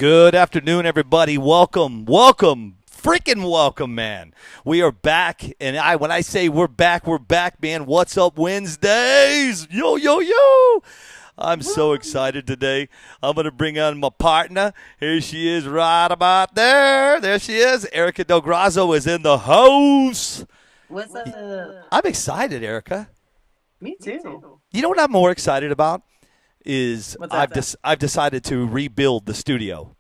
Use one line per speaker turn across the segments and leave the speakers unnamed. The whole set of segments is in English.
Good afternoon, everybody. Welcome, freaking welcome, man. We are back, and when I say we're back, man. What's up, Wednesdays? Yo, yo, yo. I'm so excited today. I'm going to bring on my partner. Here she is right about there. There she is. Erica delgrosso is in the house.
What's up?
I'm excited, Erica.
Me too.
You know what I'm more excited about? Is
What's that?
I've decided to rebuild the studio.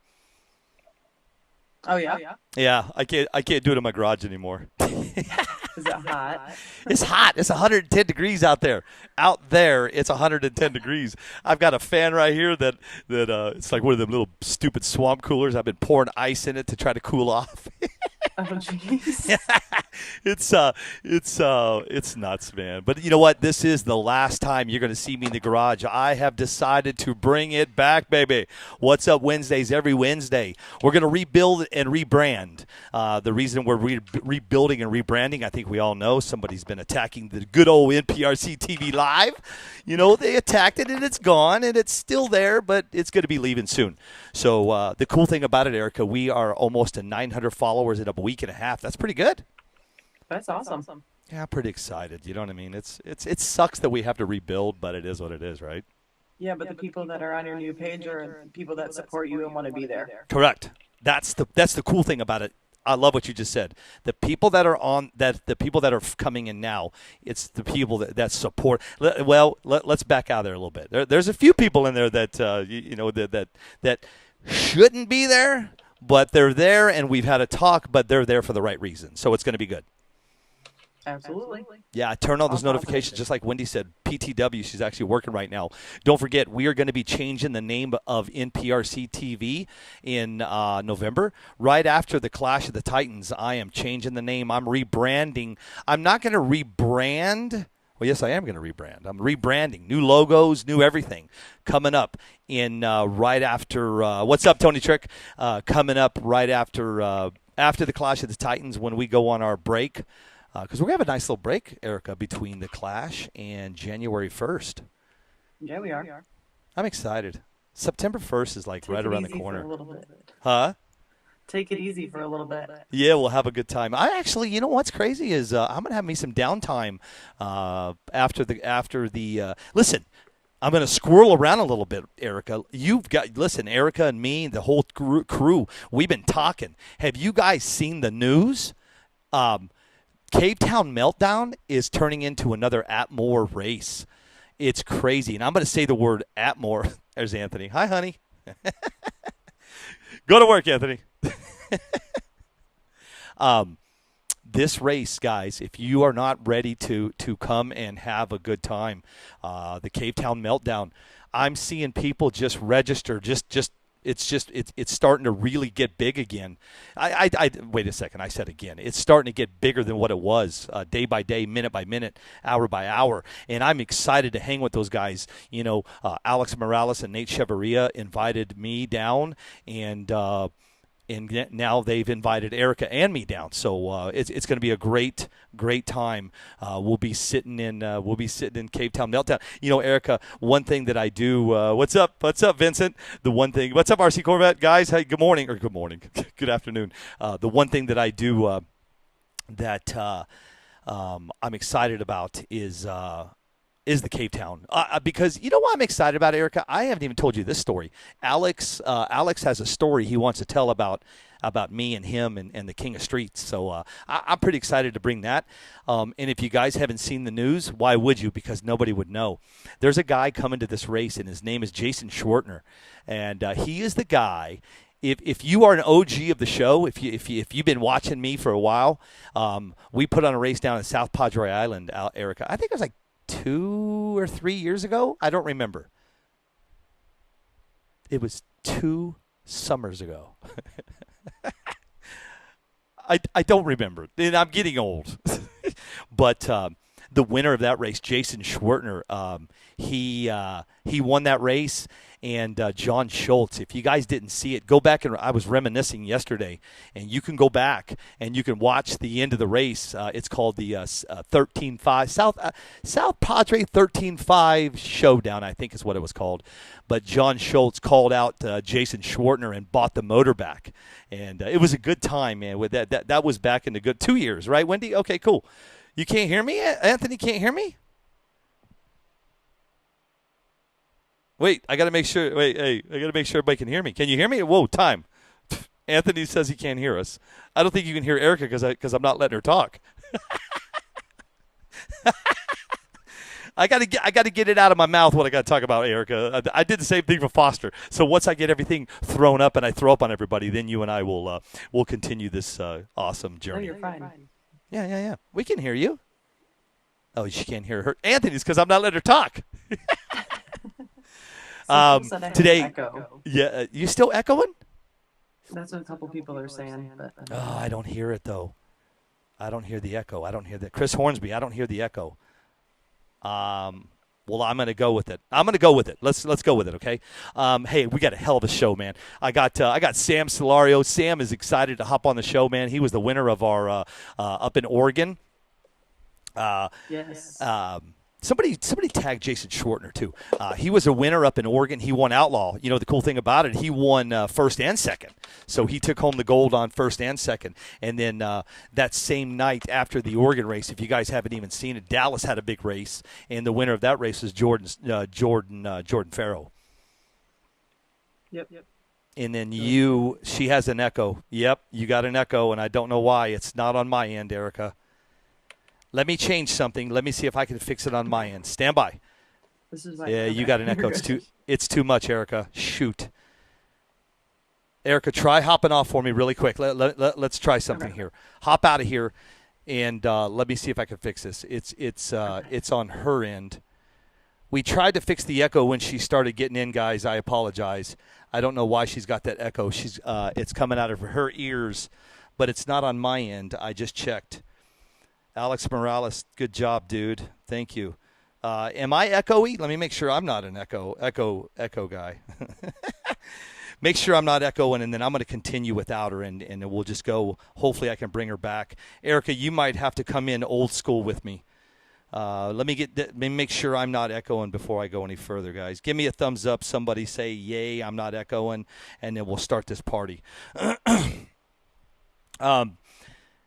Oh yeah?
Yeah, I can't do it in my garage anymore.
Is it hot?
It's hot. It's 110 degrees out there. Out there, it's 110 degrees. I've got a fan right here that it's like one of them little stupid swamp coolers. I've been pouring ice in it to try to cool off.
Oh jeez.
It's nuts, man. But you know what? This is the last time you're going to see me in the garage. I have decided to bring it back, baby. What's up Wednesdays? Every Wednesday, we're going to rebuild and rebrand. The reason we're rebuilding and rebranding, I think we all know. Somebody's been attacking the good old NPRCTV live. You know, they attacked it and it's gone and it's still there, but it's going to be leaving soon. So the cool thing about it, Erica, we are almost to 900 followers in a week and a half. That's pretty good.
That's awesome.
Yeah, I'm pretty excited. You know what I mean? It sucks that we have to rebuild, but it is what it is, right?
Yeah, but the people that are on your new page are people that support you and want to be there.
Correct. That's the cool thing about it. I love what you just said. The people that are the people that are coming in now, it's the people that support. Well, let's back out there a little bit. There's a few people in there that that shouldn't be there, but they're there, and we've had a talk, but they're there for the right reason. So it's going to be good.
Absolutely.
Yeah, turn on those notifications, just like Wendy said. PTW, she's actually working right now. Don't forget, we are going to be changing the name of NPRC TV in November. Right after the Clash of the Titans, I am changing the name. I'm rebranding. I'm not going to rebrand. Well, yes, I am going to rebrand. I'm rebranding. New logos, new everything coming up in right after. What's up, Tony Trick? Coming up right after the Clash of the Titans when we go on our break. Because we're going to have a nice little break, Erica, between the Clash and January 1st.
Yeah, we are.
I'm excited. September 1st is like right around the corner.
For a little bit.
Huh?
Take it easy for a little bit.
Yeah, we'll have a good time. I actually, you know what's crazy is I'm going to have me some downtime after the. Listen, I'm going to squirrel around a little bit, Erica. Listen, Erica and me, the whole crew, we've been talking. Have you guys seen the news? Cavetown Meltdown is turning into another Atmore race. It's crazy. And I'm going to say the word Atmore. There's Anthony. Hi, honey. Go to work, Anthony. This race, guys, if you are not ready to come and have a good time, the Cavetown Meltdown, I'm seeing people just register, it's starting to really get big again. I wait a second. I said again. It's starting to get bigger than what it was, day by day, minute by minute, hour by hour. And I'm excited to hang with those guys. You know, Alex Morales and Nate Cheveria invited me down, and now they've invited Erica and me down. So it's going to be a great time. We'll be sitting in Cavetown Meltdown. You know, Erica, one thing that I do. What's up, Vincent? The one thing. What's up, RC Corvette guys? Hey, good morning, good afternoon. The one thing that I do that I'm excited about is the Cavetown. Because you know why I'm excited about it, Erica? I haven't even told you this story. Alex has a story he wants to tell about me and him and the King of Streets. So I'm pretty excited to bring that. And if you guys haven't seen the news, why would you? Because nobody would know. There's a guy coming to this race, and his name is Jason Schwartner. And he is the guy. If you are an OG of the show, if you've been watching me for a while, we put on a race down in South Padre Island, Erica. I think it was like 2 or 3 years ago. I don't remember. It was 2 summers ago. I don't remember. And I'm getting old. But the winner of that race, Jason Schwartner, he won that race. And John Schultz, if you guys didn't see it, go back, and I was reminiscing yesterday, and you can go back and you can watch the end of the race. It's called the 13-5 South Padre 13-5 Showdown, I think is what it was called. But John Schultz called out Jason Schwartner and bought the motor back, and it was a good time, man. With that was back in the good 2 years, right, Wendy? Okay, cool. You can't hear me, Anthony? Can't hear me? Wait, I got to make sure. I got to make sure everybody can hear me. Can you hear me? Whoa, time. Anthony says he can't hear us. I don't think you can hear Erica because I'm not letting her talk. I got to get it out of my mouth what I got to talk about, Erica. I did the same thing for Foster. So once I get everything thrown up and I throw up on everybody, then you and I will continue this awesome journey.
No, you're fine.
Yeah. We can hear you. Oh, she can't hear her. Anthony's because I'm not letting her talk. Today, yeah, you still echoing?
That's what a couple people are saying. But,
oh, I don't hear it though. I don't hear the echo. I don't hear that. Chris Hornsby, I don't hear the echo. Well, I'm going to go with it. Let's go with it, okay? Hey, we got a hell of a show, man. I got Sam Celario. Sam is excited to hop on the show, man. He was the winner of our up in Oregon.
Yes.
Somebody tagged Jason Schwartner, too. He was a winner up in Oregon. He won Outlaw. You know, the cool thing about it, he won first and second. So he took home the gold on first and second. And then that same night after the Oregon race, if you guys haven't even seen it, Dallas had a big race. And the winner of that race was Jordon Farrow.
Yep.
And then she has an echo. Yep, you got an echo, and I don't know why. It's not on my end, Erica. Let me change something. Let me see if I can fix it on my end. Stand by.
This is
you got an echo. It's too much, Erica. Shoot. Erica, try hopping off for me really quick. Let's try something here. Hop out of here, and let me see if I can fix this. It's on her end. We tried to fix the echo when she started getting in, guys. I apologize. I don't know why she's got that echo. It's coming out of her ears, but it's not on my end. I just checked. Alex Morales, good job, dude. Thank you. Am I echoey? Let me make sure I'm not an echo guy. Make sure I'm not echoing, and then I'm going to continue without her, and we'll just go. Hopefully I can bring her back. Erica, you might have to come in old school with me. Let me make sure I'm not echoing before I go any further, guys. Give me a thumbs up. Somebody say, yay, I'm not echoing, and then we'll start this party.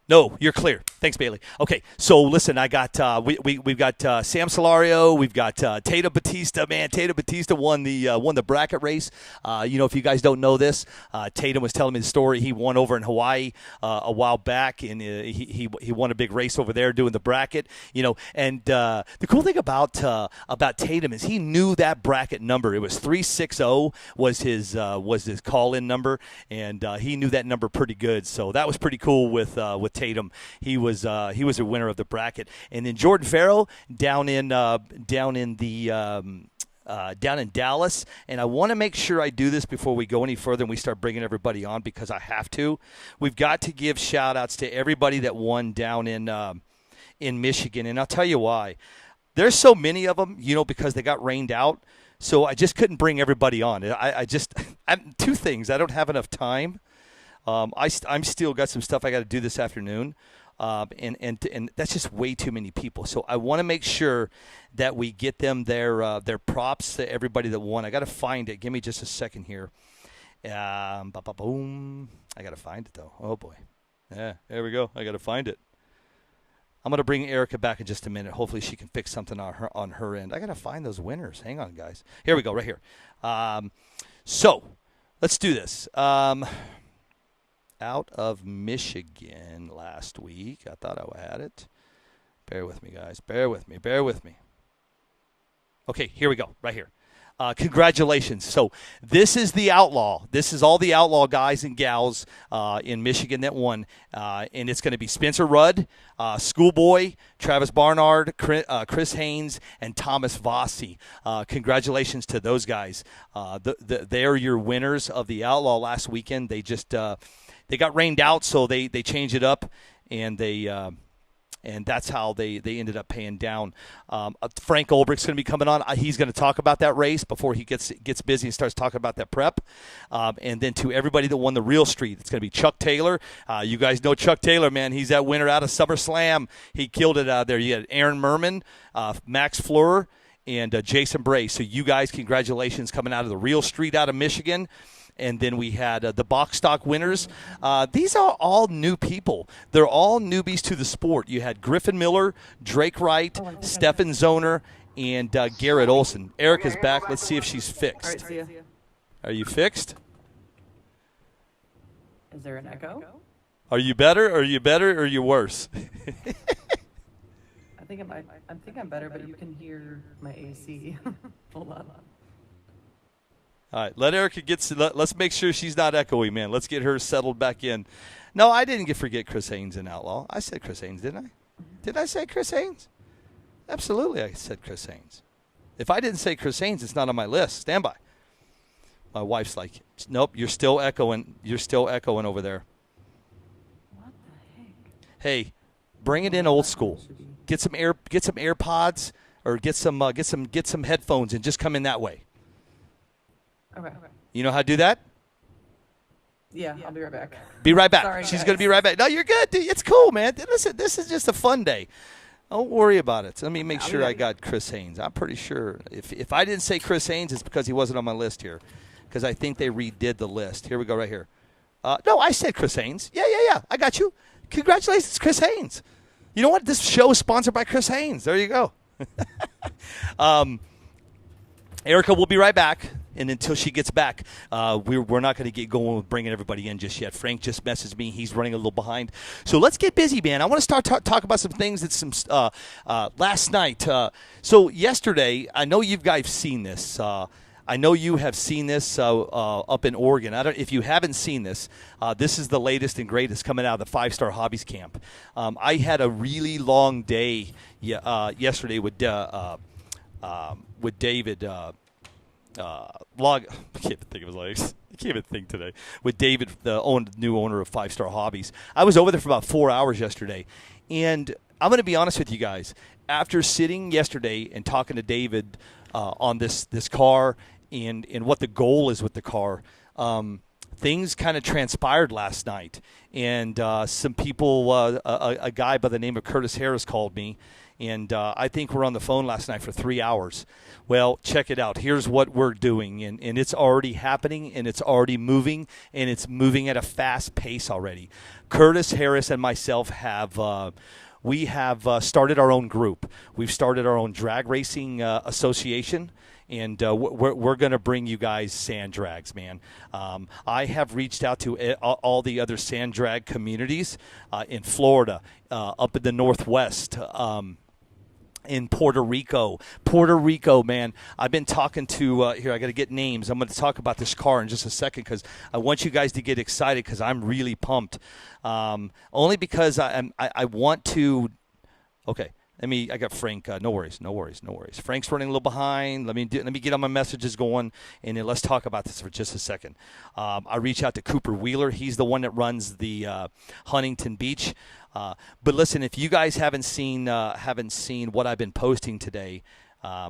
No, you're clear. Thanks, Bailey. Okay, so listen, I got we've got Sam Celario, we've got Tatum Bautista. Man, Tatum Bautista won the bracket race. If you guys don't know this, Tatum was telling me the story. He won over in Hawaii a while back, and he won a big race over there doing the bracket. And the cool thing about Tatum is he knew that bracket number. It was 360 was his call-in number, and he knew that number pretty good. So that was pretty cool with Tatum. He was a winner of the bracket, and then Jordan Farrow down in Dallas. And I want to make sure I do this before we go any further and we start bringing everybody on, because I have to. We've got to give shout outs to everybody that won down in Michigan, and I'll tell you why. There's so many of them, because they got rained out. So I just couldn't bring everybody on. I'm two things. I don't have enough time. I'm still got some stuff I got to do this afternoon, and that's just way too many people. So I want to make sure that we get them their props to everybody that won. I got to find it. Give me just a second here. Boom. I got to find it though. Oh boy. Yeah, there we go. I got to find it. I'm going to bring Erica back in just a minute. Hopefully she can fix something on her end. I got to find those winners. Hang on, guys. Here we go, right here. So let's do this. Out of Michigan last week. I thought I had it. Bear with me, guys. Bear with me. Okay, here we go. Right here. Congratulations. So this is the Outlaw. This is all the Outlaw guys and gals in Michigan that won. And it's going to be Spencer Rudd, Schoolboy, Travis Barnard, Chris Haynes, and Thomas Vossi. Congratulations to those guys. They're your winners of the Outlaw last weekend. They just they got rained out, so they changed it up, and they and that's how they ended up paying down. Frank Ulbrich's going to be coming on. He's going to talk about that race before he gets busy and starts talking about that prep. And then to everybody that won the real street, it's going to be Chuck Taylor. You guys know Chuck Taylor, man. He's that winner out of SummerSlam. He killed it out there. You had Aaron Merman, Max Fleur, and Jason Bray. So you guys, congratulations coming out of the real street out of Michigan. And then we had the box stock winners. These are all new people. They're all newbies to the sport. You had Griffin Miller, Drake Wright, Stefan Zoner, and Garrett Olson. Erica's back. Let's see if she's fixed.
All right, see ya.
Are you fixed?
Is there an echo?
Are you better? Or are you better? Or are you worse?
I think I'm better, but you can hear my AC. Hold on.
All right, let Erica let's make sure she's not echoing, man. Let's get her settled back in. No, I didn't forget Chris Haynes in Outlaw. I said Chris Haynes, didn't I? Did I say Chris Haynes? Absolutely, I said Chris Haynes. If I didn't say Chris Haynes, it's not on my list. Stand by. My wife's like, nope, you're still echoing. You're still echoing over there.
What the heck?
Hey, bring it in old school. Get some AirPods or get some headphones and just come in that way.
Okay.
You know how to do that?
Yeah, I'll be right back.
Be right back.
Sorry,
She's
guys.
going to be right back. No, you're good, dude. It's cool, man. Listen, this is just a fun day. Don't worry about it. Let me make sure I got Chris Haynes. I'm pretty sure. If I didn't say Chris Haynes, it's because he wasn't on my list here. Because I think they redid the list. Here we go right here. No, I said Chris Haynes. Yeah. I got you. Congratulations, Chris Haynes. You know what? This show is sponsored by Chris Haynes. There you go. Erica will be right back. And until she gets back, we're not going to get going with bringing everybody in just yet. Frank just messaged me. He's running a little behind. So let's get busy, man. I want to start talk about some things that last night. So yesterday, I know you guys seen this. I know you have seen this up in Oregon. If you haven't seen this, this is the latest and greatest coming out of the 5-Star Hobbies Camp. I had a really long day yesterday with David. I can't even think of his legs. I can't even think today. With David, the new owner of 5-Star Hobbies. I was over there for about 4 hours yesterday. And I'm going to be honest with you guys. After sitting yesterday and talking to David on this car and what the goal is with the car, things kind of transpired last night. And some people, a guy by the name of Curtis Harris called me. And I think we're on the phone last night for 3 hours. Well, check it out. Here's what we're doing. And it's already happening, and it's already moving, and it's moving at a fast pace already. Curtis Harris and myself have started our own group. We've started our own drag racing association. And we're going to bring you guys sand drags, man. I have reached out to all the other sand drag communities in Florida, up in the Northwest, in Puerto Rico. Puerto Rico, man. I've been talking to, here, I got to get names. I'm going to talk about this car in just a second because I want you guys to get excited because I'm really pumped. Only because I want to, okay. I got Frank. No worries. Frank's running a little behind. Let me get on my messages going, and then let's talk about this for just a second. I reach out to Cooper Wheeler. He's the one that runs the Huntington Beach. But listen, if you guys haven't seen what I've been posting today,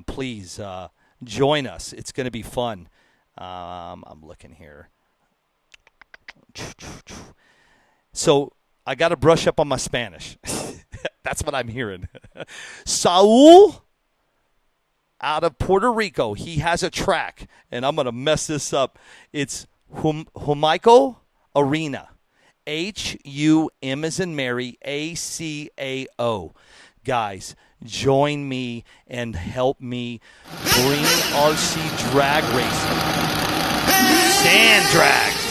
please join us. It's going to be fun. I'm looking here. So I got to brush up on my Spanish. That's what I'm hearing. Saul out of Puerto Rico. He has a track, and I'm going to mess this up. It's Humaico Arena. HUM as in Mary, ACAO. Guys, join me and help me bring RC drag racing. Sand drags.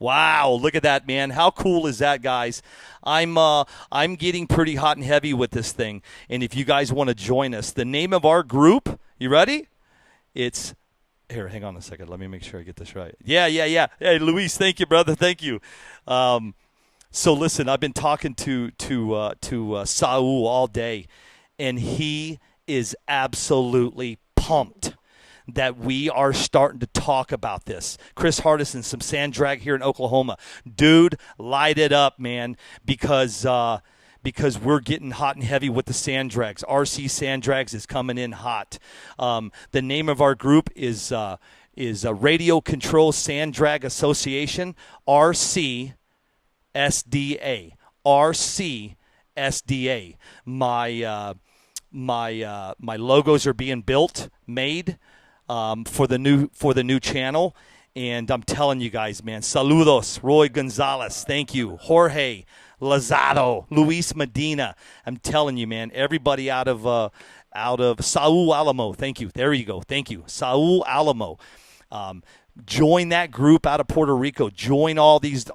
Wow, look at that, man. How cool is that, guys? I'm getting pretty hot and heavy with this thing. And if you guys want to join us, the name of our group, you ready? It's here, hang on a second. Let me make sure I get this right. Yeah. Hey, Luis, thank you, brother. Thank you. So listen, I've been talking to Saul all day, and he is absolutely pumped. that we are starting to talk about this. Chris Hardison, some sand drag here in Oklahoma. Dude, light it up, man, because we're getting hot and heavy with the sand drags. RC Sand Drags is coming in hot. The name of our group is Radio Control Sand Drag Association, RCSDA. RCSDA. My logos are being made for the new channel, and I'm telling you guys, man, saludos, Roy Gonzalez, thank you, Jorge Lazado, Luis Medina. I'm telling you, man, everybody out of Saul Alamo, thank you. There you go, thank you, Saul Alamo. Join that group out of Puerto Rico. Join all these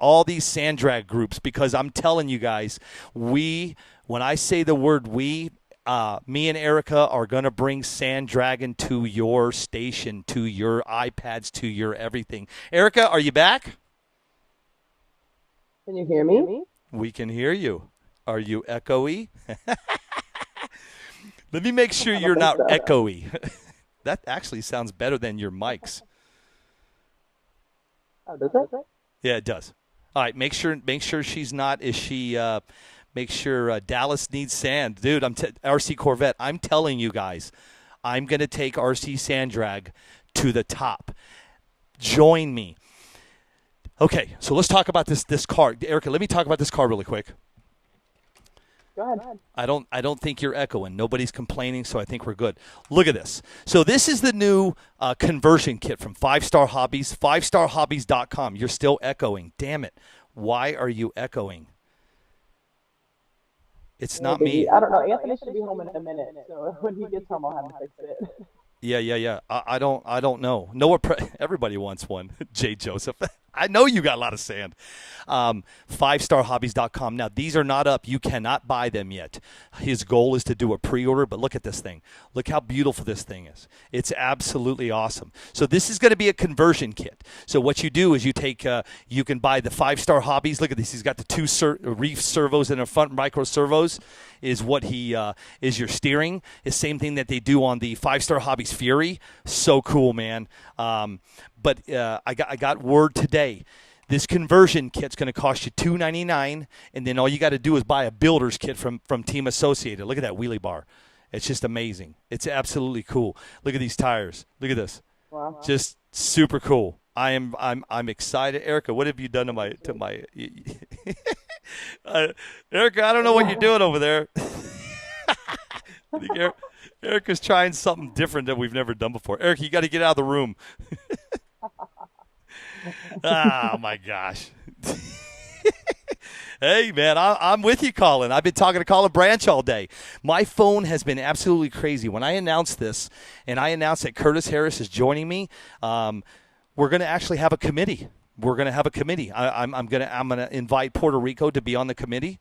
sand drag groups, because I'm telling you guys, when I say the word we, me and Erica are going to bring Sand Dragon to your station, to your iPads, to your everything. Erica, are you back?
Can you hear me?
We can hear you. Are you echoey? Let me make sure you're not echoey. That actually sounds better than your mics.
Oh, does it?
Yeah, it does. All right, make sure she's not. Is she? Make sure Dallas needs sand, dude. RC Corvette. I'm telling you guys, I'm gonna take RC Sand Drag to the top. Join me. Okay, so let's talk about this car, Erica. Let me talk about this car really quick.
Go ahead.
I don't think you're echoing. Nobody's complaining, so I think we're good. Look at this. So this is the new conversion kit from 5-Star Hobbies, 5starhobbies.com. You're still echoing. Damn it. Why are you echoing? It's not me.
I don't know. Anthony should be home in a minute, so when he gets home, I'll have to fix it.
Yeah. I don't know. Everybody wants one. Jay Joseph. I know you got a lot of sand. 5starhobbies.com. Now, these are not up. You cannot buy them yet. His goal is to do a pre-order, but look at this thing. Look how beautiful this thing is. It's absolutely awesome. So this is going to be a conversion kit. So what you do is you take, you can buy the 5-Star Hobbies. Look at this. He's got the two reef servos in the front, micro servos is what he is your steering. It's the same thing that they do on the 5-Star Hobbies Fury. So cool, man. But I got word today. This conversion kit's going to cost you $299, and then all you got to do is buy a builder's kit from Team Associated. Look at that wheelie bar. It's just amazing. It's absolutely cool. Look at these tires. Look at this.
Wow.
Just super cool. I'm excited. Erica, what have you done to my Erica, I don't know what you're doing over there. I think Erica's trying something different that we've never done before. Erica, you got to get out of the room. Oh, my gosh. Hey, man, I'm with you, Colin. I've been talking to Colin Branch all day. My phone has been absolutely crazy. When I announced this, and I announced that Curtis Harris is joining me, we're going to actually have a committee. We're going to have a committee. I'm going to invite Puerto Rico to be on the committee.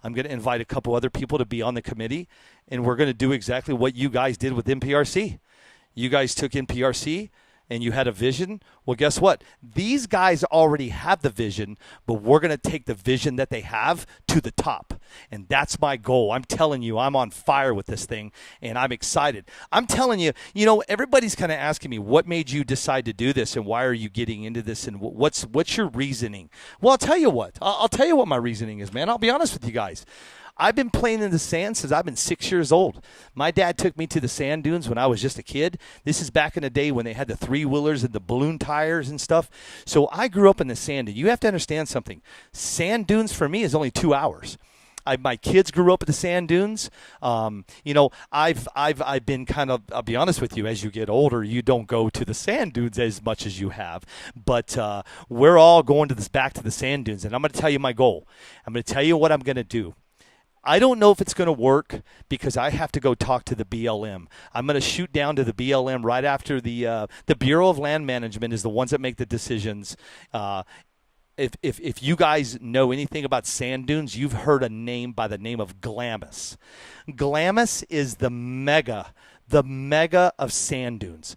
I'm going to invite a couple other people to be on the committee, and we're going to do exactly what you guys did with NPRC. You guys took NPRC, and you had a vision. Well, guess what? These guys already have the vision, but we're going to take the vision that they have to the top, and that's my goal. I'm telling you, I'm on fire with this thing, and I'm excited. I'm telling you, everybody's kind of asking me, what made you decide to do this, and why are you getting into this, and what's your reasoning? Well, I'll tell you what. I'll tell you what my reasoning is, man. I'll be honest with you guys. I've been playing in the sand since I've been 6 years old. My dad took me to the sand dunes when I was just a kid. This is back in the day when they had the three-wheelers and the balloon tires and stuff. So I grew up in the sand, and you have to understand something. Sand dunes for me is only 2 hours. My kids grew up at the sand dunes. I've been kind of, I'll be honest with you, as you get older, you don't go to the sand dunes as much as you have. But we're all going back to the sand dunes, and I'm going to tell you my goal. I'm going to tell you what I'm going to do. I don't know if it's going to work because I have to go talk to the BLM. I'm going to shoot down to the BLM right after the Bureau of Land Management is the ones that make the decisions. If you guys know anything about sand dunes, you've heard a name by the name of Glamis. Glamis is the mega of sand dunes.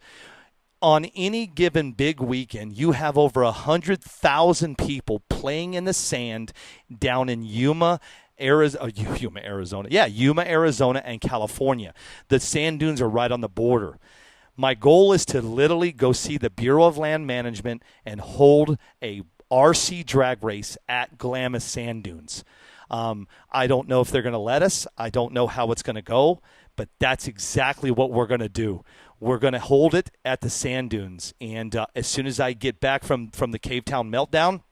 On any given big weekend, you have over 100,000 people playing in the sand down in Yuma, Arizona. Yeah, Yuma, Arizona, and California. The sand dunes are right on the border. My goal is to literally go see the Bureau of Land Management and hold a RC drag race at Glamis Sand Dunes. I don't know if they're going to let us. I don't know how it's going to go, but that's exactly what we're going to do. We're going to hold it at the sand dunes, and as soon as I get back from the Cavetown Meltdown,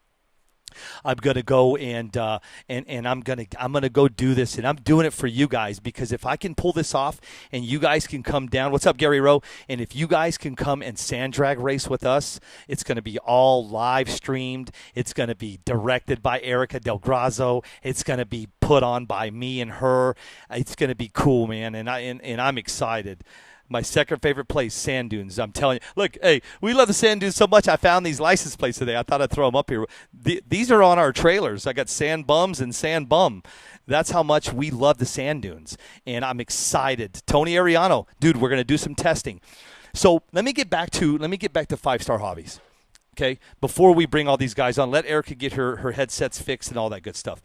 I'm gonna go and I'm gonna go do this, and I'm doing it for you guys, because if I can pull this off and you guys can come down, what's up, Gary Rowe? And if you guys can come and sand drag race with us, it's gonna be all live streamed. It's gonna be directed by Erica delgrosso. It's gonna be put on by me and her. It's gonna be cool, man, and I'm excited. My second favorite place, sand dunes. I'm telling you. Look, hey, we love the sand dunes so much. I found these license plates today. I thought I'd throw them up here. These are on our trailers. I got sand bums and sand bum. That's how much we love the sand dunes, and I'm excited. Tony Ariano, dude, we're gonna do some testing. So let me get back to 5-Star Hobbies. Okay, before we bring all these guys on, let Erica get her headsets fixed and all that good stuff.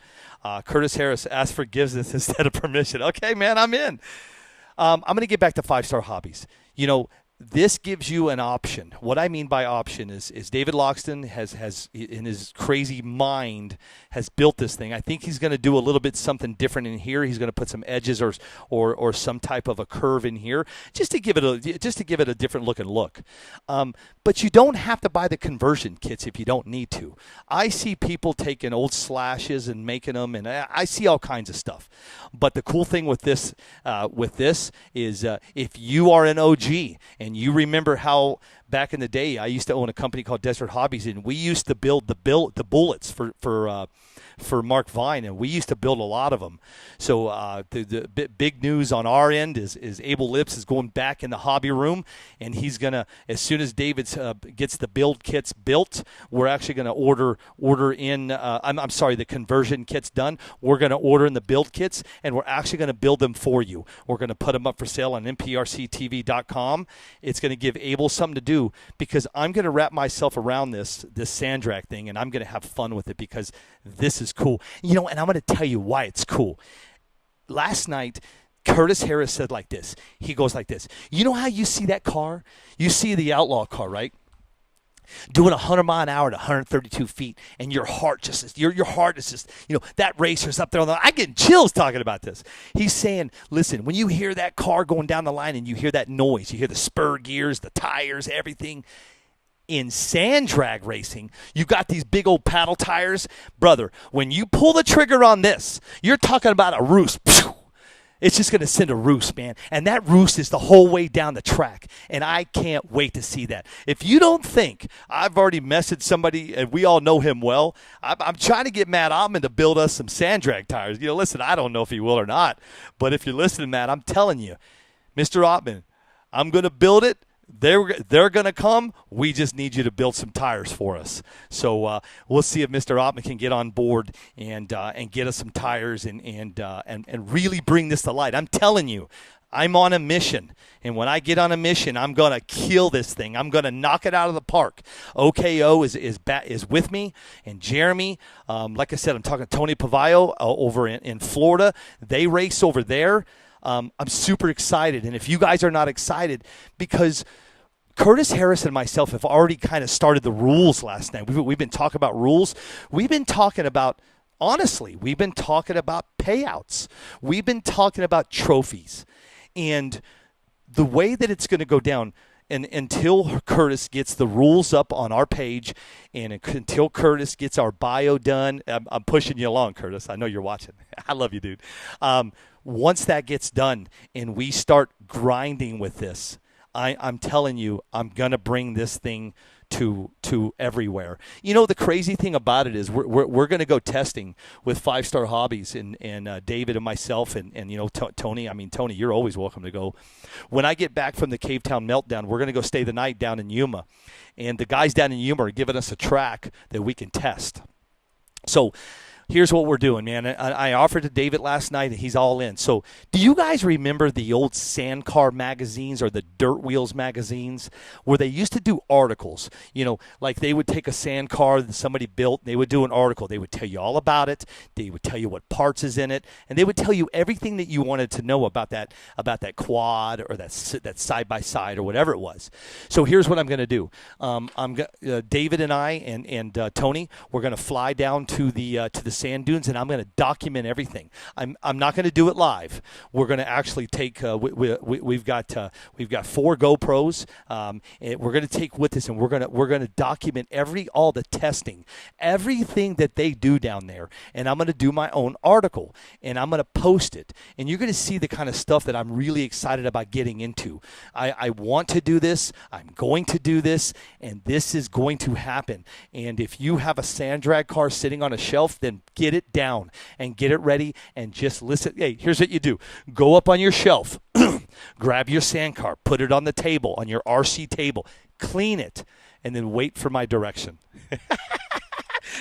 Curtis Harris asked forgiveness instead of permission. Okay, man, I'm in. I'm going to get back to 5-Star Hobbies. You know, this gives you an option. What I mean by option is David Loxton has in his crazy mind has built this thing. I think he's going to do a little bit something different in here. He's going to put some edges or some type of a curve in here just to give it a different look. But you don't have to buy the conversion kits if you don't need to. I see people taking old slashes and making them, and I see all kinds of stuff. But the cool thing with this is if you are an OG and you remember how back in the day I used to own a company called Desert Hobbies, and we used to build the bullets for Mark Vine, and we used to build a lot of them. So the big news on our end is Abel Lips is going back in the hobby room, and he's gonna, as soon as David gets the build kits built, we're actually gonna order in. I'm sorry, the conversion kits done. We're gonna order in the build kits, and we're actually gonna build them for you. We're gonna put them up for sale on NPRCTV.com. It's gonna give Abel something to do, because I'm gonna wrap myself around this sand drag thing, and I'm gonna have fun with it, because this is cool. You know, and I'm going to tell you why it's cool. Last night, Curtis Harris said like this. He goes like this. You know how you see that car? You see the Outlaw car, right? Doing 100 mile an hour at 132 feet, and your heart your heart is just, you know, that racer's up there on I get chills talking about this. He's saying, listen, when you hear that car going down the line and you hear that noise, you hear the spur gears, the tires, everything. In sand drag racing, you got these big old paddle tires. Brother, when you pull the trigger on this, you're talking about a roost. It's just going to send a roost, man. And that roost is the whole way down the track. And I can't wait to see that. If you don't think, I've already messaged somebody, and we all know him well. I'm trying to get Matt Ottman to build us some sand drag tires. You know, listen, I don't know if he will or not. But if you're listening, Matt, I'm telling you, Mr. Ottman, I'm going to build it. They're going to come. We just need you to build some tires for us. So we'll see if Mr. Ottman can get on board and get us some tires and really bring this to light. I'm telling you, I'm on a mission. And when I get on a mission, I'm going to kill this thing. I'm going to knock it out of the park. OKO is with me, and Jeremy. Like I said, I'm talking to Tony Pavayo over in Florida. They race over there. I'm super excited, and if you guys are not excited, because Curtis Harris and myself have already kind of started the rules last night. We've been talking about rules. We've been talking about, honestly, we've been talking about payouts. We've been talking about trophies, and the way that it's going to go down. And until Curtis gets the rules up on our page, and until Curtis gets our bio done, I'm pushing you along, Curtis. I know you're watching. I love you, dude. Once that gets done and we start grinding with this, I'm telling you, I'm going to bring this thing to everywhere. You know, the crazy thing about it is we're going to go testing with 5-Star Hobbies and David and myself and you know, Tony. I mean, Tony, you're always welcome to go. When I get back from the Cavetown Meltdown, we're going to go stay the night down in Yuma. And the guys down in Yuma are giving us a track that we can test. So here's what we're doing, man. I offered to David last night, and he's all in. So do you guys remember the old sand car magazines or the Dirt Wheels magazines where they used to do articles? Like they would take a sand car that somebody built, and they would do an article. They would tell you all about it. They would tell you what parts is in it, and they would tell you everything that you wanted to know about that quad or that side-by-side or whatever it was. So here's what I'm going to do. David and I and Tony, we're going to fly down to the sand dunes, and I'm going to document everything. I'm not going to do it live. We're going to actually take. We've got 4 GoPros. And we're going to take with us, and we're going to document all the testing, everything that they do down there, and I'm going to do my own article, and I'm going to post it, and you're going to see the kind of stuff that I'm really excited about getting into. I want to do this. I'm going to do this, and this is going to happen. And if you have a sand drag car sitting on a shelf, then get it down and get it ready and just listen. Hey, here's what you do. Go up on your shelf, grab your sand car, put it on the table, on your RC table, clean it, and then wait for my direction.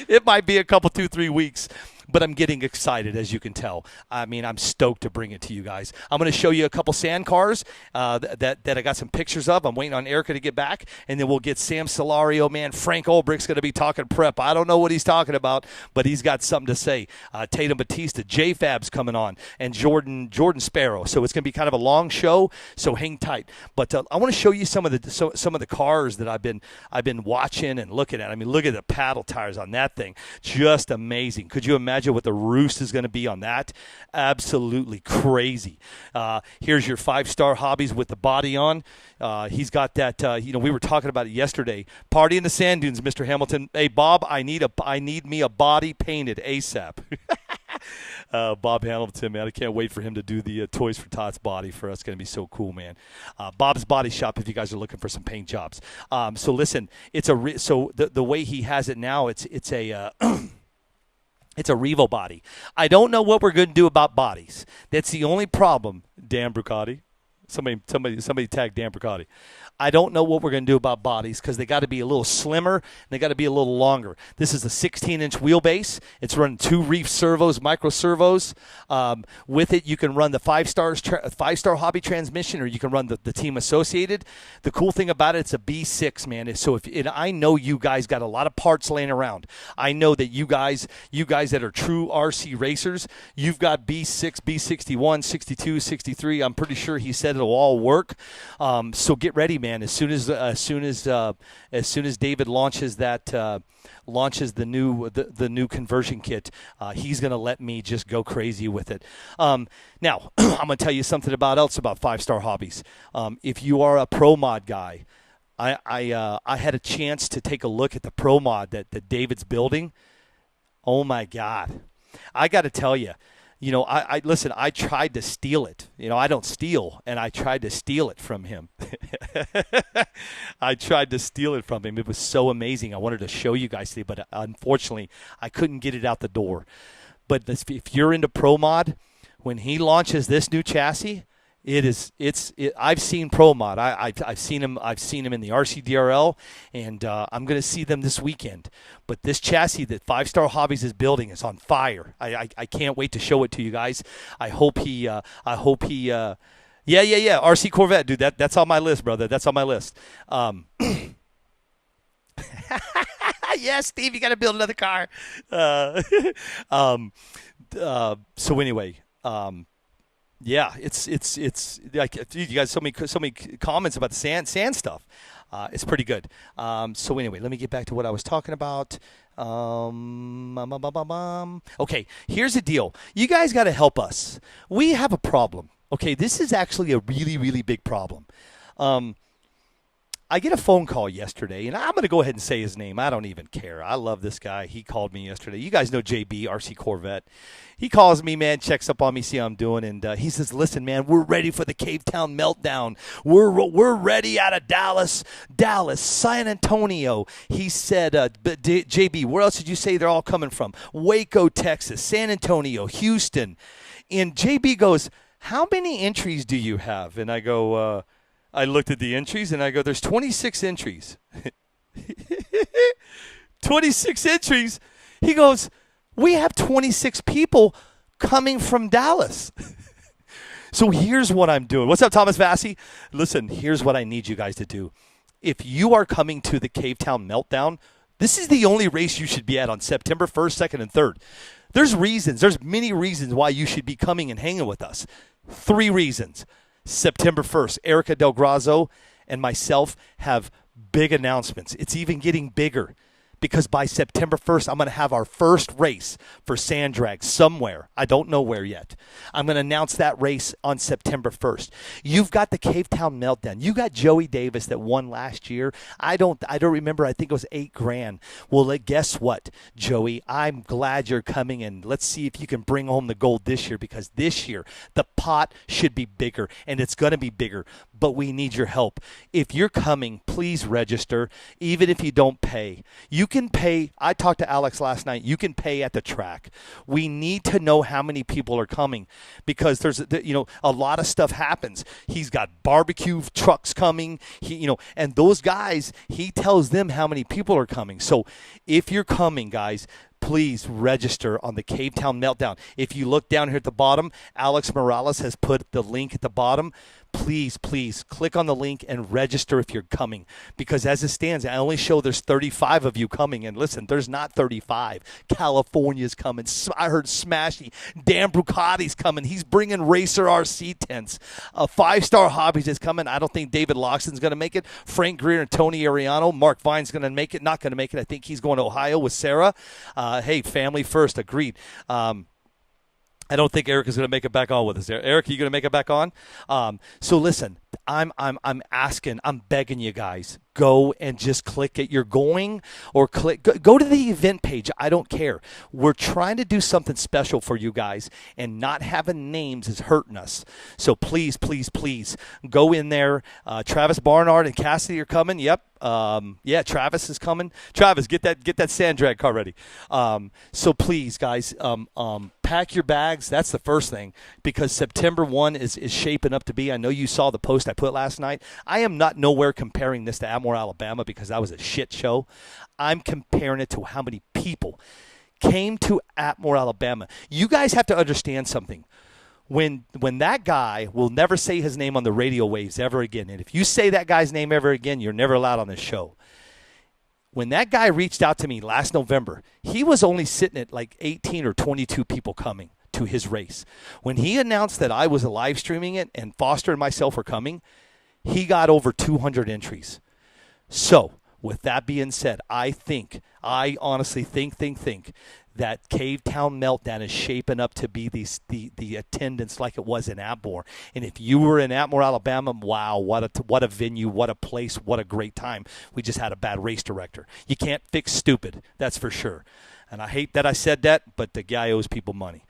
It might be a couple, 2-3 weeks, but I'm getting excited, as you can tell. I mean, I'm stoked to bring it to you guys. I'm going to show you a couple sand cars that I got some pictures of. I'm waiting on Erica to get back, and then we'll get Sam Celario. Man, Frank Ulbrich's going to be talking prep. I don't know what he's talking about, but he's got something to say. Tatum Bautista, J-Fab's coming on, and Jordon Sparrow. So it's going to be kind of a long show, so hang tight. But I want to show you some of the cars that I've been watching and looking at. I mean, look at the paddle tires on that thing. Just amazing. Could you imagine what the roost is going to be on that? Absolutely crazy. Here's your 5-star hobbies with the body on. He's got that. We were talking about it yesterday. Party in the sand dunes, Mr. Hamilton. Hey, Bob, I need me a body painted ASAP. Bob Hamilton, man, I can't wait for him to do the Toys for Tots body for us. It's going to be so cool, man. Bob's Body Shop, if you guys are looking for some paint jobs. So listen, it's the way he has it now, it's a it's a Revo body. I don't know what we're going to do about bodies. That's the only problem, Dan Brucati. Somebody tag Dan Brucati. I don't know what we're going to do about bodies because they got to be a little slimmer and they got to be a little longer. This is a 16-inch wheelbase. It's running 2 Reef servos, micro servos. With it, you can run the 5-star hobby transmission, or you can run the team associated. The cool thing about it, it's a B6, man. So I know you guys got a lot of parts laying around. I know that you guys that are true RC racers, you've got B6, B61, 62, 63. I'm pretty sure he said it'll all work. So get ready, man. As soon as David launches the new conversion kit, he's gonna let me just go crazy with it. Now I'm gonna tell you something about 5-star hobbies. If you are a pro mod guy, I had a chance to take a look at the pro mod that David's building. Oh my God, I got to tell you. Listen, I tried to steal it. I don't steal, and I tried to steal it from him. I tried to steal it from him. It was so amazing. I wanted to show you guys today, but unfortunately, I couldn't get it out the door. But if you're into Pro Mod, when he launches this new chassis, I've seen Pro Mod. I've seen him in the RCDRA, and I'm going to see them this weekend. But this chassis that 5-Star Hobbies is building is on fire. I can't wait to show it to you guys. I hope he. Yeah. RC Corvette, dude. That's on my list, brother. That's on my list. Yeah, Steve, you got to build another car. So anyway. Yeah, it's like you guys so many comments about the sand stuff. It's pretty good. So anyway, let me get back to what I was talking about. Okay, here's the deal. You guys got to help us. We have a problem. Okay, this is actually a really, really big problem. I get a phone call yesterday, and I'm going to go ahead and say his name. I don't even care. I love this guy. He called me yesterday. You guys know JB, RC Corvette. He calls me, man, checks up on me, see how I'm doing, and he says, listen, man, we're ready for the Cavetown Meltdown. We're ready out of Dallas, San Antonio. He said, JB, where else did you say they're all coming from? Waco, Texas, San Antonio, Houston. And JB goes, how many entries do you have? And I go, I looked at the entries, and I go, there's 26 entries. 26 entries. He goes, We have 26 people coming from Dallas. So here's what I'm doing. What's up, Thomas Vassy? Listen, here's what I need you guys to do. If you are coming to the Cavetown Meltdown, this is the only race you should be at on September 1st, 2nd, and 3rd. There's many reasons why you should be coming and hanging with us. 3 reasons. September 1st, Erica delgrosso and myself have big announcements. It's even getting bigger. Because by September 1st, I'm going to have our first race for sand drag somewhere. I don't know where yet. I'm going to announce that race on September 1st. You've got the Cavetown Meltdown. You got Joey Davis that won last year. I don't remember. I think it was $8,000. Well, guess what, Joey? I'm glad you're coming, and let's see if you can bring home the gold this year, because this year the pot should be bigger, and it's going to be bigger, but we need your help. If you're coming, please register, even if you don't pay. You can pay. I talked to Alex last night. You can pay at the track. We need to know how many people are coming, because there's a lot of stuff happens. He's got barbecue trucks coming. And those guys, he tells them how many people are coming. So if you're coming, guys, please register on the Cavetown Meltdown. If you look down here at the bottom, Alex Morales has put the link at the bottom. Please click on the link and register if you're coming, because as it stands, I only show there's 35 of you coming. And listen, there's not 35. California's coming. I heard Smashy. Dan Brucati's coming. He's bringing Racer RC tents. 5-Star Hobbies is coming. I don't think David Loxton's going to make it. Frank Greer and Tony Ariano. Mark Vine's going to make it. Not going to make it. I think he's going to Ohio with Sarah. Hey, family first. Agreed. I don't think Eric is going to make it back on with us. Eric, are you going to make it back on? So listen, I'm asking, I'm begging you guys, go and just click it. You're going, or go to the event page. I don't care. We're trying to do something special for you guys, and not having names is hurting us. So please go in there. Travis Barnard and Cassidy are coming. Yep. Travis is coming. Travis, get that sand drag car ready. So please, guys, pack your bags. That's the first thing, because September 1 is shaping up to be. I know you saw the post I put last night. I am not nowhere comparing this to Atmore, Alabama, because that was a shit show. I'm comparing it to how many people came to Atmore, Alabama. You guys have to understand something. When that guy will never say his name on the radio waves ever again, and if you say that guy's name ever again, you're never allowed on this show. When that guy reached out to me last November, he was only sitting at like 18 or 22 people coming to his race. When he announced that I was live streaming it and Foster and myself were coming, he got over 200 entries. So with that being said, I honestly think that Cavetown Meltdown is shaping up to be the attendance like it was in Atmore. And if you were in Atmore, Alabama, wow, what a venue, what a place, what a great time. We just had a bad race director. You can't fix stupid, that's for sure. And I hate that I said that, but the guy owes people money.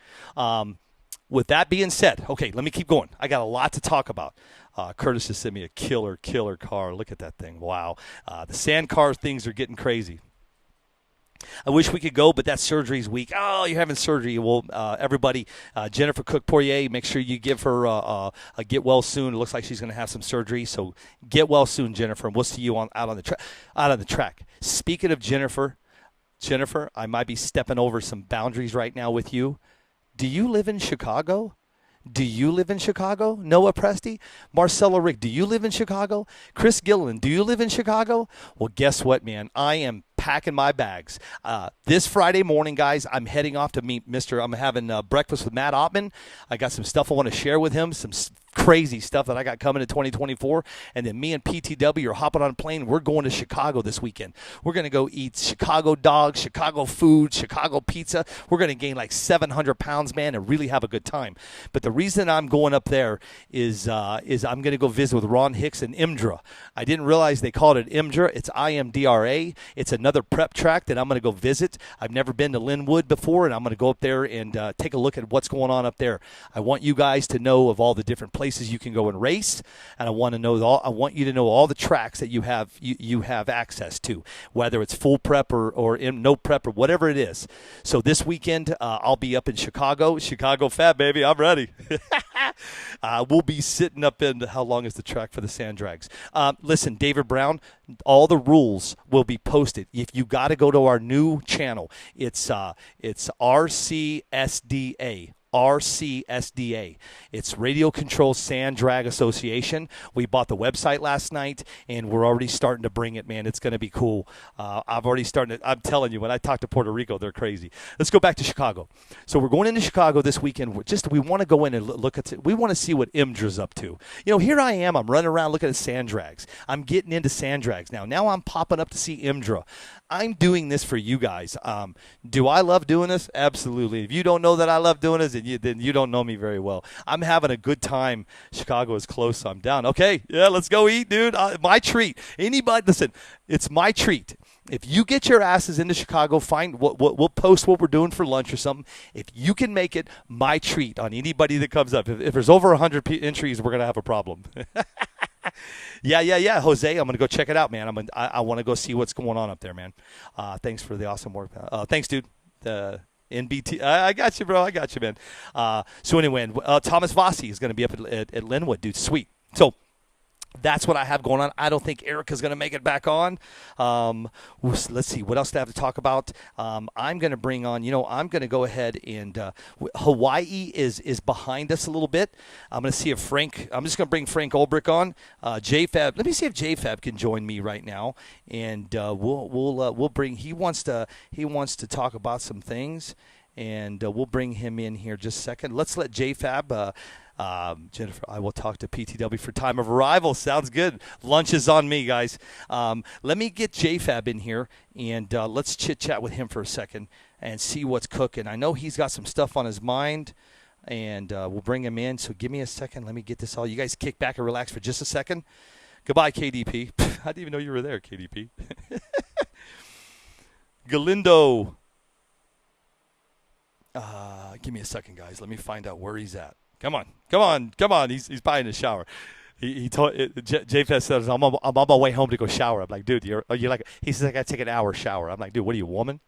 With that being said, okay, let me keep going. I got a lot to talk about. Curtis just sent me a killer car. Look at that thing. Wow. The sand car things are getting crazy. I wish we could go, but that surgery's week. Oh, you're having surgery. Well, everybody, Jennifer Cook-Poirier, make sure you give her a get well soon. It looks like she's going to have some surgery, so get well soon, Jennifer, and we'll see you out on the track. Speaking of Jennifer, I might be stepping over some boundaries right now with you. Do you live in Chicago? Noah Presti? Marcella Rick, do you live in Chicago? Chris Gilliland, do you live in Chicago? Well, guess what, man? I am packing my bags. This Friday morning, guys, I'm heading off to meet I'm having breakfast with Matt Ottman. I got some stuff I want to share with him, some crazy stuff that I got coming in 2024. And then me and PTW are hopping on a plane. We're going to Chicago this weekend. We're going to go eat Chicago dogs, Chicago food, Chicago pizza. We're going to gain like 700 pounds, man, and really have a good time. But the reason I'm going up there is I'm going to go visit with Ron Hicks and IMDRA. I didn't realize they called it IMDRA. It's IMDRA. It's another prep track that I'm going to go visit. I've never been to Linwood before, and I'm going to go up there and take a look at what's going on up there. I want you guys to know of all the different places places you can go and race, and I want you to know all the tracks that you have access to, whether it's full prep or no prep or whatever it is. So this weekend I'll be up in Chicago Fab, baby. I'm ready. We'll be sitting up in, how long is the track for the sand drags? Listen, David Brown, all the rules will be posted. If you got to go to our new channel, it's RCSDA. RCSDA. It's Radio Control Sand Drag Association. We bought the website last night, and we're already starting to bring it, man. It's going to be cool. I'm telling you, when I talk to Puerto Rico, they're crazy. Let's go back to Chicago. So we're going into Chicago this weekend. We want to go in and look at it. We want to see what IMDRA's up to. Here I am. I'm running around looking at sand drags. I'm getting into sand drags now. Now I'm popping up to see IMDRA. I'm doing this for you guys. Do I love doing this? Absolutely. If you don't know that I love doing this, then you don't know me very well. I'm having a good time. Chicago is close, so I'm down. Okay, yeah, let's go eat, dude. My treat. Anybody, listen, it's my treat. If you get your asses into Chicago, we'll post what we're doing for lunch or something. If you can make it, my treat on anybody that comes up. If there's over 100 entries, we're going to have a problem. Yeah. Jose, I'm going to go check it out, man. I want to go see what's going on up there, man. Thanks for the awesome work. Thanks, dude. The NBT. I got you, bro. I got you, man. So anyway, Thomas Vossi is going to be up at Linwood, dude. Sweet. So that's what I have going on. I don't think Erica's going to make it back on. Let's see. What else do I have to talk about? I'm going to bring on, I'm going to go ahead and Hawaii is behind us a little bit. I'm going to see if I'm just going to bring Frank Ulbrich on. J-Fab. Let me see if J-Fab can join me right now. And we'll bring, he wants to talk about some things. And we'll bring him in here just a second. Let's let J-Fab, Jennifer, I will talk to PTW for time of arrival. Sounds good. Lunch is on me, guys. Let me get J-Fab in here, and let's chit-chat with him for a second and see what's cooking. I know he's got some stuff on his mind, and we'll bring him in. So give me a second. Let me get this all. You guys kick back and relax for just a second. Goodbye, KDP. I didn't even know you were there, KDP. Galindo. Give me a second, guys. Let me find out where he's at. Come on. He's probably in the shower. He told J-Fab says I'm on my way home to go shower. I'm like, dude, you're like. He says I got to take an hour shower. I'm like, dude, what are you, a woman?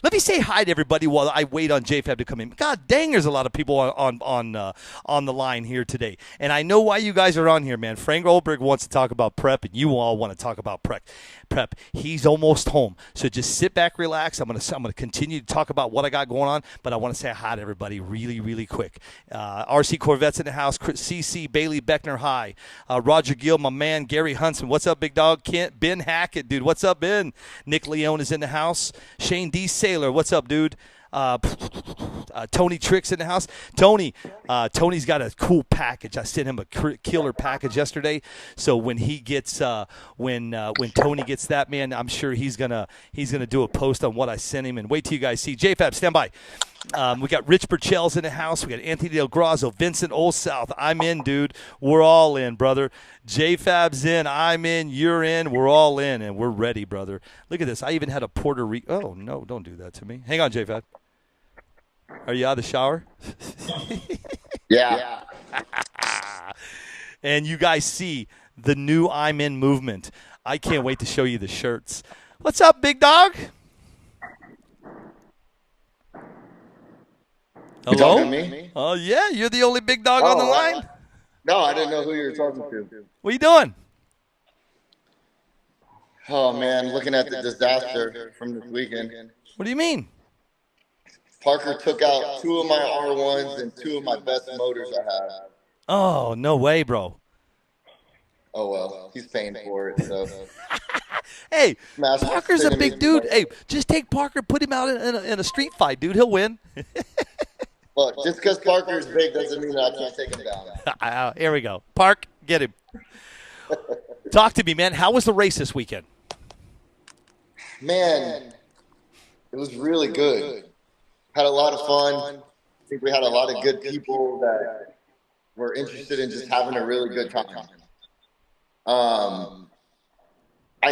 Let me say hi to everybody while I wait on J-Fab to come in. God dang, there's a lot of people on the line here today. And I know why you guys are on here, man. Frank Ulbrich wants to talk about prep, and you all want to talk about prep. He's almost home. So just sit back, relax. I'm gonna continue to talk about what I got going on, but I want to say hi to everybody really, really quick. RC Corvette's in the house. CC, Bailey Beckner, hi. Roger Gill, my man. Gary Huntsman, what's up, big dog? Ben Hackett, dude, what's up, Ben? Nick Leone is in the house. Shane D. Saylor, what's up, dude? Tony Tricks in the house. Tony's got a cool package. I sent him a killer package yesterday. So when he gets when Tony gets that, man, I'm sure he's gonna do a post on what I sent him. And wait till you guys see. J-Fab, stand by. We got Rich Burchell's in the house. We got Anthony Del Grosso, Vincent Old South. I'm in, dude. We're all in, brother. J-Fab's in. I'm in. You're in. We're all in, and we're ready, brother. Look at this. I even had a Puerto Rico. Oh, no, don't do that to me. Hang on, J-Fab. Are you out of the shower?
Yeah.
And you guys see the new I'm in movement. I can't wait to show you the shirts. What's up, big dog?
You
Hello?
talking to me?
Oh, yeah. You're the only big dog on the line?
No, I didn't know who you were talking to.
What are you doing?
Oh, man, looking at the disaster from this weekend.
What do you mean?
Parker took out 2 of my R1s and 2 of my best motors I have.
Oh, no way, bro.
Oh, well, he's paying for it, so.
Hey, Parker's a big dude. Hey, just take Parker, put him out in a street fight, dude. He'll win.
Look, just because Parker's big doesn't mean that I can't take him down.
Here we go. Park, get him. Talk to me, man. How was the race this weekend?
Man, it was really good. Had a lot of fun. I think we had a lot of good people that were interested in just having a really good time. I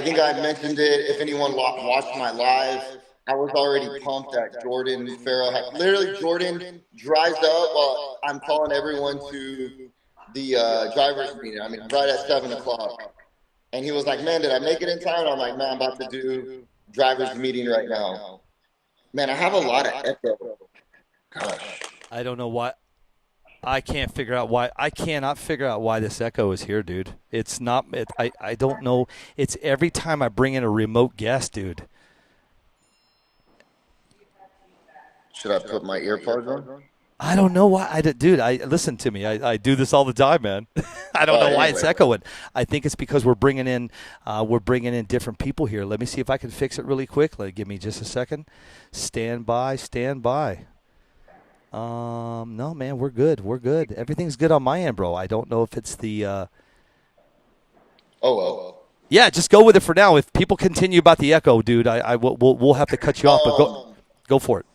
think I mentioned it. If anyone watched my live, I was already pumped that Jordon, Farrow had. Literally, Jordon drives up while I'm calling everyone to the driver's meeting. I mean, right at 7 o'clock. And he was like, "Man, did I make it in time?" I'm like, "Man, I'm about to do driver's meeting right now." Man, I have a lot of echo. Gosh.
I don't know why. I can't figure out why. I cannot figure out why this echo is here, dude. It's not. I don't know. It's every time I bring in a remote guest, dude.
Should I put my earpods on?
I don't know why. Dude, listen to me. I do this all the time, man. I don't know why it's echoing. I think it's because we're bringing in different people here. Let me see if I can fix it really quickly. Give me just a second. Stand by. No, man, we're good. Everything's good on my end, bro. I don't know if it's the.
Oh well.
Yeah, just go with it for now. If people continue about the echo, dude, we'll have to cut you off. But go for it.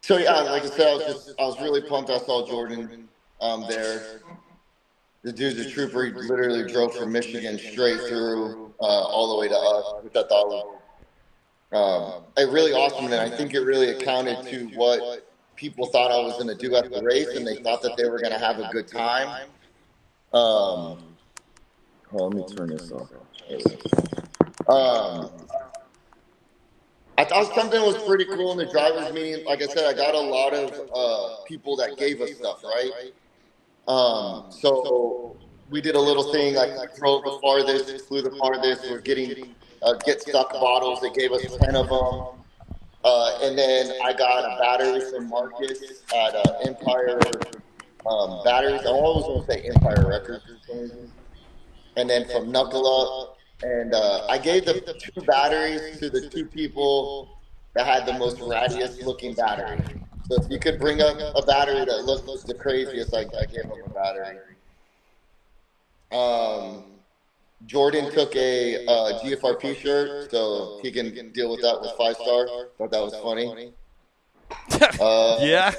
So yeah, like I said, I was really pumped. I saw Jordon there. The dude's a trooper. He literally drove from Michigan straight through all the way to us, which I thought was really awesome. And I think it really accounted to what people thought I was going to do at the race, and they thought that they were going to have a good time. Let me turn this off. I thought something was pretty cool in the driver's meeting. Like I said, I got a lot of people that gave us stuff, right? So we did a little thing like throw the farthest, flew the farthest. We're getting get stuck bottles. They gave us 10 of them. And then I got a battery from Marcus at Empire Batteries. I always want to say Empire Records. And then from Knuckle Up. And I gave the 2 batteries to the 2 people that had the most rattiest looking battery. So if you could bring up a battery that looks the craziest, I gave them a battery. Jordon took a GFRP shirt, so he can deal with that with 5-star. Thought that was funny.
Yeah.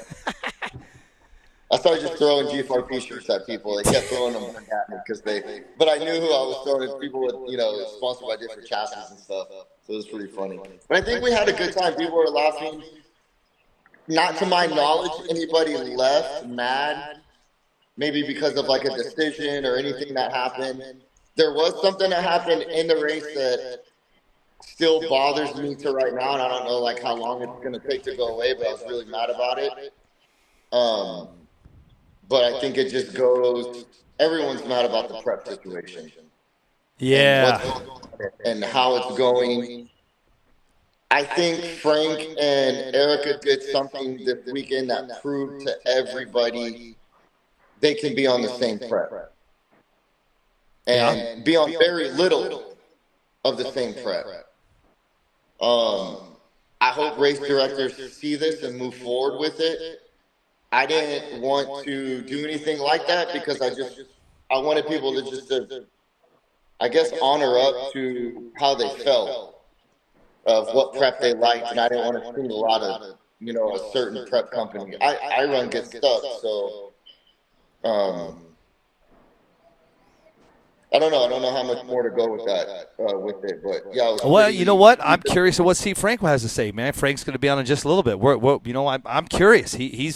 I started just throwing GFRP shirts at people. They kept throwing them at me but I knew who I was throwing. People with, sponsored by different chassis and stuff. So it was pretty funny. But I think we had a good time. People were laughing. Not to my knowledge, anybody left mad, maybe because of like a decision or anything that happened. There was something that happened in the race that still bothers me to right now, and I don't know like how long it's going to take to go away, but I was really mad about it. But I think it just goes, everyone's mad about the prep situation.
Yeah.
And how it's going. I think Frank and Erica did something this weekend that proved to everybody they can be on the same prep. And be on very little of the same prep. I hope race directors see this and move forward with it. I didn't want to do anything like that because I wanted people to just, I guess, honor up to how they felt of what prep they liked, and I didn't want to see a lot of, a certain prep company. I run Get Stuck, so I don't know how much more to go with that, with it, but yeah.
Well, you know what? I'm curious of what Steve Franco has to say, man. Frank's going to be on in just a little bit. I'm curious. He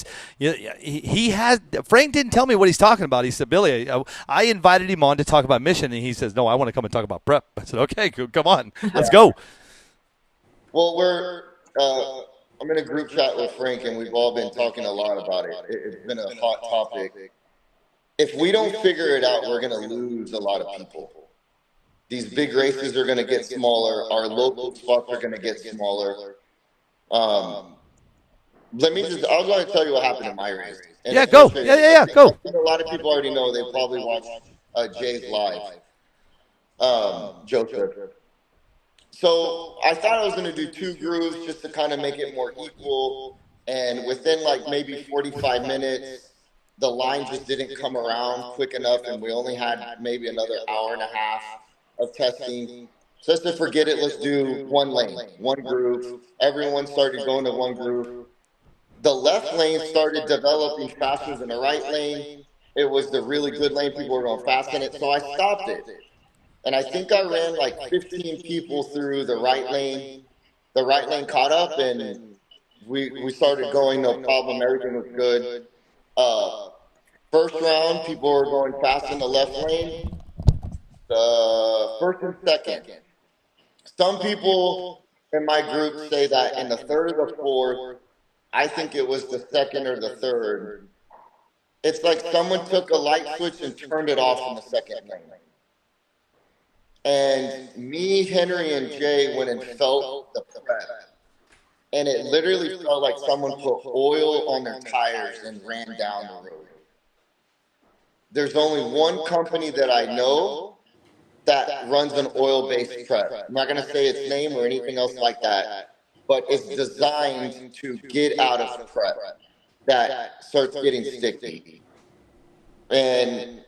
has. Frank didn't tell me what he's talking about. He said, Billy, I invited him on to talk about mission, and he says, no, I want to come and talk about prep. I said, okay, come on, let's go.
Well, I'm in a group chat with Frank, and we've all been talking a lot about it. It's been a hot topic. If we don't figure it out, we're going to lose a lot of people. These big races are going to get smaller. Our local spots are going to get smaller. I was going to tell you what happened in my race. And
yeah, go. Yeah, go.
I think a lot of people already know. They probably watched Jay's live. Joseph. So I thought I was going to do 2 grooves just to kind of make it more equal. And within like maybe 45 minutes, the line just didn't come around quick enough, and we only had maybe another hour and a half of testing. So let's just forget it. Let's do 1 lane, 1 groove. Everyone started going to 1 groove. The left lane started developing faster than the right lane. It was the really good lane. People were going fast in it. So I stopped it. And I think I ran like 15 people through the right lane. The right lane caught up, and we started going, no problem. Everything was good. First round, people were going fast in the left lane. The first and second. Some people in my group say that in the third or the fourth, I think it was the second or the third. It's like someone took a light switch and turned it off in the second lane. And me, Henry, and Jay went and felt the prep. And it literally felt like someone put oil on their tires and ran down the road. There's only one company that I know that runs an oil-based prep. I'm not going to say its name or anything else like that, but it's designed to get out of prep that starts getting sticky. And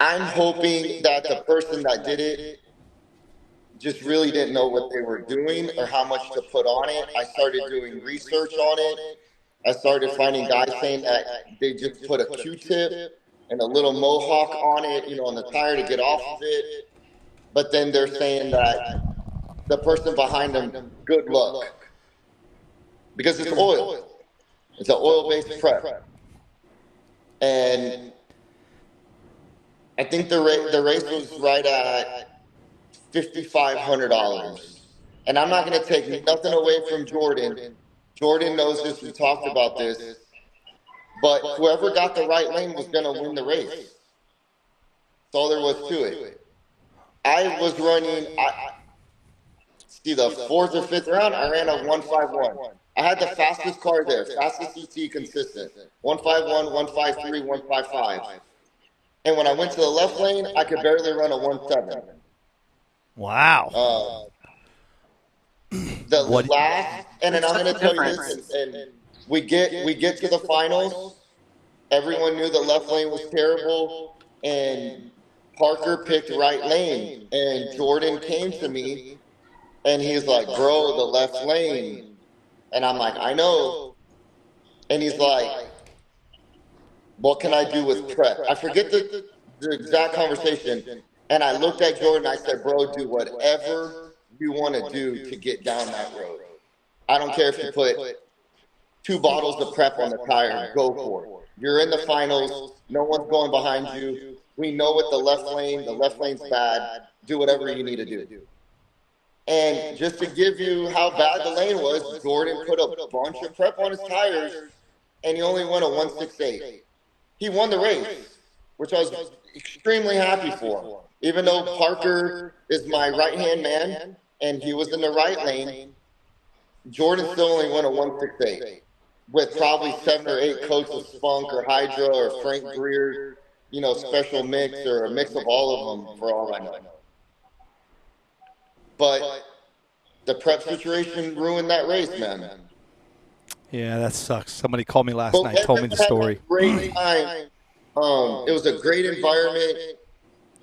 I'm hoping that the person that did it just really didn't know what they were doing or how much to put on it. I started doing research on it. I started finding guys saying that they just put a Q-tip and a little mohawk on it, you know, on the tire to get off of it. But then they're saying that the person behind them, good luck. Because it's oil. It's an oil-based prep. And I think the race was right at $5,500. And I'm not going to take nothing away from Jordon. Jordon knows this. We talked about this. But whoever got the right lane was going to win the race. That's all there was to it. I was running, the fourth or fifth round, I ran a 151. I had the fastest car there, fastest CT consistent. 151, 153, 155. And when I went to the left lane, I could barely run a 17.
Wow.
The last, and then I'm going to tell you this, and we get to the finals. Everyone knew the left lane was terrible, and Parker picked right lane, and Jordon came to me, and he's like, bro, the left lane. And I'm like, I know. And he's like, what can I do with prep? I forget the exact conversation. And I looked at Jordon, I said, bro, do whatever you want to do to get down that road. I don't care if you put 2 bottles of prep on the tire, go for it. You're in the finals, no one's going behind you. We know what the left lane's bad. Do whatever you need to do. And just to give you how bad the lane was, Jordon put a bunch of prep on his tires, and he only won a 168. He won the race, which I was extremely happy for. Even though Parker is my right-hand man, and he was in the right lane, Jordon still only won a 168 with probably 7 or 8 coats of Spunk or Hydra or Frank Greer, you know, special mix or a mix of all of them for all I know. But the prep situation ruined that race, man.
Yeah, that sucks. Somebody called me last night, told me the story.
Great time. It was a great environment.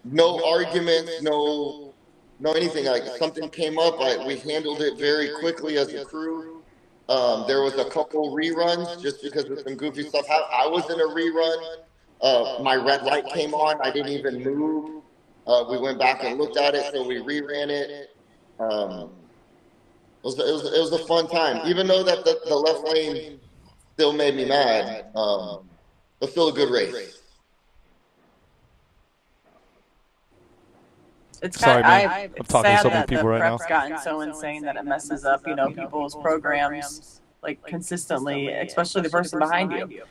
No arguments, no anything. Like something came up, we handled it very quickly as a crew. There was a couple reruns just because of some goofy stuff. I was in a rerun. My red light came on. I didn't even move. We went back and looked at it, so we reran it. It was a fun time, even though that the left lane still made me mad. It was still a good race.
It's
Sorry,
kind
man.
of,
I'm talking to so many
that
people
the
right now.
prep's gotten so insane that it messes up, people's programs like consistently, especially the person behind you.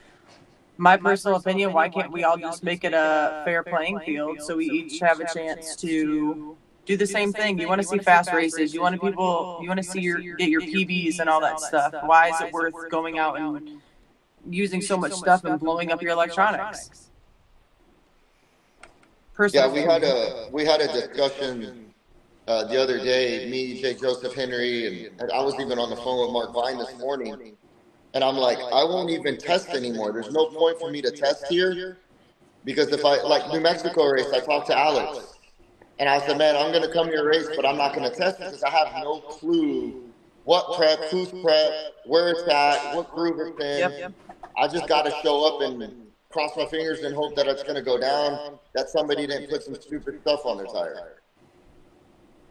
My personal opinion, why can't we all just make it a fair playing field so we each have a chance to do the same thing? You want to see fast races, you want to see get your PBs and all that stuff. Why is it worth going out and using so much stuff and blowing up your electronics?
Yeah, we had a discussion the other day, me, Jay, Joseph, Henry, and I was even on the phone with Mark Vine this morning. And I'm like, I won't even test anymore. There's no point for me to test here because if like New Mexico race, I talked to Alex. And I said, man, I'm going to come to your race, but I'm not going to test because I have no clue what prep, who's prep, where it's at, what groove it's in. Yep. I just got to show up and cross my fingers and hope that it's going to go down, that somebody didn't put some stupid stuff on their tire.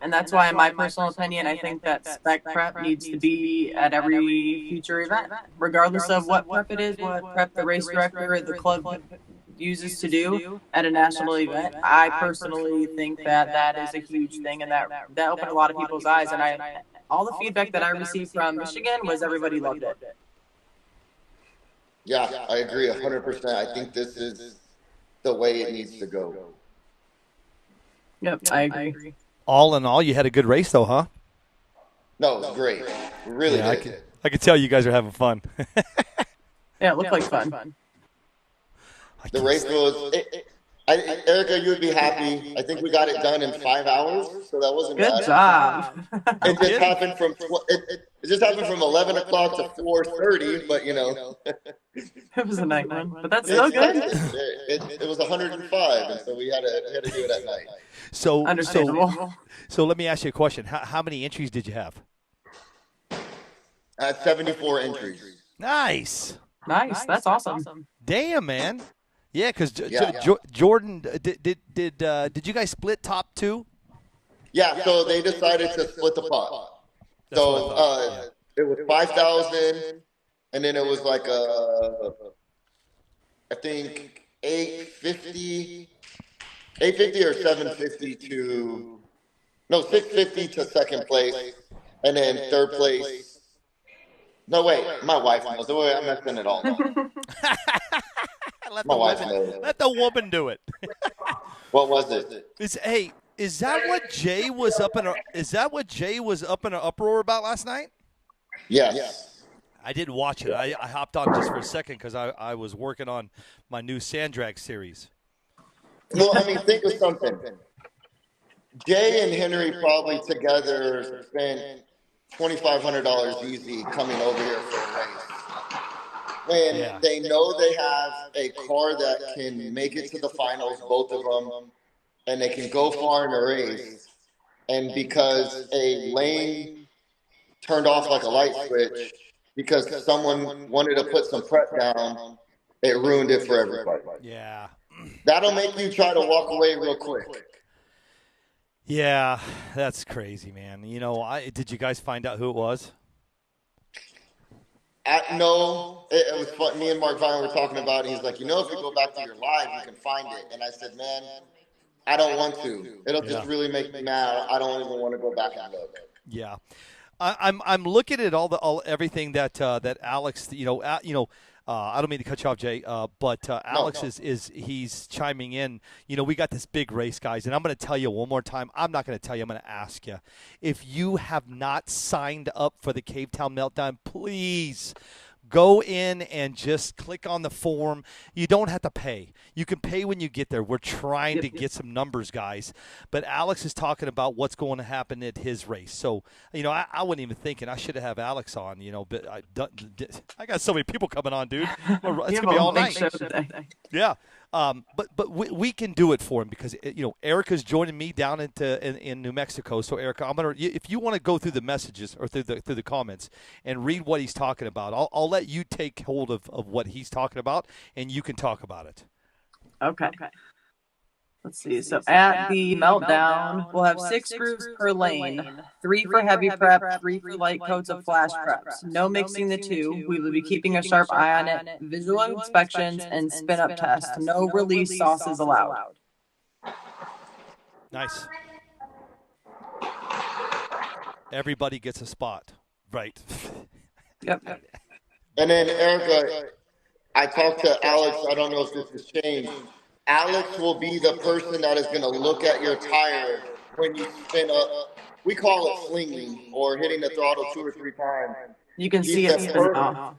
And that's why, in my personal opinion, I think that spec prep needs to be at every future event, regardless of what prep it is, what prep the race director or the club uses to do at a national event. I personally think that that is a huge thing, and that opened a lot of people's eyes. And all the feedback that I received from Michigan was everybody loved it.
Yeah, I agree 100%. I think this is the way it needs to go.
Yep, I agree.
All in all, you had a good race, though, huh?
No, it was great. We really did.
I could tell you guys are having fun.
Yeah, it looked like fun.
The race was. Erica, you would be happy. I think we got it done in 5 hours, so that wasn't bad.
Good job.
It just happened from it just happened from 11 o'clock to 4:30, but you know.
It was a night one, but that's still good.
It was 105, and so we had to do it at night.
So
understandable.
So let me ask you a question. How many entries did you have?
I had 74 entries.
Nice.
That's awesome.
Damn, man. Yeah, because Jordon, did you guys split top two?
Yeah, so they decided to split the pot. So it was 5,000, and then it was like I think 850 or 750 to 650 to second place, and then third place. No, wait, my wife knows. I'm messing it all up.
Let the woman do it.
What was it?
Is that what Jay was up in? An uproar about last night?
Yes.
I didn't watch it. I hopped on just for a second because I was working on my new sand drag series.
Well, I mean, think of something. Jay and Henry probably together spent $2,500 easy coming over here for a race. When they know they have a car that can make it to the finals, both of them, and they can go far in a race, and because a lane turned off like a light switch because someone wanted to put some prep down, it ruined it for everybody.
Yeah.
That'll make you try to walk away real quick.
Yeah, that's crazy, man. You know, did you guys find out who it was?
No, it was fun. Me and Mark Vine were talking about it. He's like, if you go back to your live, you can find it. And I said, man, I don't want to. It'll just really make me mad. I don't even want to go back and look.
Yeah, I'm looking at everything that Alex. I don't mean to cut you off, Jay, but Alex is he's chiming in. We got this big race, guys, and I'm going to tell you one more time. I'm not going to tell you. I'm going to ask you. If you have not signed up for the Cavetown Meltdown, please go in and just click on the form. You don't have to pay. You can pay when you get there. We're trying to get some numbers, guys. But Alex is talking about what's going to happen at his race. So, I wasn't even thinking I should have Alex on, but I got so many people coming on, dude. It's going to be all night. Yeah. But we can do it for him because Erica's joining me down in New Mexico. So Erica, if you want to go through the messages or through the comments and read what he's talking about, I'll let you take hold of what he's talking about, and you can talk about it.
Okay. Let's see. So at the Meltdown, we'll have 6 grooves per lane, 3 for heavy prep, 3 for light coats of flash preps. No mixing the two. We will be keeping a sharp eye on it. Visual inspections and spin-up tests. No release sauces allowed.
Nice. Everybody gets a spot. Right.
Yep.
And then, Erica, I talked to Alex. I don't know if this has changed. Alex will be the person that is going to look at your tire when you spin up. We call it flinging or hitting the throttle 2 or 3 times.
You can see it spin off.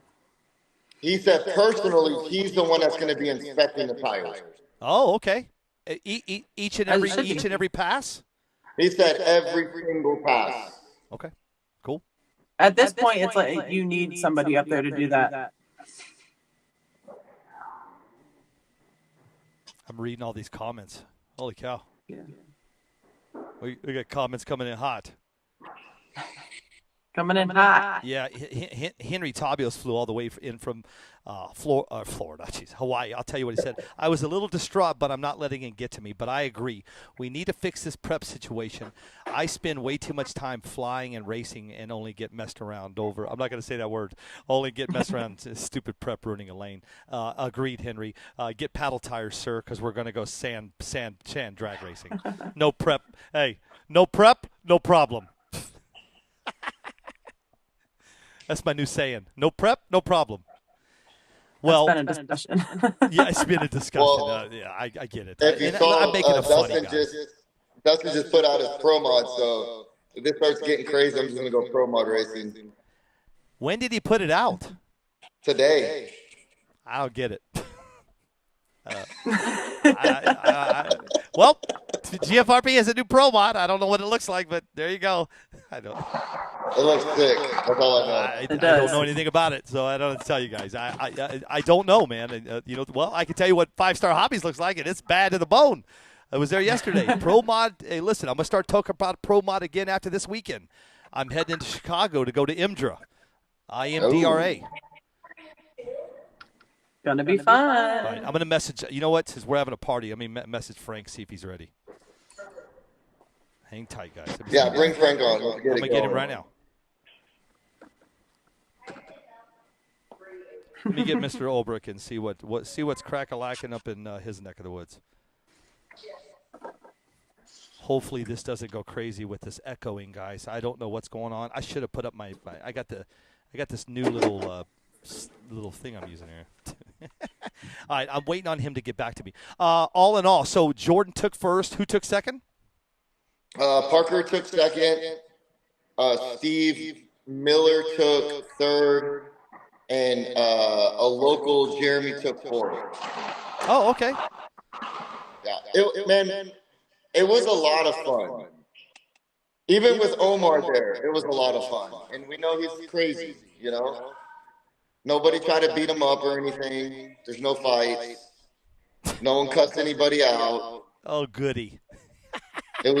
He said personally, he's the one that's going to be inspecting the tires.
Oh, okay. Each and every pass?
He said every single pass.
Okay, cool.
At this point, it's like you need somebody up there to do that.
I'm reading all these comments. Holy cow.
Yeah.
We got comments coming in hot.
Coming in hot.
Yeah, Henry Tabios flew all the way in from Florida, geez, Hawaii. I'll tell you what he said. I was a little distraught, but I'm not letting it get to me. But I agree. We need to fix this prep situation. I spend way too much time flying and racing and only get messed around over. I'm not going to say that word. Only get messed around. Stupid prep ruining a lane. Agreed, Henry. Get paddle tires, sir, because we're going to go sand drag racing. No prep. Hey, no prep, no problem. That's my new saying. No prep, no problem. Well,
it's been a discussion.
Yeah, it's been a discussion.
Well,
Yeah, I get it.
If you saw,
I'm making it funny,
Dustin just put out his pro mod, so if this starts getting crazy, I'm just going to go pro mod racing.
When did he put it out?
Today.
I don't get it. Well, GFRP has a new pro mod. I don't know what it looks like, but there you go. I don't.
It looks sick. That's all I know.
I don't know anything about it, so I don't know to tell you guys. I don't know, man. Well, I can tell you what 5 Star Hobbies looks like, and it's bad to the bone. I was there yesterday. Pro mod. Hey, listen, I'm gonna start talking about pro mod again after this weekend. I'm heading into Chicago to go to IMDRA. IMDRA.
Gonna be fun.
All right, I'm gonna message. You know what? Since we're having a party, let me message Frank, see if he's ready. Hang tight, guys.
Yeah, bring Frank on.
I'm gonna get him right now. Let me get Mr. Ulbrich and see what's crack-a-lacking up in his neck of the woods. Hopefully this doesn't go crazy with this echoing, guys. I don't know what's going on. I should have put up my I got this new little thing I'm using here. All right, I'm waiting on him to get back to me. All in all, so Jordon took first. Who took second?
Parker took second. Steve Miller took third. And a local Jeremy took fourth.
Oh, okay.
Yeah, it was a lot of fun. Even with Omar there, it was a lot of fun. And we know he's crazy, you know. Nobody tried to beat him up or anything. There's no fights. No one cussed anybody out.
Oh, goody.
It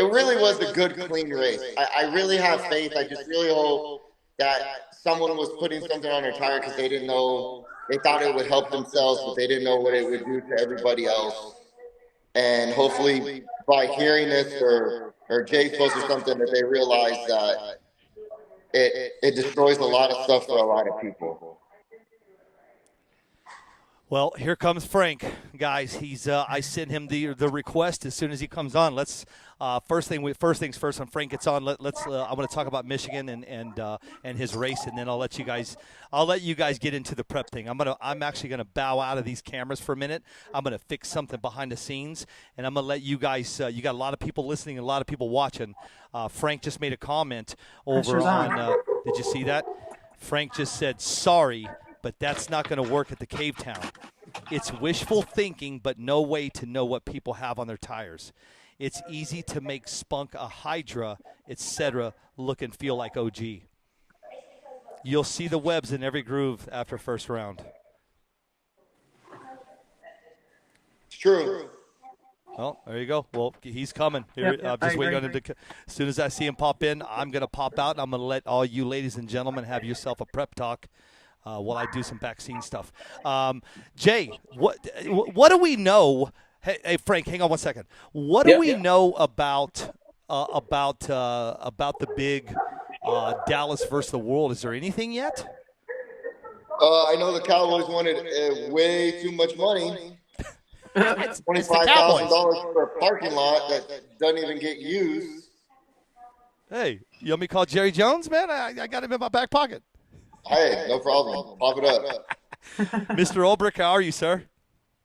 really was a good, clean race. I really have faith. I just really hope that someone was putting something on their tire because they didn't know. They thought it would help themselves, but they didn't know what it would do to everybody else. And hopefully by hearing this or Jay's post or something, that they realize that it destroys a lot of stuff for a lot of people.
Well, here comes Frank, guys. He's I sent him the request as soon as he comes on. Let's first things first. When Frank gets on, let's. I want to talk about Michigan and his race, and then I'll let you guys get into the prep thing. I'm actually gonna bow out of these cameras for a minute. I'm gonna fix something behind the scenes, and I'm gonna let you guys. You got a lot of people listening, and a lot of people watching. Frank just made a comment over on. Did you see that? Frank just said sorry, but that's not going to work at the Cavetown. It's wishful thinking, but no way to know what people have on their tires. It's easy to make Spunk a Hydra, etc., look and feel like OG. You'll see the webs in every groove after first round.
It's true.
Well, there you go. Well, he's coming.
Yep,
I'm just waiting on him to. As soon as I see him pop in, I'm going to pop out, and I'm going to let all you ladies and gentlemen have yourself a prep talk while I do some back-scene stuff. Jay, what do we know? Hey, Frank, hang on one second. What do we know about the big Dallas versus the world? Is there anything yet?
I know the Cowboys wanted way too much money.
It's
$25,000 for a parking lot that doesn't even get used.
Hey, you want me to call Jerry Jones, man? I got him in my back pocket.
Hey, no problem. Pop it up.
Mr. Ulbrich, how are you, sir?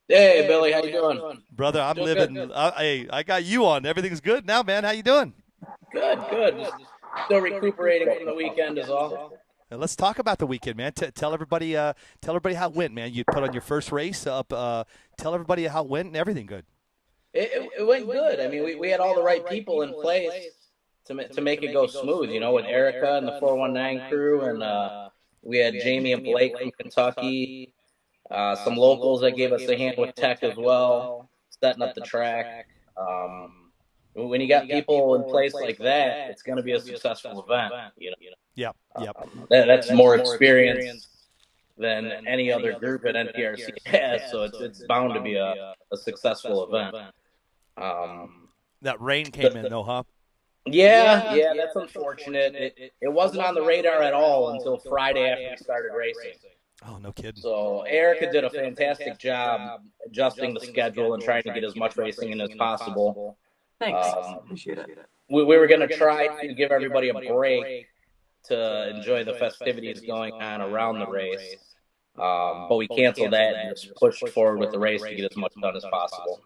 Hey, Billy, how you doing?
Brother, I'm living.
Good.
I got you on. Everything's good now, man. How you doing?
Good. Still recuperating from the weekend is all.
Now, let's talk about the weekend, man. Tell everybody how it went, man. You put on your first race up. Tell everybody how it went and everything good.
It went good. I mean, we had all the right people in place to make it go smooth, you know, with Erica and the 419 crew, and we had Jamie and Blake from Kentucky, some locals that gave us a hand with tech as well, setting up the track. When you got people in place like that, it's going to be a successful event, you know.
Yep.
That's more experience than any other group at NPRC has, so it's bound to be a successful event.
That rain came in though, huh?
Yeah, that's unfortunate. It wasn't on the radar at all until Friday after we started racing.
Oh, no kidding.
So Erica did a fantastic job adjusting the schedule and trying to get as much racing in as possible.
Thanks. Appreciate it.
We were going to try to give everybody a break to enjoy the festivities going on around the race, but we canceled that and just pushed forward with the race to get as much done as possible.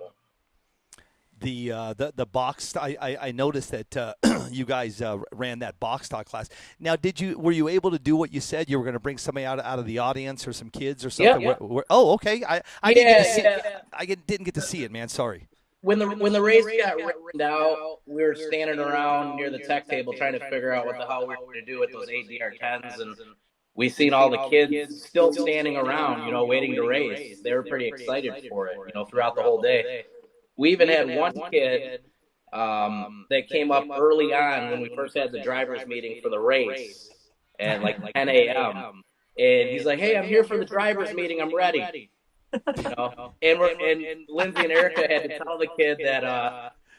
The box, I noticed that you guys ran that box stock class. Now, were you able to do what you said? You were going to bring somebody out of the audience or some kids or something?
Yeah.
Oh, okay. I didn't get to see it. I didn't get to see it, man. Sorry.
When the race got written out, we were standing around near the tech table trying to figure out what the hell we were going to do with those ADR10s, and we seen all the kids still standing around, waiting to race. They were pretty excited for it, throughout the whole day. We even had one kid that came up early on when we first had the drivers meeting for the race at like 10 a.m. And he's like, "Hey, I'm here for the drivers meeting. I'm ready." And Lindsay and Erica had to tell the kid that,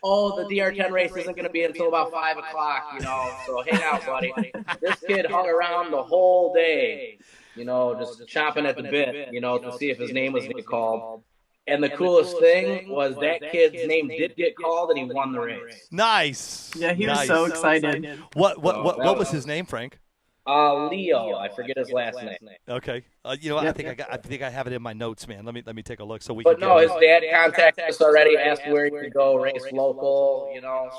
the DR10 race isn't going to be until about 5 o'clock, so hang out, buddy. This kid hung around the whole day, just chomping at the bit, to see if his name was going to get called. And the coolest thing was that kid's name did get called, and he won the race.
Nice.
Yeah, he was so excited.
What was his name, Frank?
Leo. I forget his last name.
Okay. I think I have it in my notes, man. Let me take a look so we.
But no, his dad contacted us already, asked where he could go race local.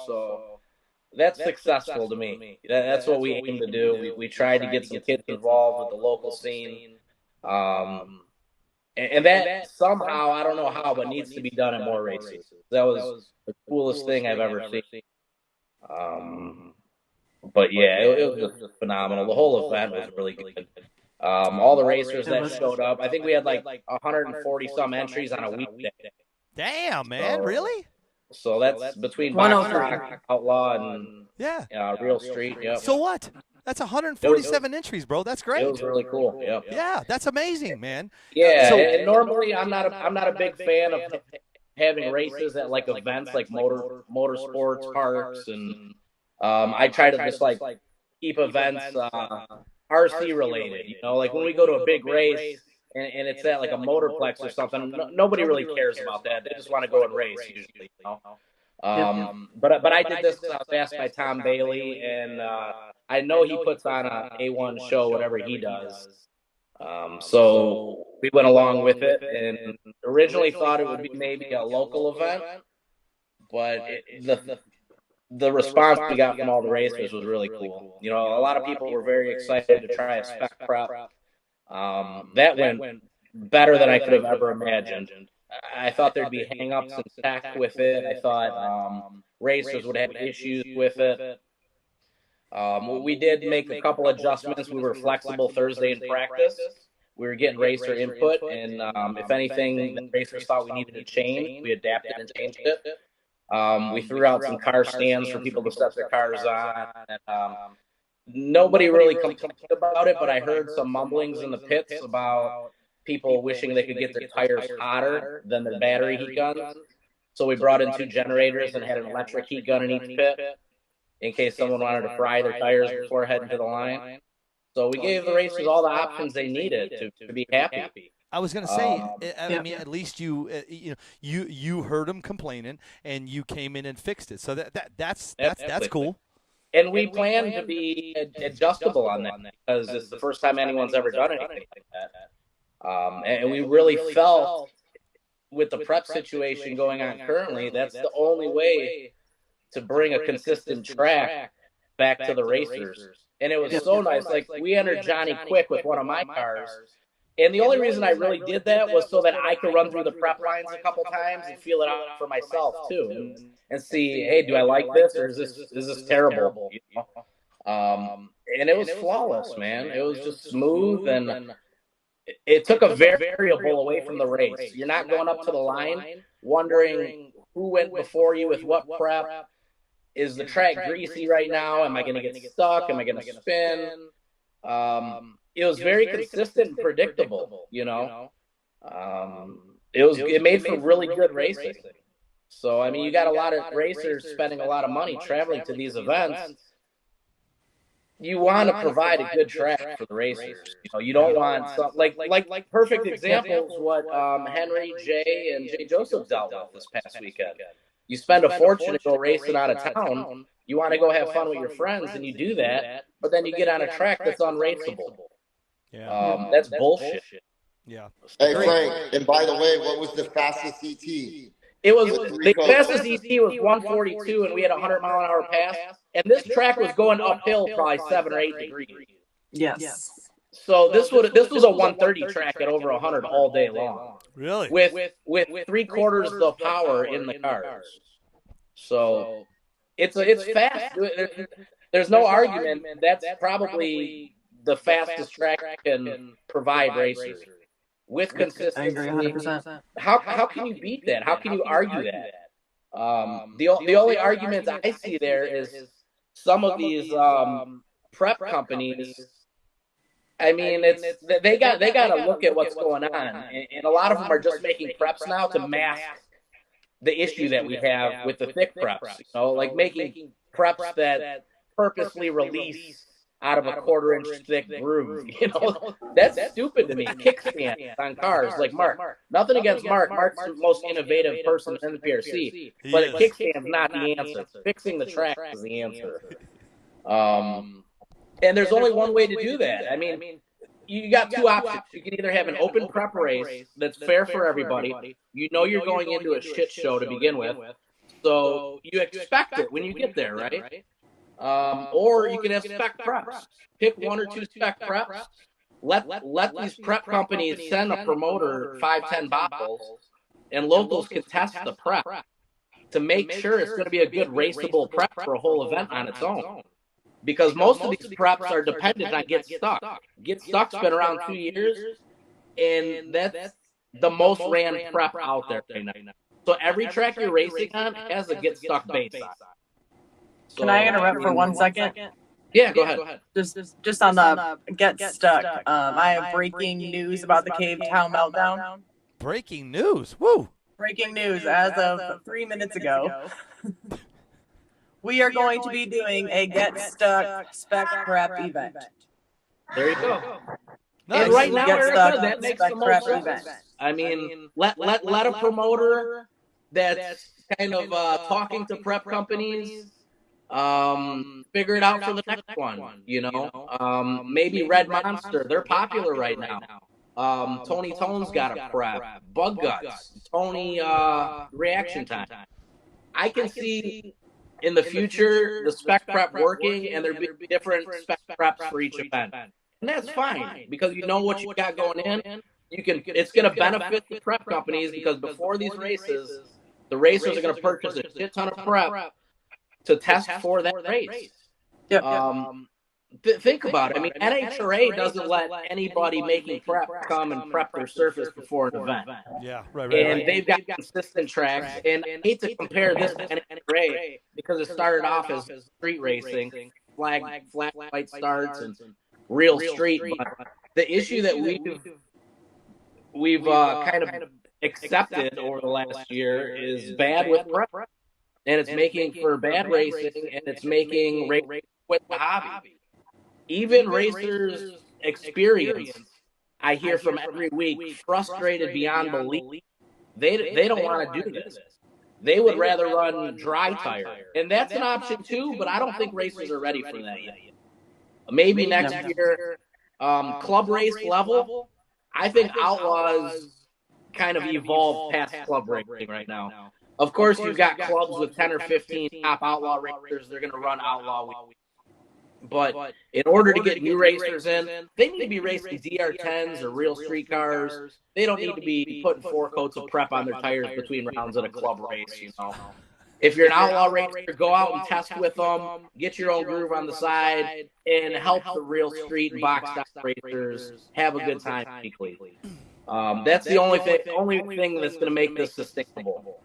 So that's successful to me. That's what we aim to do. We tried to get some kids involved with the local scene. And that somehow, I don't know how, but needs to be done at more races. That was the coolest thing I've ever seen. But yeah, it was just phenomenal. The whole event was really good. All the racers that showed up, I think we had like 140 some entries on a weekday.
Damn, man, really?
So that's between Box Rock, Outlaw, and Real Street. Yep.
So what? That's 147 entries, bro. That's great.
It was really cool. Yep.
Yeah, that's amazing, man.
Yeah. So and normally, I'm not a big fan of having races at like events like motorsports parks, and I try to just like keep events RC related. Like when we go to a big race and it's at like a motorplex or something, nobody really cares about that. They just want to go and race usually. But I did this. I was asked by Tom Bailey, and I know he puts on a A1 show, whatever he does. So we went along with it, and originally thought it would be maybe a local event, but the response we got from all the racers was really cool. A lot of people were very excited to try a spec prep. That went better than I could have ever imagined. I thought there'd be hang-ups and tech with it. I thought racers would have issues with it. We did make a couple adjustments. We were flexible Thursday in practice. We were getting racer input, and if anything the racers thought we needed to change, we adapted and changed it. We threw out some car stands for people to set their cars on. And, nobody really complained about it, but I heard some mumblings in the pits about people wishing they could get their tires hotter than their battery heat guns. So we brought in 2 generators and had an electric heat gun in each pit in case someone wanted to fry their tires before heading to the line. So we gave the racers all the options they needed to be happy.
I was going to say, I mean, at least you heard them complaining and you came in and fixed it. So that's cool.
And we plan to be adjustable on that because it's the first time anyone's ever done anything like that. And we really felt with the prep situation going on currently, that's the only way to bring a consistent track back to the racers. And it was so nice. Like we entered Johnny Quick with one of my cars. And the only reason I really did that was so that I could run through the prep lines a couple times and feel it out for myself too, and see, hey, do I like this or is this terrible? And it was flawless, man. It was just smooth, and it took a variable away from the race. You're not going up to the line wondering who went before you with what prep. Is the track greasy right now? Am I going to get stuck? Am I going to spin? it was very consistent and predictable, you know. It made for really good racing. So, I mean, you got a lot of racers spending a lot of money traveling to these events. You want to provide a good track for the racers. You know, you don't want some like perfect examples what Henry, Jay, and Jay Joseph dealt with this past weekend. You spend a fortune to go racing out of town. You want to go have fun with your friends, and you do that, but then you get on a track that's unraceable.
Yeah.
That's bullshit.
Yeah.
Hey, Frank, and by the way, what was the fastest ET?
It was the fastest ET was 142, and we had a 100-mile-an-hour pass. And this track was going uphill probably 7 or 8 degrees.
Yes.
So this was a 130 track at over 100 all day long.
Really?
With 3/4 the power in the cars. So it's fast. There's no argument. That's probably the fastest track can provide racers. With consistency.
I agree 100%.
How can you beat that? How can you argue that? The only arguments I see there is some of these prep companies. I mean, they got to look at what's going on, and a lot of them are just making preps now to mask the issue that we have with the thick preps. You know, like making preps that purposely release out of a 1/4 inch thick groove. You know, that's stupid to me. Kickstands on cars, like Mark. Nothing against Mark. Mark's the most innovative person in the NPRC, but a kickstand's not the answer. Fixing the track is the answer. And there's only one way to do that. I mean, you got two options. You can either have an open prep race that's fair for everybody. You know you're going into a shit show to begin with, so you expect it when you get there, right? Or you can have spec preps. Pick 1 or 2 spec preps. Let these prep companies send a promoter 5-10 bottles, and locals can test the prep to make sure it's going to be a good raceable prep for a whole event on its own. Because most of these preps are dependent on Get Stuck. Get Stuck's been around 2 years, and that's the most ran prep out there right now. So every track you're racing on has a Get Stuck base on. So,
can I interrupt for 1 second?
Yeah, go ahead.
Just on the Get Stuck, I have breaking news about the Cavetown Meltdown.
Breaking news. Woo!
Breaking news as of 3 minutes ago. We are going to be doing a Get Stuck spec prep event.
There you go.
Nice.
And right now,
Get
Erica,
Stuck
that makes
spec
the
prep
most
event.
sense. I mean, let a promoter that's kind of talking to prep companies figure it out for the next one. You know, maybe Red Monster. They're popular right now. Tony Tone's got a prep. Bug Guts. Tony Reaction Time. I can see in the future the spec prep working, and there'd be different spec preps for each event, and that's fine because you know what you got going in. It's going to benefit the prep companies because before these races, the racers are going to purchase a shit ton of prep to test for that race. Think about it. I mean, NHRA doesn't let anybody making prep come and prep their surface before an event.
Yeah, right.
And they've got consistent tracks. And I hate to compare this to NHRA because it started off as street racing, flat white starts, and real street. But the issue that we've kind of accepted over the last year is bad with prep. And it's making for bad racing, and it's making racing with the hobby. Even racers' experience, I hear from every week, frustrated beyond belief. They don't want to do this. They would rather run dry tire. And that's an option too, but I don't think racers are ready for that yet. Maybe next year, club race level, I think Outlaws kind of evolved past club racing right now. Of course, you've got clubs with 10 or 15 top outlaw racers. They're going to run outlaw week. But in order to get new racers in, they need to be racing DR10s or real street cars. They don't need to be putting 4 coats of prep on their tires between rounds at a club race, you know. If you're an outlaw racer, go out and test with them, get your own groove on the side, and help the real street and box stop racers have a good time weekly. That's the only thing that's going to make this sustainable.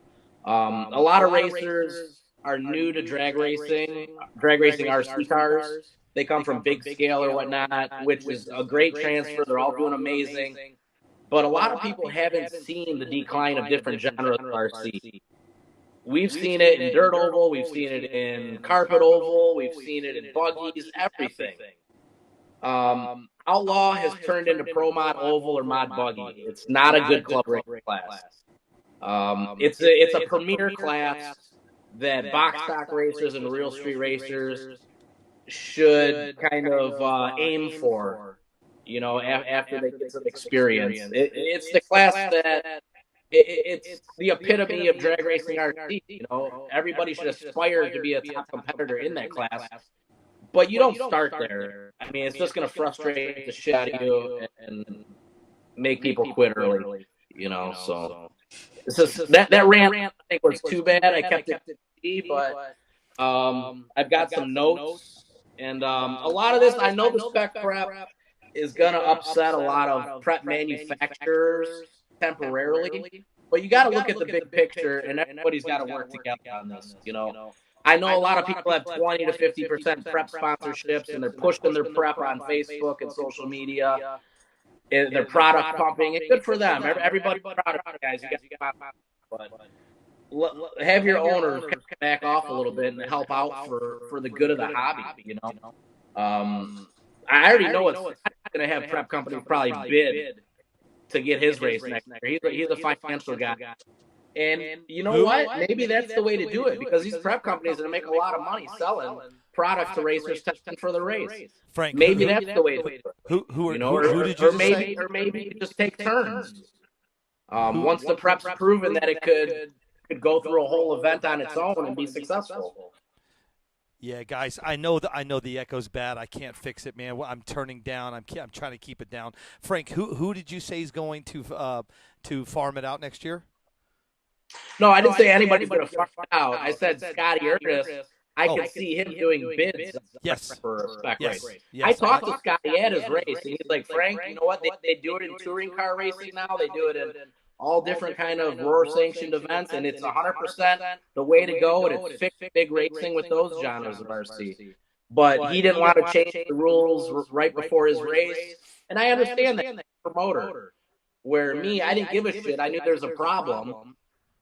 A lot of racers are new to drag racing RC cars, They come from big scale or whatnot, which is a great transfer. They're all doing amazing. But a lot of people haven't seen the decline of different genres of RC. We've seen it in dirt oval. We've seen it in carpet oval. We've seen it in buggies, everything. Outlaw has turned into pro mod oval or mod buggy. It's not a good club race class. It's a premier class that box stock racers and real street racers should kind of aim for, you know, after they get some experience. It's the class that it's the epitome of drag racing RC. You know, everybody should aspire to be a top competitor in that class, but you don't start there. I mean, it's just going to frustrate the shit out of you and make people quit early. You know, so that rant I think was too bad. I kept it to T, but I've got some notes. And a lot of this, I know the spec prep is going to upset a lot of prep manufacturers temporarily, but you got to look at the big picture, and everybody's got to work together on this. You know, I know a lot of people have 20 to 50% prep sponsorships, and they're pushing their prep on Facebook and social media. And their product pumping, and good for them. Everybody's proud of you guys. You got, but have your owners back off a little bit and help out for the good of the hobby. You know, I already know it's going to have prep companies probably bid to get his race next year. He's a financial guy, and you know what? Maybe that's the way to do it, because these prep companies are going to make a lot of money selling products to racers testing for the race.
Frank,
maybe that's the way to do it.
Who did you say?
Or maybe just take turns. Once the prep's proven that it could go through a whole event on its own and be successful.
Yeah, guys, I know the echo's bad. I can't fix it, man. I'm turning down. I'm trying to keep it down. Frank, who did you say is going to farm it out next year?
No, I didn't say anybody's going to farm it out. I said Scotty Ernest. I could see him doing bids for a spec race. Yes. I talked to Scotty at his race, and he's like, Frank, you know what? They do it in touring car racing now. They do it in all different kind of roar-sanctioned events, and it's 100% the way to go, and it's fixed big racing with those genres of RC. But he didn't want to change the rules right before his race, and I understand that promoter. Where me, I didn't give a shit. I knew there was a problem,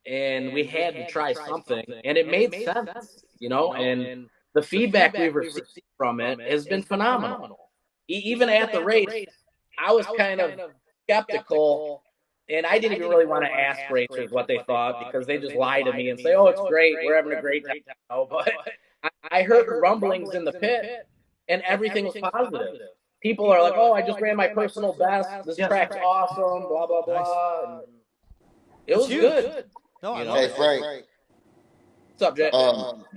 and we had to try something, and it made sense, you know, and the feedback we've received from it has been phenomenal. Even at the race, I was kind of skeptical, and I didn't even really want to ask racers what they thought, because they just lie to me and say, oh, it's great, we're having a great time. But I heard rumblings in the pit, and everything was positive. People are like, oh, I just ran my personal best, this track's awesome, blah, blah, blah. And it was good.
No,
hey, Frank.
What's up, Jay?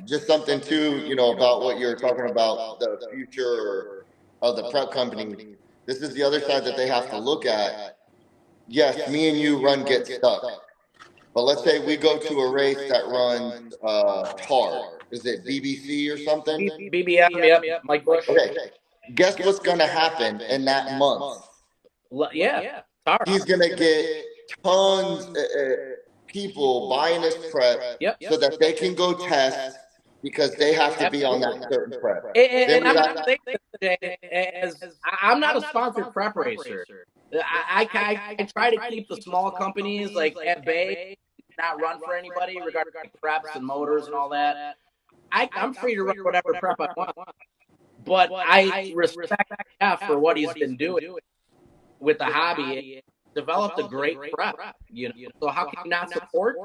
Just something too, you know, about what you're talking about, the future of the prep company. This is the other side that they have to look at. Yes, me and you run Get Stuck, but let's say we go to a race that runs TAR. Is it BBC or something?
BBM, yep. Mike Bush.
Okay. Guess what's going to happen in that month?
Yeah.
He's going to get tons of people buying his prep so that they can go test, because they have to be on that certain prep.
And I'm not saying this, I'm not a sponsored prep racer. I try to keep the small companies like at bay, not run for anybody regarding preps and motors and all that. I'm free to run whatever prep I want. But I respect Jeff for what he's been doing with the hobby. Developed a great prep, you know. So how can you not support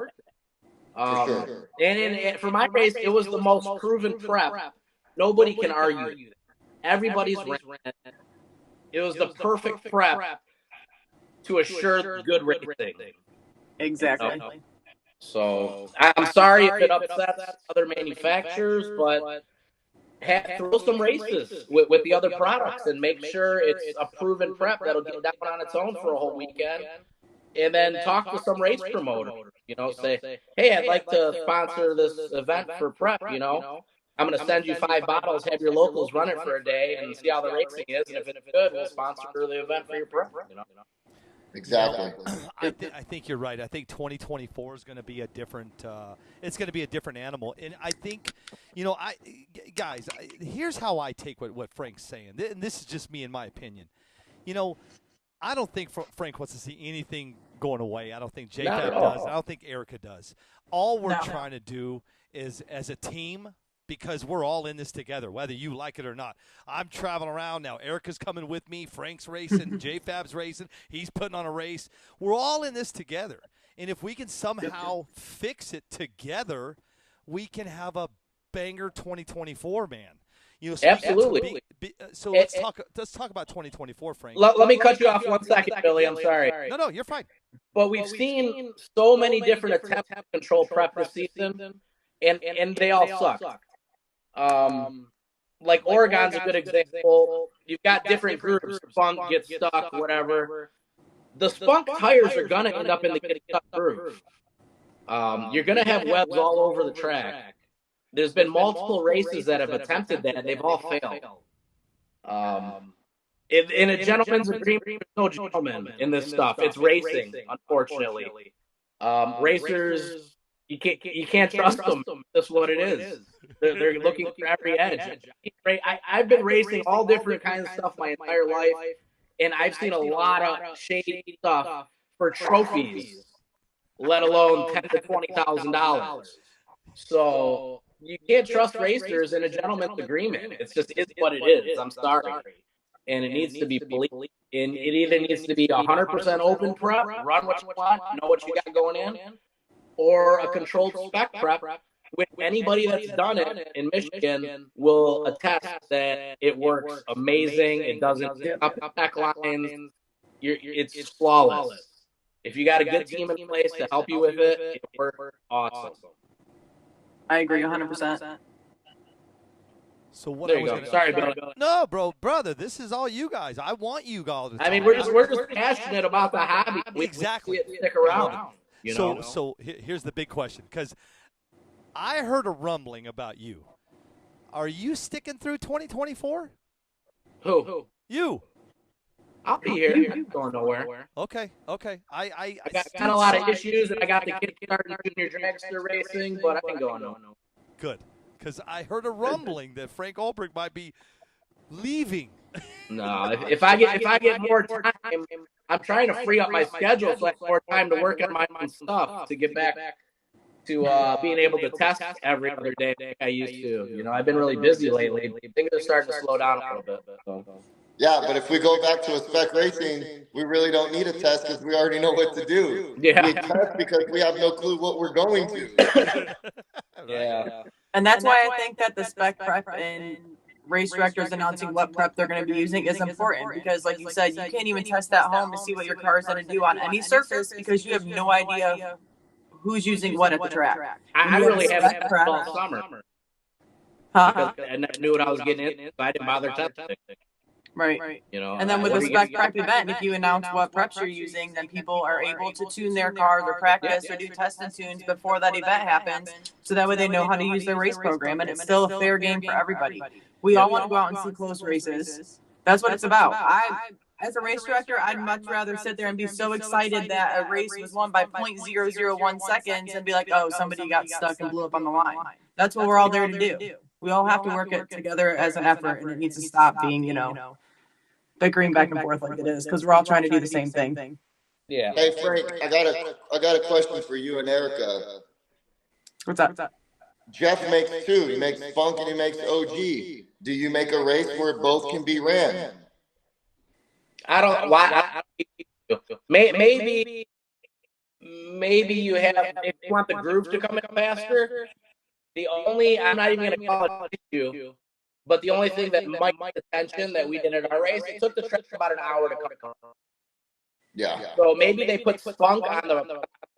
it? And for my race, it was the most proven prep. Nobody can argue. Everybody's ran. It was the perfect prep to assure good racing.
Exactly.
So I'm sorry if it upsets other manufacturers, but throw some races with the other products and make sure it's a proven prep that'll get down on its own for a whole weekend. And then talk to some race promoter, you know, say, hey, I'd like to sponsor this event for prep, you know. I'm going to send you 5 bottles, have your locals run it for a day and see how the racing is. And if it's good, we'll sponsor the event for your prep, you know.
Exactly.
I think you're right. I think 2024 is going to be a different. It's going to be a different animal, and I think, guys, here's how I take what Frank's saying, and this is just me in my opinion. I don't think Frank wants to see anything going away. I don't think J-Fab does. I don't think Erica does. All we're trying to do is, as a team, because we're all in this together, whether you like it or not. I'm traveling around now. Erica's coming with me. Frank's racing. J-Fab's racing. He's putting on a race. We're all in this together. And if we can somehow fix it together, we can have a banger 2024, man. So
absolutely.
So let's talk about 2024, Frank.
Let me cut you off 1 second, Billy. I'm sorry.
No, you're fine.
But we've seen so many different attempts to control prep this season, and they all suck. Like Oregon's a good example. You've got different groups. Spunk gets stuck, whatever. The Spunk tires are going to end up in the getting stuck groove. You're going to have webs all over the track. There's been multiple races that have attempted that, and they've all failed. In a gentleman's agreement, there's no gentleman in this stuff. It's racing, unfortunately. Racers, you can't trust them. That's what it is. They're looking for every edge. I've been racing all different kinds of stuff my entire life, and I've seen a lot of shady stuff for trophies, let alone $10,000 to $20,000. So you can't trust racers in a gentleman's agreement. It's just is what it is. I'm sorry. And it needs to be police. And it either needs to be 100% open prep, run what you want, know what you got going in, or a controlled spec prep, which anybody that's done it in Michigan will attest that it works amazing. It doesn't pick up back lines. It's flawless. If you got a good team in place to help you with it, it works awesome.
I agree 100%.
So what?
There you go. Sorry, Bill.
No, brother, this is all you guys. I want you all to talk.
I mean, we're just passionate about the hobby.
Exactly.
We stick around.
So here's the big question, because I heard a rumbling about you. Are you sticking through 2024?
Who?
You.
I'll be here. I'm going nowhere.
Okay. I
got a lot of issues, and I got the kid starting junior dragster racing, but I ain't going nowhere.
Good, because I heard a rumbling that Frank Ulbrich might be leaving.
No, if I get more time, I'm trying to free up my schedule so I have more time to work on my own stuff to get back to being able to test every other day like I used to. I've been really busy lately. Things are starting to slow down a little bit. So.
Yeah, but if we go back to a spec racing, we really don't need a test because we already know what to do.
Yeah.
We test because we have no clue what we're going to.
Yeah.
And that's why I think that the spec prep and race directors announcing what prep they're going to be using is important, because like you said, you can't even test at home to see what your car is going to do on any surface because you have no idea who's using what at the track.
I really haven't had prep all summer.
Huh?
Because I knew what I was getting into, so I didn't bother testing.
Right. And then with the spec prep event, if you announce what preps you're using, then people are able to tune their cars or practice or do test and tunes before that event happens, so that way they know how to use their race program, and it's still a fair game for everybody. We all want to go out and see close races. That's what it's about. As a race director, I'd much rather sit there and be so excited that a race was won by 0.001 seconds and be like, oh, somebody got stuck and blew up on the line. That's what we're all there to do. We all have to work it together as an effort, and it needs to stop being, bickering back and forth like it is, because we're all trying to do the same thing.
Yeah.
Hey Frank, I got a question for you and Erica.
What's up?
Jeff makes two. He makes Funk and he makes OG. Do you make a race where both can be ran?
I don't. Why? Maybe you have. If you want the groove to come in faster, I'm not even going to call it an issue. But the only thing that might get attention that we did at our race, it took the track about an hour to come.
Yeah.
So maybe they put Spunk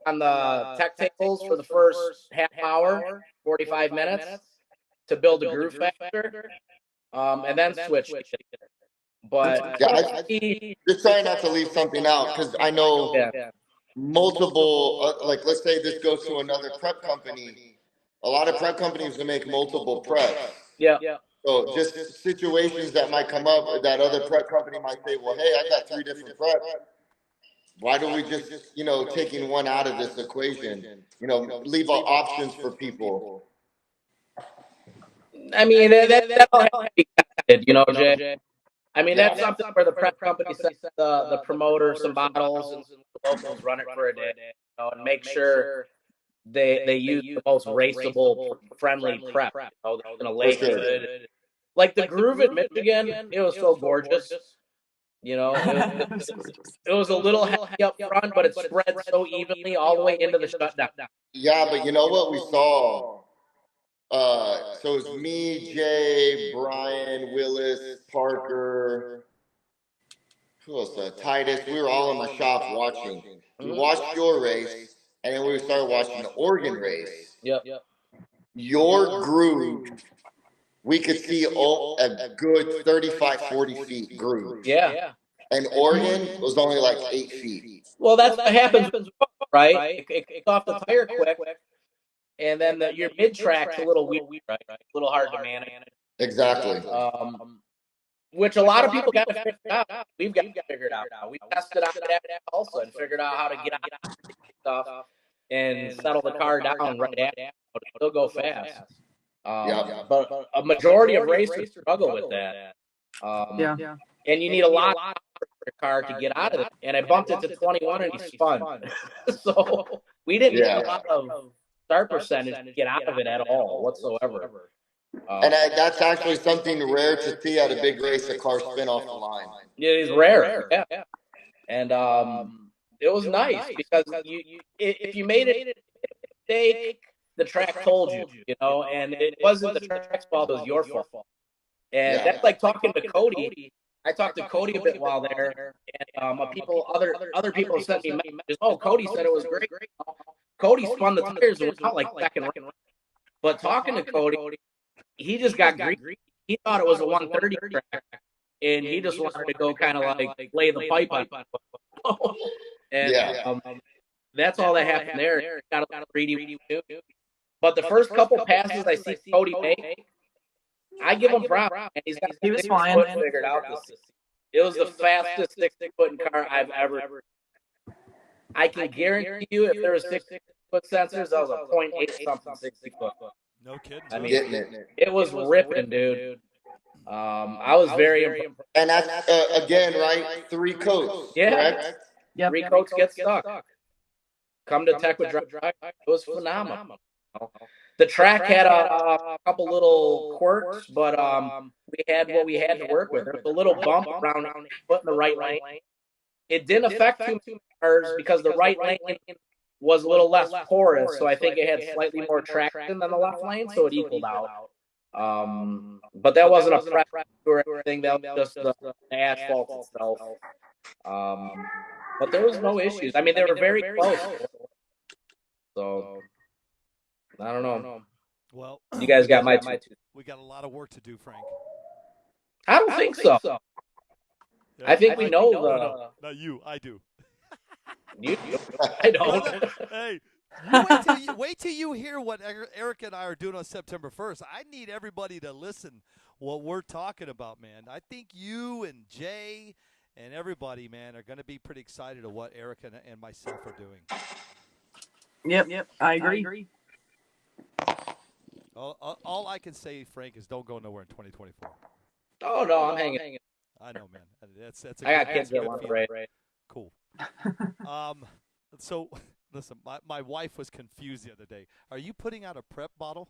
on the tech tables for the first half hour, 45 minutes, to build the groove faster, and then switch. But
yeah, just trying not to leave something out, because I know multiple. Like, let's say this goes to another prep company. A lot of prep companies will make multiple preps.
Yeah.
So just situations that might come up, that other prep company might say, well, hey, I got 3 different preps. Why do we just, taking one out of this equation, leave options for people?
I mean, that all has to be tested, Jay. I mean,
Yeah.
that's something where the prep company sends the promoter some bottles and the locals run it for a day, and make sure they use the most raceable, friendly prep. That's gonna lay good. Like the Groove in Michigan, it was so gorgeous. It was a little heavy up front, but it spread so evenly all the way into the shutdown.
Yeah, but you know what we saw? So it's me, Jay, Brian, Willis, Parker, who else? Titus. We were all in my shop watching. We watched your race, and then we started watching the Oregon race.
Yep.
Your groove, we could see a good 35, 40 feet groove.
Yeah.
And Oregon was only like 8 feet.
Well, that's what happens, right? It kicks off the tire quick, and then your mid track's a little weird, right? A little hard to manage.
Exactly.
Which a lot of people got to figure out. We've got to figure it out now. We tested out that also and figured out how to get out stuff and settle the car down right after. But it'll go fast. But a majority of racers struggle with that. And you need a lot of your car to get out of it. And I bumped it to 21 and he spun. So we didn't get a lot of start percentage to get out of it at all whatsoever.
And that's actually something rare to see at a big race, a car spin off the line.
It is rare, yeah. And it was nice because if you made a mistake, the track told you, and it wasn't the track's fault, it was your fault. And that's like talking to Cody. I talked to Cody a bit while there, and other people sent me messages. Oh, Cody said it was great. Cody spun the tires and went out like second round. But talking to Cody, he just got greedy. He thought it was a 130 track, and he just wanted to go kind of like lay the pipe on. And that's all that happened there. Got a little greedy too. But the first couple passes I see Cody make, I give him props.
He was flying.
Figured out it was the fastest 6-foot car I've ever. I can guarantee you, if there was 6-foot sensors, that was a 0.8 something 60-foot.
No kidding.
I mean, it was ripping, dude. I was very impressed.
And that's, again, right? 3 coats, correct?
Yep.
3 coats get stuck. Come to Tech with Drive. It was phenomenal. The track had a couple little quirks, but we had what we had to work with. There was a little bump around foot in the right lane. It didn't affect too many cars because the right lane was a little less porous, so I think it had slightly more traction than the left lane, so it equaled out. But that wasn't a prep or anything. That was just the asphalt itself. But there was no issues. I mean, they were very close. So I don't know.
Well,
you guys got my two.
We got a lot of work to do, Frank.
I don't think so.
Yeah,
I think we know
not you. I do.
You? I don't.
Hey, wait till you hear what Eric and I are doing on September 1st. I need everybody to listen what we're talking about, man. I think you and Jay and everybody, man, are going to be pretty excited at what Eric and myself are doing.
Yep. I agree.
All I can say, Frank, is don't go nowhere in 2024.
Oh, no, I'm hanging.
I know, man. That's
I got kids that want to race.
Cool. So, listen, my wife was confused the other day. Are you putting out a prep bottle?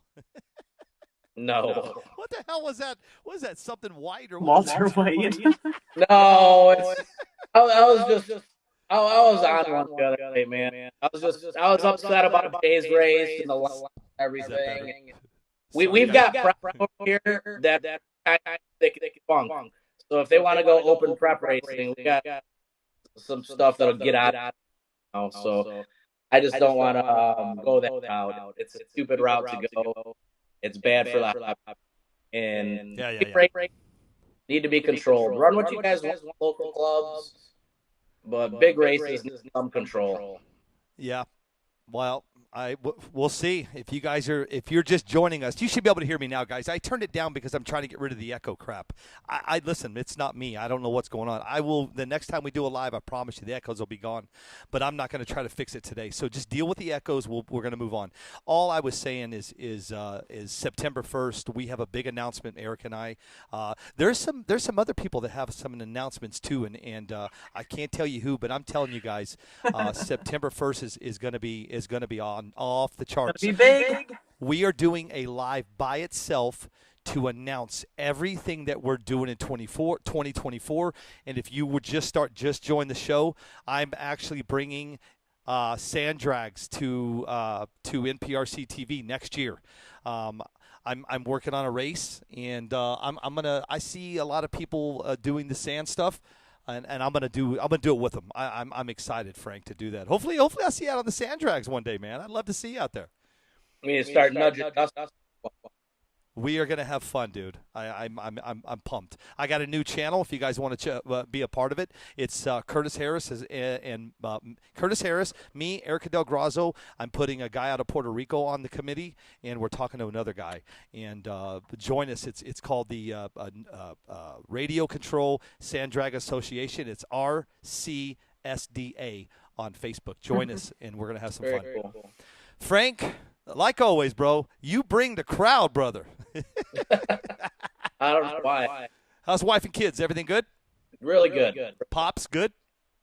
No.
What the hell was that? Was that something white or
Walter White?
No, I was on one the other day, man. I was upset about Jay's race and the everything. We've got prep over here that they can funk. So if they want to go open prep racing, we got some stuff that'll get out. So I just don't want to go that route. It's a stupid route to go. It's bad for that. And need to be controlled. Run what you guys want, local clubs, but big races need some control.
Yeah. Well, we'll see if you guys if you're just joining us. You should be able to hear me now, guys. I turned it down because I'm trying to get rid of the echo crap. I listen. It's not me. I don't know what's going on. I will the next time we do a live. I promise you the echoes will be gone, but I'm not going to try to fix it today. So just deal with the echoes. We're going to move on. All I was saying is September 1st. We have a big announcement. Eric and I. There's some other people that have some announcements too, and I can't tell you who, but I'm telling you guys, September 1st is going to be off the charts.
Be big.
We are doing a live by itself to announce everything that we're doing in 2024. And if you would just join the show, I'm actually bringing sand drags to NPRCTV next year. I'm working on a race, and I see a lot of people doing the sand stuff. And I'm gonna do it with them. I'm excited, Frank, to do that. Hopefully I'll see you out on the sand drags one day, man. I'd love to see you out there.
We need to start nudging us.
We are gonna have fun, dude. I'm pumped. I got a new channel. If you guys want to be a part of it, it's Curtis Harris and Curtis Harris, me, Erica Del Grosso. I'm putting a guy out of Puerto Rico on the committee, and we're talking to another guy. And join us. It's called the Radio Control Sand Drag Association. It's RCDRA on Facebook. Join us, and we're gonna have some fun.
Cool.
Frank, like always, bro, you bring the crowd, brother.
I don't know why.
How's wife and kids? Everything good?
Really good.
Pops good?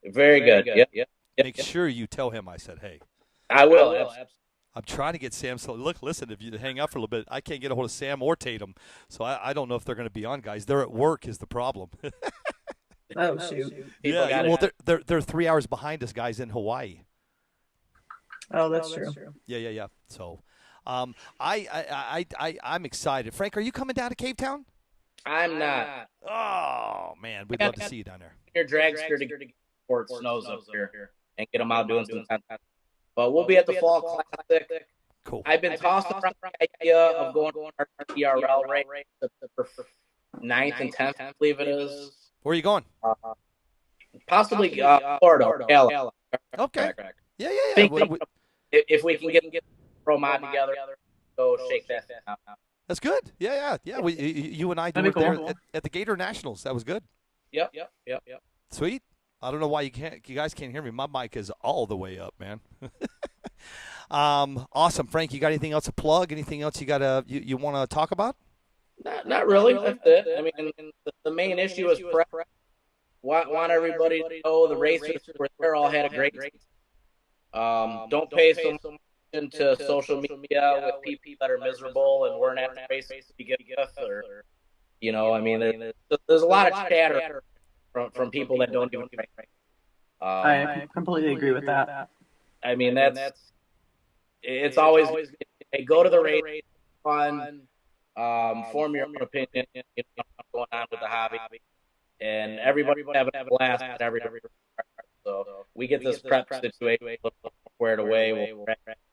Very good. Yep.
Make sure you tell him I said hey.
I will. Absolutely.
I'm trying to get Sam. So listen, if you hang out for a little bit, I can't get a hold of Sam or Tatum, so I don't know if they're going to be on, guys. They're at work is the problem.
Oh shoot.
Yeah. Well, they're 3 hours behind us, guys, in Hawaii.
Oh, that's true.
Yeah. So, I'm excited. Frank, are you coming down to Cavetown?
I'm not.
Oh man, we'd love to see you down there.
Your dragster to get Fort Snows up here and get them out doing some time. But we'll be at the Fall Classic.
Cool.
I've been tossing around the idea of going to RCDRA race for 9th and 10th, I believe it is.
Where are you going?
Possibly Florida.
Okay. Yeah.
If we can get pro mod together, go shake that out.
That's good. Yeah. You and I did it there at the Gator Nationals. That was good.
Yep.
Sweet. I don't know why you guys can't hear me. My mic is all the way up, man. Awesome, Frank. You got anything else to plug? Anything else you want to talk about?
Not really. That's it. I mean, the main issue is prep. Want everybody to know the racers were there all had a great. Don't pay so much into social media with people that are miserable and weren't at the race to get with, or I mean, there's a lot of chatter from people that don't even race.
I completely agree with that.
I mean, it's always hey, go to the race, fun, form your own opinion, what's going on with the hobby, and everybody having a blast at every. So we get this prep situation squared away. We'll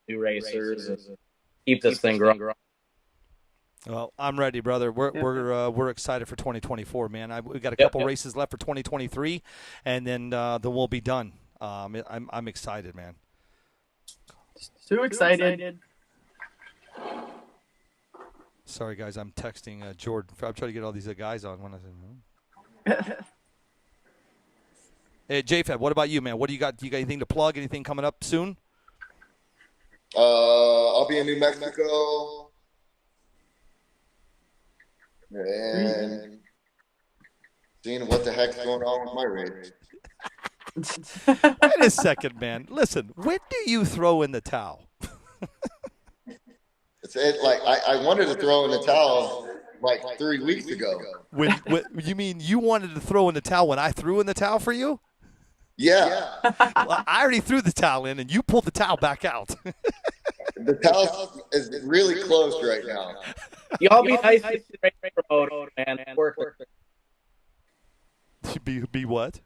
new racers and keep this thing growing.
Well, I'm ready, brother. We're excited for 2024, man. We got a couple races left for 2023, and then we'll be done. I'm excited, man.
Too excited.
Sorry, guys. I'm texting Jordon. I'm trying to get all these guys on. When I said, Hey, J-Fab, what about you, man? What do you got? Do you got anything to plug? Anything coming up soon?
I'll be in New Mexico. And seeing what the heck's going on with my race.
Wait a second, man. Listen, when do you throw in the towel?
I wanted to throw in the towel like 3 weeks ago.
When you mean you wanted to throw in the towel when I threw in the towel for you?
Yeah.
Well, I already threw the towel in, and you pulled the towel back out.
The towel is really close right now.
Y'all be nice to the race promoter, man. Work.
Be what?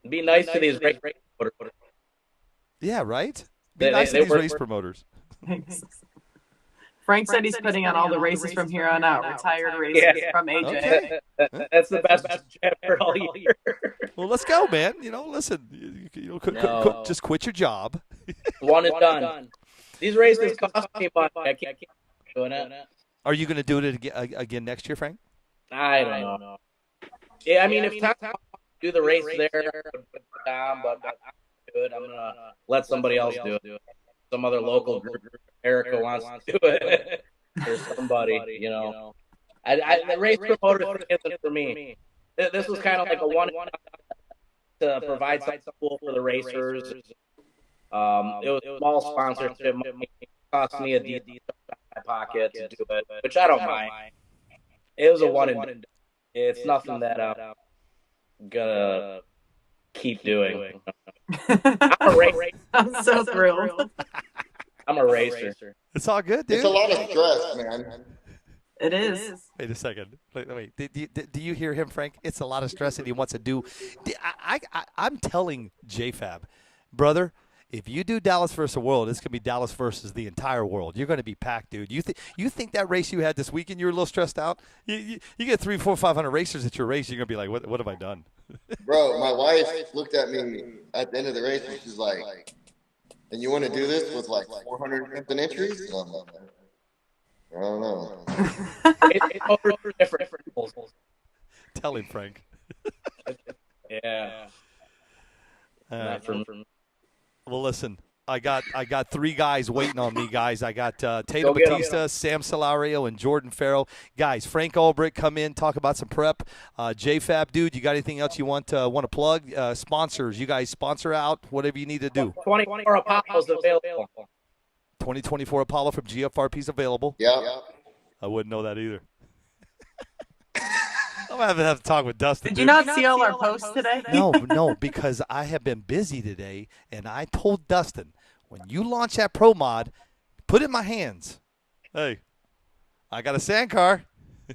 Be nice to these race promoters.
Yeah, right? Be nice to these race promoters.
Frank said he's putting on all the races from here on out. Retired races from AJ.
Okay. That's the best I've heard all year.
Well, let's go, man. Listen. Just quit your job.
One and done. These races cost me money. I can't keep doing it.
Are you going to do it again next year, Frank?
I don't know. Yeah, I mean, if Tom wants to do the race there, Tom, but I'm do it. I'm gonna let somebody else do it. Some other local group. Erica wants to do it. Or somebody, you know. The race promoter isn't for me. This was kind of like a one to provide some tool for the racers. It was a small sponsorship. It cost me a decent in my pocket to do it, which I don't mind. It was a one and done. It's nothing that I'm gonna keep doing. I'm a racer.
I'm so thrilled.
I'm a racer.
It's all good, dude.
It's a lot of stress, man.
It is.
Wait a second. Wait. Do you hear him, Frank? It's a lot of stress that he wants to do. I'm telling J-Fab, brother, if you do Dallas versus the world, it's going to be Dallas versus the entire world. You're going to be packed, dude. You think that race you had this weekend, you were a little stressed out? You get 300, 400, 500 racers at your race, you're going to be like, what have I done?
Bro, my wife looked at me at the end of the race and she's like, and you want to do this with like 400 something entries? And I'm like, I don't know.
It's over different rules.
Tell him, Frank.
Yeah.
Well, listen, I got three guys waiting on me, guys. I got Tatum Bautista, Sam Celario, and Jordon Farrow. Guys, Frank Ulbrich, come in, talk about some prep. J-Fab, dude, you got anything else you want to plug? Sponsors, you guys sponsor out, whatever you need to do.
24 Apollo's available.
2024 Apollo from GFRP is available.
Yeah.
I wouldn't know that either. I'm going to have to talk with Dustin.
Did you not see all our posts today?
No, because I have been busy today, and I told Dustin, when you launch that Pro Mod, put it in my hands. Hey, I got a sand car.
I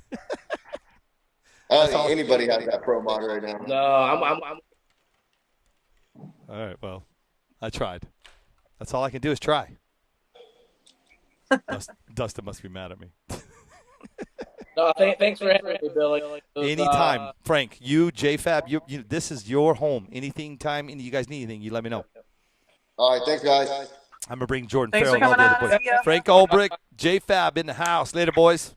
don't think anybody has that Pro Mod right now.
No, I'm
All right, well, I tried. That's all I can do is try. Dustin must be mad at me.
No, thanks for having me, Billy.
Anytime, Frank. You, J-Fab, you. This is your home. Anything, time, you guys need anything, you let me know.
All right, thanks, guys.
I'm gonna bring Jordan
Thanks
Farrell
for
and all the
coming
other boys.
on.
Frank Ulbrich, J-Fab in the house. Later, boys.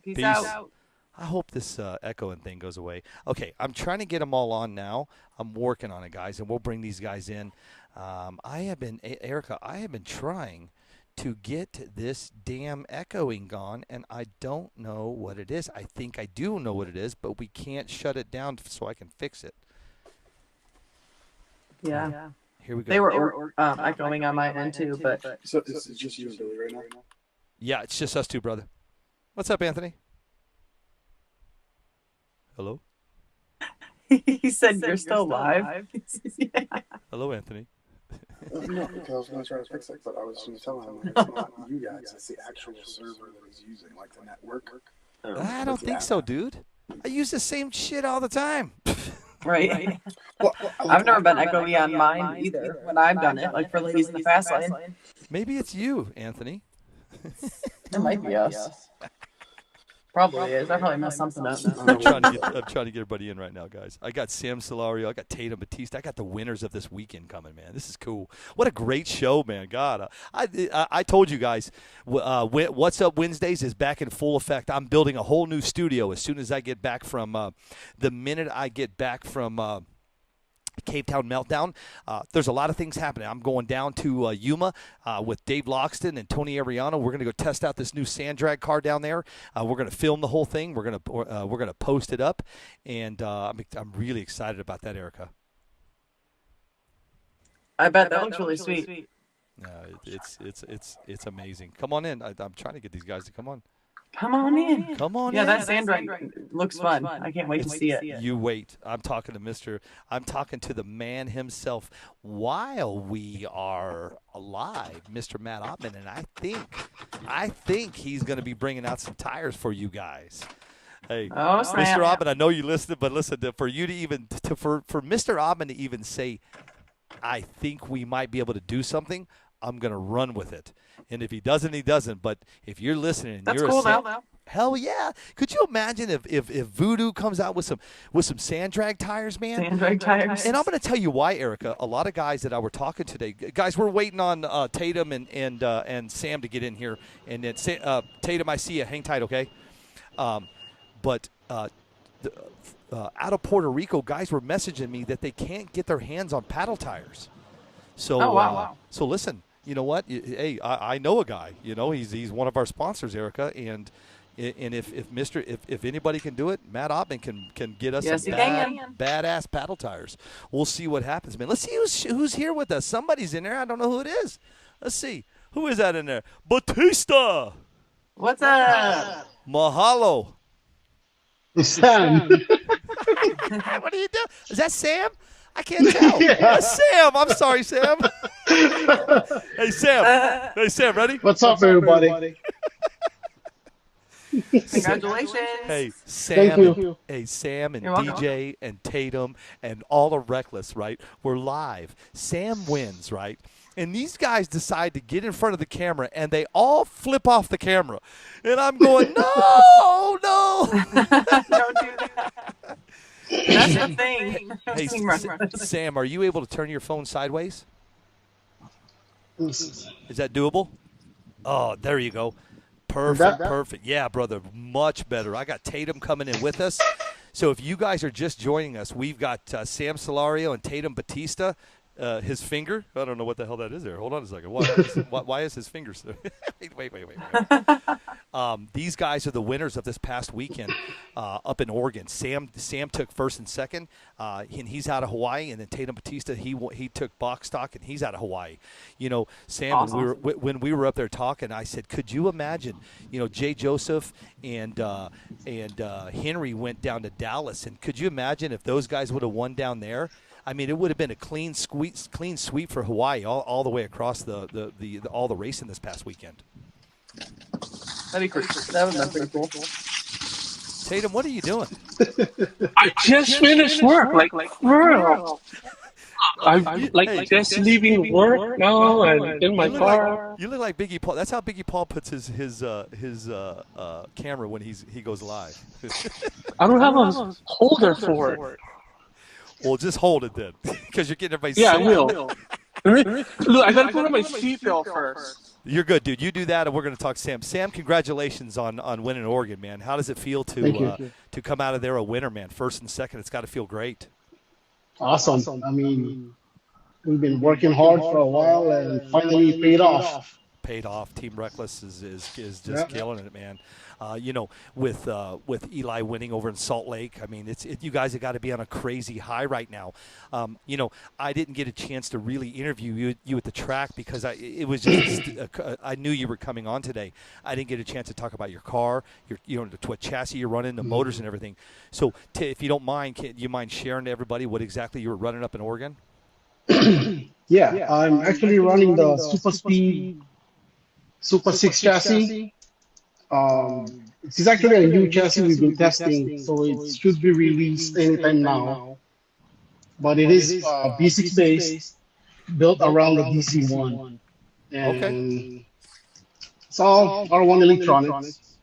Peace out.
I hope this echoing thing goes away. Okay, I'm trying to get them all on now. I'm working on it, guys, and we'll bring these guys in. Erica, I have been trying to get this damn echoing gone, and I don't know what it is. I think I do know what it is, but we can't shut it down so I can fix it.
Yeah.
Here we go.
They were echoing on my end too, but
So it's just you and Billy right now?
Yeah, it's just us two, brother. What's up, Anthony? Hello?
he said you're still live. Yeah.
Hello, Anthony.
No, because I was going to try to fix it, but I was just telling him that it's not you guys, it's the actual server that he's using, like the network.
I don't think so, dude. I use the same shit all the time.
Right.
Well,
I've never been echoey on mine either when I've done it, like for Ladies in the Fast Lane.
Maybe it's you, Anthony.
It might be us. Probably is. I probably messed something up.
I'm trying to get everybody in right now, guys. I got Sam Celario. I got Tatum Bautista. I got the winners of this weekend coming, man. This is cool. What a great show, man. God, I told you guys, What's Up Wednesdays is back in full effect. I'm building a whole new studio as soon as I get back from the minute I get back from Cavetown Meltdown. There's a lot of things happening. I'm going down to Yuma with Dave Loxton and Tony Ariano. We're going to go test out this new sand drag car down there. We're going to film the whole thing. We're going to post it up, and I'm really excited about that, Erica.
I bet that looks really sweet.
It's amazing. Come on in. I'm trying to get these guys to come on.
Come on in.
Come on
yeah,
in.
that sand drag looks fun. I can't wait to see it.
You wait. I'm talking to the man himself while we are alive, Mr. Matt Ottman, and I think he's going to be bringing out some tires for you guys. Hey, Mr. Ottman, I know you listened, but listen, for you to even for Mr. Ottman to even say, I think we might be able to do something, I'm going to run with it. And if he doesn't, he doesn't. But if you're listening, and
That's
you're
cool
a
now.
Hell yeah! Could you imagine if Voodoo comes out with some sand drag tires, man?
Sand drag tires.
And I'm going to tell you why, Erica. A lot of guys that I were talking today, guys, we're waiting on Tatum and Sam to get in here. And then Tatum, I see you. Hang tight, okay? But out of Puerto Rico, guys were messaging me that they can't get their hands on paddle tires. So,
wow.
So listen, you know what? Hey, I know a guy. You know, he's one of our sponsors, Erica, and if anybody can do it, Matt Ottman can get us some badass paddle tires. We'll see what happens, man. Let's see who's here with us. Somebody's in there. I don't know who it is. Let's see. Who is that in there? Bautista.
What's up?
Mahalo.
Sam.
What are you doing? Is that Sam? I can't tell.
Yeah.
That's Sam. I'm sorry, Sam. Hey, Sam. Hey, Sam, ready?
What's up, everybody?
Congratulations.
Hey, Sam.
Thank you.
Hey, Sam and
You're welcome.
DJ and Tatum and all of Reckless, right? We're live. Sam wins, right? And these guys decide to get in front of the camera, and they all flip off the camera. And I'm going, no.
Don't do that. That's the thing.
Hey, Sam, are you able to turn your phone sideways? Is that doable? Oh, there you go. Perfect. Yeah, brother, much better. I got Tatum coming in with us. So if you guys are just joining us, we've got Sam Celario and Tatum Bautista. His finger, I don't know what the hell that is there. Hold on a second. Why is his finger so? Wait. These guys are the winners of this past weekend up in Oregon. Sam took first and second, and he's out of Hawaii. And then Tatum Bautista, he took box stock, and he's out of Hawaii. You know, Sam,
awesome.
when we were up there talking, I said, could you imagine? You know, Jay Joseph and Henry went down to Dallas, and could you imagine if those guys would have won down there? I mean, it would have been a clean sweep for Hawaii all the way across all the racing this past weekend.
That'd be cool. That would be pretty cool.
Tatum, what are you doing?
I just finished work, like for real. I'm just leaving work now and in my car.
You look like Biggie Paul. That's how Biggie Paul puts his camera when he goes live.
I don't have a holder for it.
Well, just hold it then, because you're getting everybody.
Yeah, I will. Look, I gotta put on my seatbelt first.
You're good, dude. You do that, and we're going to talk Sam. Sam, congratulations on winning Oregon, man. How does it feel to come out of there a winner, man? First and second, it's got to feel great.
Awesome. I mean, we've been working hard for a while, and finally paid off.
Paid off. Team Reckless is just killing it, man. You know, with Eli winning over in Salt Lake, I mean, you guys have got to be on a crazy high right now. You know, I didn't get a chance to really interview you at the track because it was just I knew you were coming on today. I didn't get a chance to talk about your car, what chassis you're running, the motors and everything. So, if you don't mind, can you mind sharing to everybody what exactly you were running up in Oregon?
Yeah, I'm actually running the Super 6 chassis. It's actually a new chassis we've been testing, so it should be released anytime now. But it is B6 based, built around the DC-1. And it's all R1 electronics.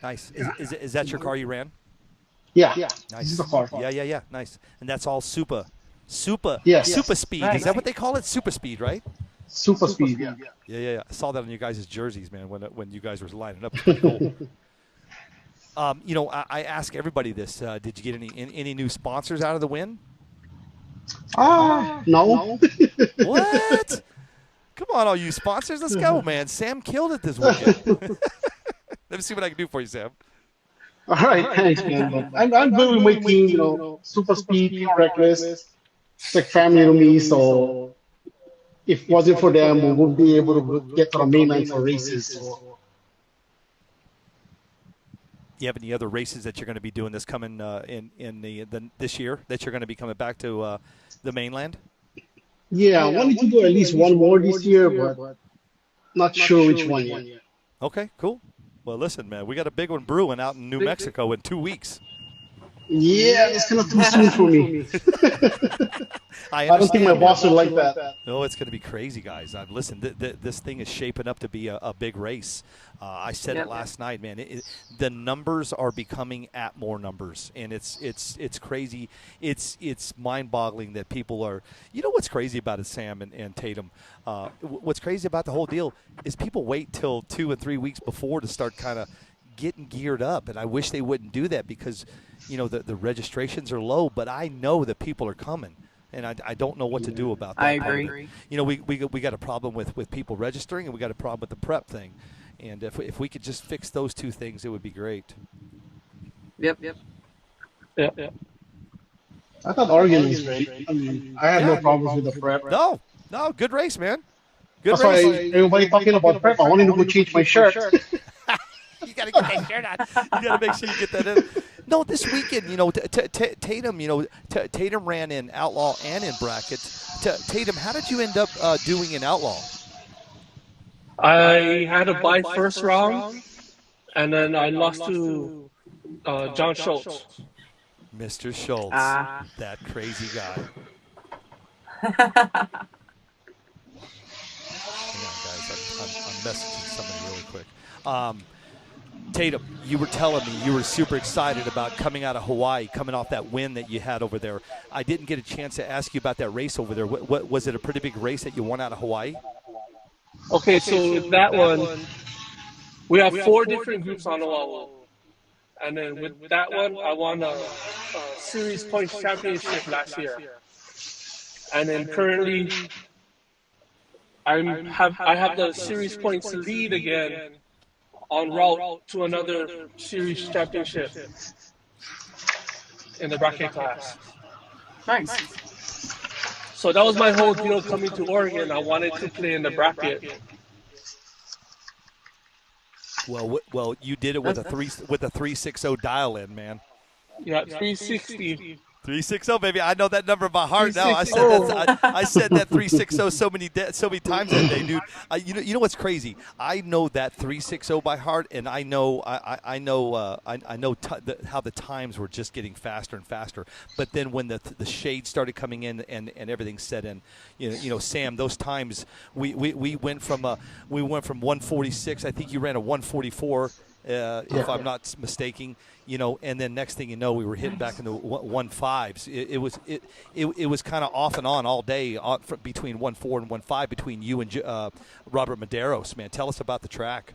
Nice. Is that your car you ran?
Yeah.
Nice.
This is the car.
Yeah. Nice. And that's all super
Yes.
super speed.
Nice.
Is that what they call it? Super speed, right?
Super speed, yeah.
Yeah. I saw that on you guys' jerseys, man, when you guys were lining up. Pretty cool. You know, I ask everybody this. Did you get any new sponsors out of the win?
No.
What? Come on, all you sponsors. Let's go, man. Sam killed it this weekend. Let me see what I can do for you, Sam.
All right, thanks, man. But I'm good with my team, you know, Super Speed, Reckless. It's like family to me, so if it wasn't for them, we wouldn't be able to get to the mainline for races. So.
You have any other races that you're going to be doing this coming in this year that you're going to be coming back to the mainland?
Yeah, I wanted to do at least one more this year, but not sure which one yet.
Okay, cool. Well, listen, man, we got a big one brewing out in New Mexico in 2 weeks.
Yeah, it's kind of too soon for me.
I
I don't think my
understand.
boss would like that.
No, it's going to be crazy, guys. Listen, this thing is shaping up to be a big race. I said it last night, man. The numbers are becoming at more numbers, and it's crazy. It's mind-boggling that people are. You know what's crazy about it, Sam and Tatum? What's crazy about the whole deal is people wait till 2 and 3 weeks before to start kind of getting geared up, and I wish they wouldn't do that because, the registrations are low, but I know that people are coming. And I don't know what to do about that.
I agree.
We got a problem with people registering, and we got a problem with the prep thing. And if we could just fix those two things, it would be great.
Yep.
Yeah.
I thought Oregon was great. I mean, I had no problems with the prep.
No, good race, man. Good
That's
race.
why everybody talking about prep. I wanted to go change my shirt.
You got to get that shirt on. You got to make sure you get that in. No, this weekend, Tatum, Tatum ran in outlaw and in bracket. Tatum, how did you end up doing in outlaw?
I had a bye first round, and then I lost to John Schultz.
Mr. Schultz, that crazy guy. Hang on, guys. I'm messaging somebody really quick. Tatum, you were telling me you were super excited about coming out of Hawaii, coming off that win that you had over there. I didn't get a chance to ask you about that race over there. What was it, a pretty big race that you won out of Hawaii?
Okay, so with that one, we have 4 different groups on the level. And then with that one, I won a Series Points Championship last year. And then currently, I have the Series Points lead again en route to another Series Championship in the bracket class.
Nice.
So that was my whole deal coming to Oregon. I wanted to play in the bracket.
Well, you did it with a 360 dial-in, man.
Yeah, 360.
360, baby. I know that number by heart now. I said that 360 so many times that day, dude. You know what's crazy? I know that 360 by heart, and I know how the times were just getting faster and faster. But then when the shade started coming in and everything set in, Sam, those times we went from 146. I think you ran a 144. If I'm not mistaken, and then next thing you know, we were hitting back in the 1.5s. It was kind of off and on all day between 1.4 and 1.5 between you and Robert Medeiros. Man, tell us about the track.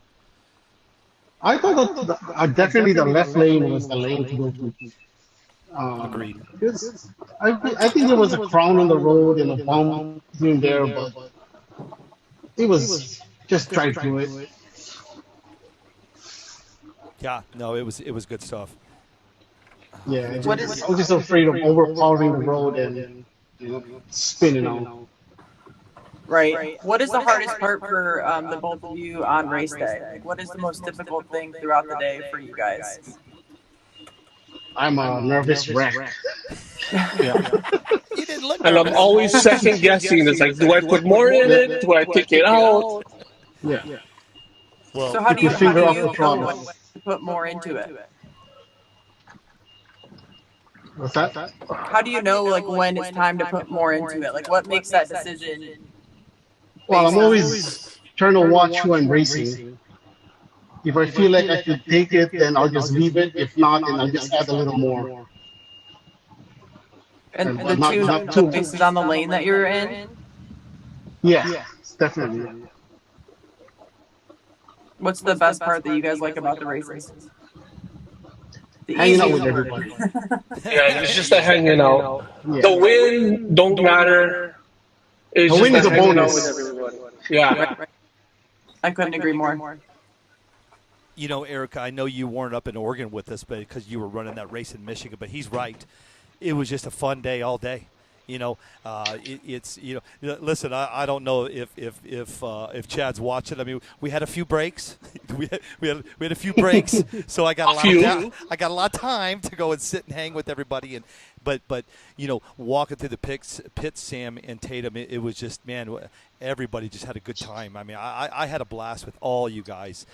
I thought that definitely the left lane was the lane to go to.
Agreed.
I think there was a crown on the road and a bump here and there, but it was just try to do it.
Yeah, no, it was good stuff.
Yeah, I was just afraid of overpowering the road and spinning out.
Right. What is the hardest part for the both of you on race day? Like, what is the most difficult thing throughout the day for you guys?
I'm a nervous wreck.
Yeah.
You didn't look
And I'm always second guessing. It's like, do I put more in it? Do I take it out?
Yeah.
Well,
So how do you
the
know when to put more into it?
What's that?
How do you know when it's time to put more into it? Like, what makes that decision?
Well, I'm always trying to watch who I'm racing. If I feel like I can take it, then I'll just leave it. If not, then I'll just add a little more.
And the two races on the lane that you're in?
Yeah, definitely.
What's the best part that you guys like about the races?
Hanging out with everybody.
Yeah, it's just the hanging out.
Yeah.
The win don't matter. It's
The win
just
is a
hanging out
bonus.
with everybody. Yeah.
Right. I couldn't agree more.
Erica, I know you weren't up in Oregon with us, but because you were running that race in Michigan. But he's right; it was just a fun day all day. Listen, I don't know if Chad's watching. I mean, we had a few breaks. we had a few breaks, so I got a lot of time to go and sit and hang with everybody. But walking through the pits, Sam and Tatum, it was just, man, everybody just had a good time. I mean, I had a blast with all you guys.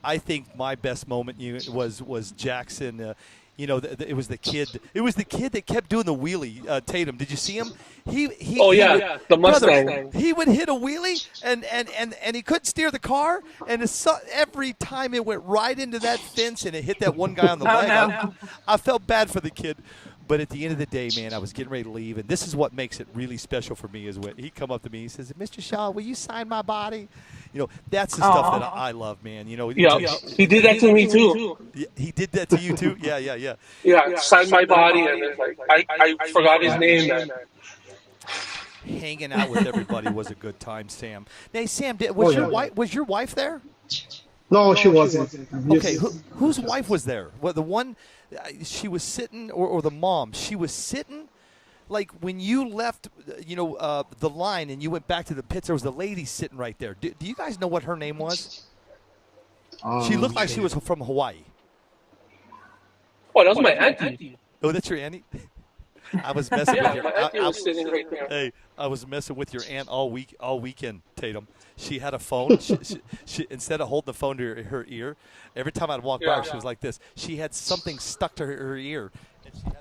I think my best moment was Jackson. You know, it was the kid. It was the kid that kept doing the wheelie. Tatum, did you see him?
The Mustang.
Brother, he would hit a wheelie and he couldn't steer the car, and every time it went right into that fence and it hit that one guy on the leg. I felt bad for the kid. But at the end of the day, man, I was getting ready to leave, and this is what makes it really special for me is when he come up to me, he says, "Mr. Shaw, will you sign my body?" You know, that's the stuff that I love, man. You know,
he did that to me too.
He did that to you too. Yeah.
Yeah, signed my body, and then, like I forgot his name. And
hanging out with everybody was a good time, Sam. Now, Sam, was your wife there?
No, she wasn't.
Okay, whose wife was there? Well, the one she was sitting, or the mom? She was sitting. Like when you left, the line and you went back to the pits, there was a lady sitting right there. Do you guys know what her name was? She looked like she was from Hawaii.
Oh, that was my auntie.
Oh, that's your auntie? I was messing with your
aunt. I was sitting right there.
Hey, I was messing with your aunt all weekend, Tatum. She had a phone. she instead of holding the phone to her ear, every time I'd walk by her, she was like this. She had something stuck to her ear. And she had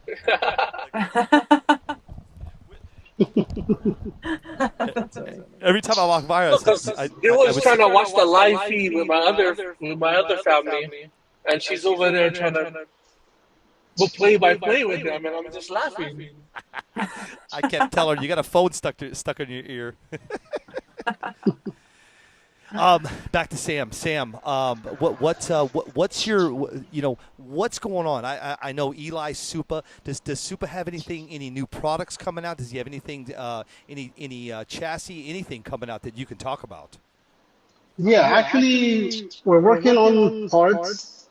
every time I walk by her,
I was trying to watch the live feed with my other family, and she's over there trying to play by play with them, and I'm just laughing.
I kept telling her, you got a phone stuck in your ear. Back to Sam. Sam, what's your, what's going on? I know Eli Supa. Does Supa have any new products coming out? Does he have anything, any chassis, anything coming out that you can talk about?
Yeah, actually, we're working on parts.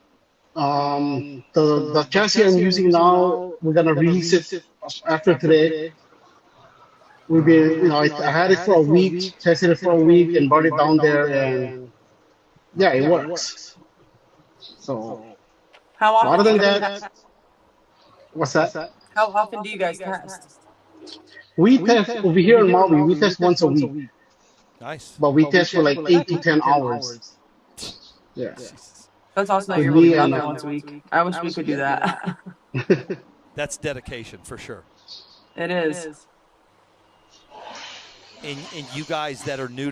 The chassis I'm using now, we're gonna release it after today. We've been, I had it for a week, tested it for a week, and brought it down there, and yeah, it works. So,
How often?
other than that, what's that?
How often do you guys test?
We test over here in Maui. We test once a week.
Nice.
But we test for like 8 to 10 hours. Yeah.
That's awesome that you're able to get out there once a week. I wish we could do that.
That's dedication for sure.
It is.
And you guys that are new,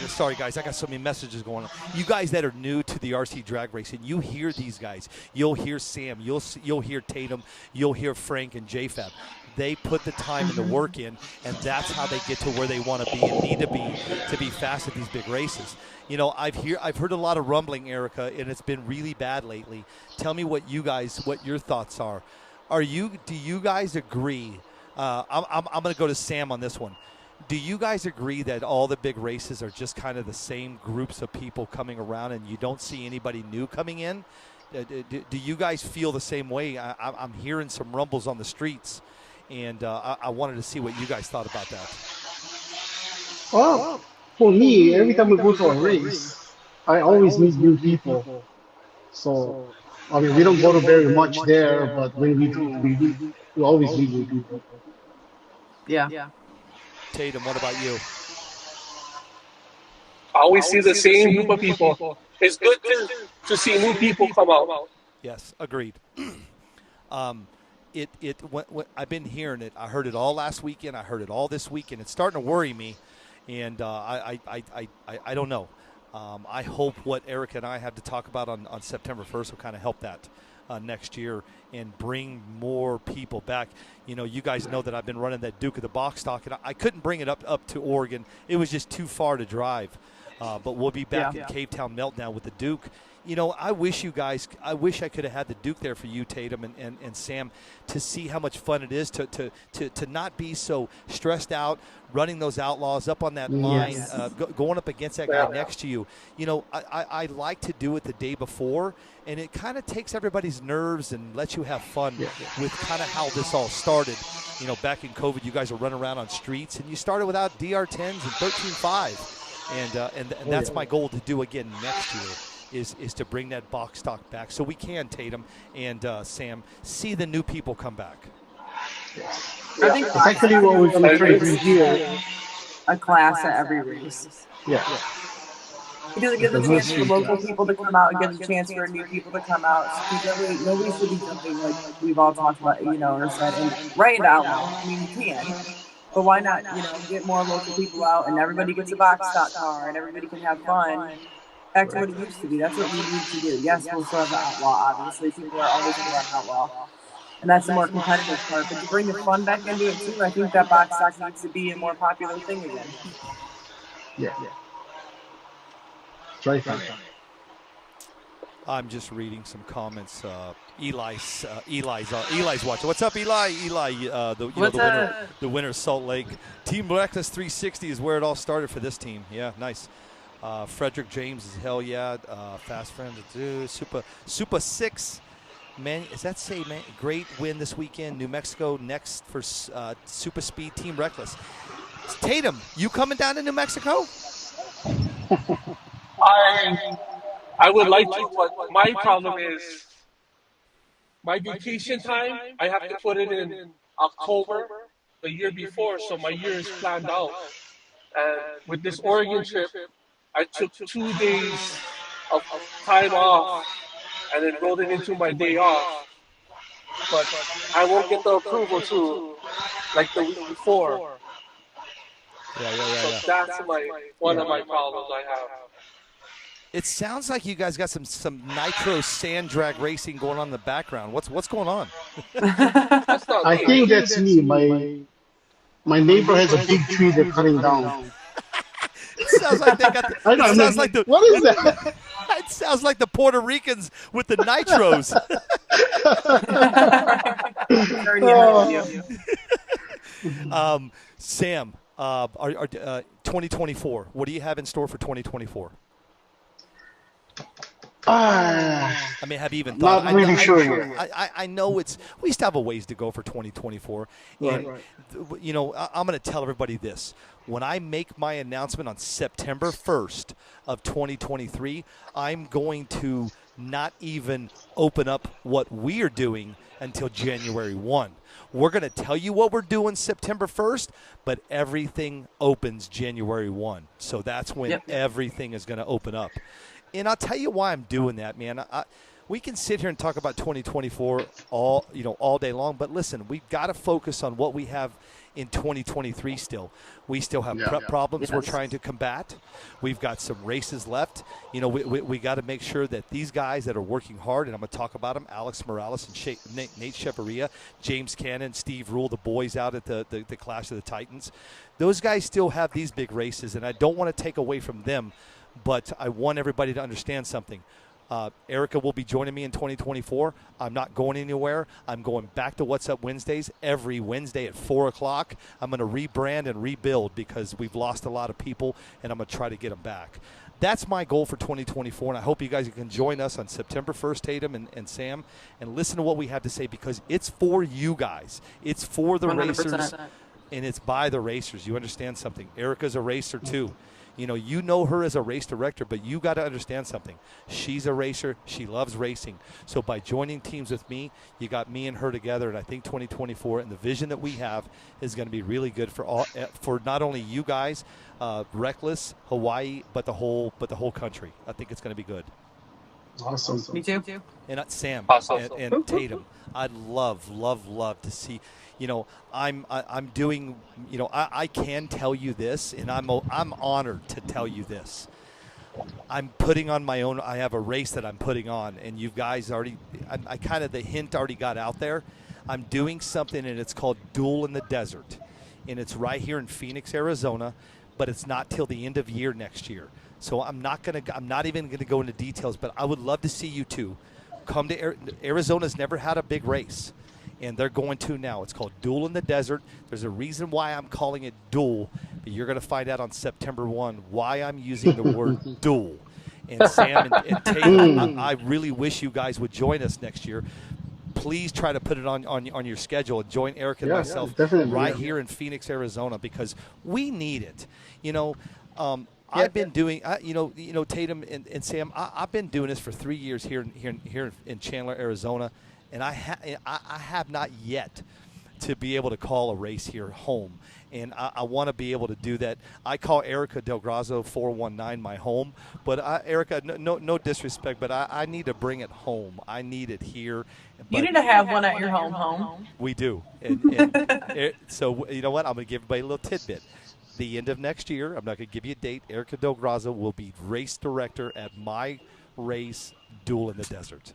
sorry guys, I got so many messages going on. You guys that are new to the RC drag racing, you hear these guys. You'll hear Sam, you'll hear Tatum, you'll hear Frank and J-Fab. They put the time and the work in, and that's how they get to where they want to be and need to be fast at these big races. I've heard a lot of rumbling, Erica, and it's been really bad lately. Tell me what your thoughts are. Do you guys agree? I'm going to go to Sam on this one. Do you guys agree that all the big races are just kind of the same groups of people coming around and you don't see anybody new coming in? Do you guys feel the same way? I'm hearing some rumbles on the streets, and I wanted to see what you guys thought about that.
Well, for me, every time we go to a race, I always meet new people. So, we don't go to very much there, but when we do, we always meet new people.
Yeah.
Tatum, what about you?
I always see the same group of people. It's good to see new people come out.
Yes, agreed. I've been hearing it. I heard it all last weekend. I heard it all this weekend. It's starting to worry me, and I don't know. I hope what Erica and I have to talk about on September 1st will kind of help that next year and bring more people back. You guys know that I've been running that Duke of the Box stock, and I couldn't bring it up to Oregon. It was just too far to drive. But we'll be back in Cavetown Meltdown with the Duke. I wish I could have had the Duke there for you, Tatum and Sam, to see how much fun it is to not be so stressed out, running those outlaws up on that line, going up against that guy next to you. I like to do it the day before, and it kind of takes everybody's nerves and lets you have fun with kind of how this all started. Back in COVID, you guys are running around on streets, and you started without DR10s and 13.5. And that's my goal to do again next year is to bring that box stock back so we can, Tatum and Sam, see the new people come back.
I think
it's actually what we're going to try to do here.
A class at every race.
Yeah.
It doesn't give a chance for local people to come out. It gives a chance for new people to come out. So nobody should be jumping like we've all talked about, or said, and right into outlaw. I mean, you can, but why not, get more local people out and everybody gets a box stock car and everybody can have fun. Back to what it used to be. That's what we need to do. Yes, we'll still have the outlaw, obviously. People are always going to have outlaw. And that's the more competitive part. But to bring the fun back into it, too, I think that box stock needs to be a more popular thing again.
Yeah. J-Fab.
I'm just reading some comments. Eli's watching. What's up, Eli? The winner of Salt Lake. Team Reckless 360 is where it all started for this team. Yeah, nice. Frederick James is hell yeah. Fast friend. Super 6. Man, does that say, man? Great win this weekend. New Mexico next for Super Speed Team Reckless. Tatum, you coming down to New Mexico?
I would like to. What my problem is, my vacation time, I have to put it in October the year before, so my year is planned out. And with this Oregon trip, I took 2 days of time off and then rolled it into my day off. But I won't get the approval to like the week before.
Yeah.
So that's one of my problems I have.
It sounds like you guys got some nitro sand drag racing going on in the background. What's going on?
I think that's me. My neighbor has a big tree they're cutting down.
It sounds like they got.
What is that?
It sounds like the Puerto Ricans with the nitros. Sam, 2024. What do you have in store for 2024? I mean, have you even thought?
Not really sure yet.
I know we still have a ways to go for 2024. And, I'm going to tell everybody this. When I make my announcement on September 1st of 2023, I'm going to not even open up what we're doing until January 1. We're going to tell you what we're doing September 1st, but everything opens January 1. So that's when everything is going to open up. And I'll tell you why I'm doing that, man. We can sit here and talk about 2024 all day long, but listen, we've got to focus on what we have in 2023 still. We still have problems we're trying to combat. We've got some races left. We got to make sure that these guys that are working hard, and I'm going to talk about them, Alex Morales and Nate Cheveria, James Cannon, Steve Rule, the boys out at the Clash of the Titans, those guys still have these big races, and I don't want to take away from them, but I want everybody to understand something. Erica will be joining me in 2024. I'm not going anywhere. I'm going back to What's Up Wednesdays every Wednesday at 4 o'clock. I'm going to rebrand and rebuild because we've lost a lot of people, and I'm going to try to get them back. That's my goal for 2024, and I hope you guys can join us on September 1st, Tatum and Sam, and listen to what we have to say because it's for you guys. It's for the 100%. Racers, and it's by the racers. You understand something. Erica's a racer, too. You know her as a race director, but you got to understand something. She's a racer. She loves racing. So by joining teams with me, you got me and her together, and I think 2024 and the vision that we have is going to be really good for not only you guys, Reckless, Hawaii, but the whole country. I think it's going to be good.
Awesome.
Me too.
And Sam
awesome.
and Tatum, I'd love to see. I'm doing. I can tell you this, and I'm honored to tell you this. I'm putting on my own. I have a race that I'm putting on, and you guys already. I kind of the hint already got out there. I'm doing something, and it's called Duel in the Desert, and it's right here in Phoenix, Arizona, but it's not till the end of year next year. So I'm not even gonna go into details, but I would love to see you two come to Arizona's never had a big race. And they're going to now. It's called Duel in the Desert. There's a reason why I'm calling it Duel, but you're going to find out on September 1 why I'm using the word Duel. And Sam and Tatum, I really wish you guys would join us next year. Please try to put it on your schedule and join Eric and myself here in Phoenix, Arizona, because we need it. I've been doing, Tatum and Sam. I've been doing this for 3 years here in Chandler, Arizona. And I have not yet to be able to call a race here home. And I want to be able to do that. I call Erica Del Grosso 419 my home, but Erica, no disrespect, but I need to bring it home. I need it here.
You need to have one at your home.
We do. So you know what? I'm going to give everybody a little tidbit. The end of next year, I'm not going to give you a date. Erica Del Grosso will be race director at my race, Duel in the Desert.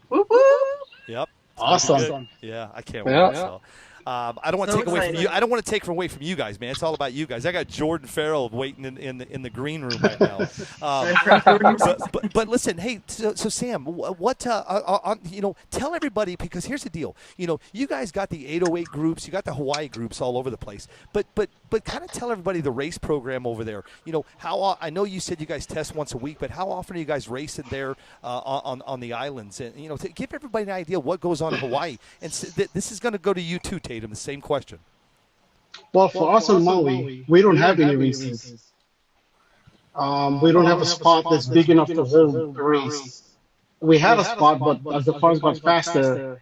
Whoop, whoop.
Yep.
Awesome.
Yeah, I can't wait. So. I don't want to take away from you. I don't want to take away from you guys, man. It's all about you guys. I got Jordan Farrell waiting in the green room right now. But listen, hey, so Sam, what tell everybody, because here's the deal. You guys got the 808 groups, you got the Hawaii groups all over the place. But kind of tell everybody the race program over there. How I know you said you guys test once a week, but how often are you guys racing there on the islands? And to give everybody an idea what goes on in Hawaii. And this is going to go to you too, Tatum, the same question.
Well, for us on Maui, we don't have any races. We don't have a spot that's big enough to hold the race. We had a spot, but as the cars got faster,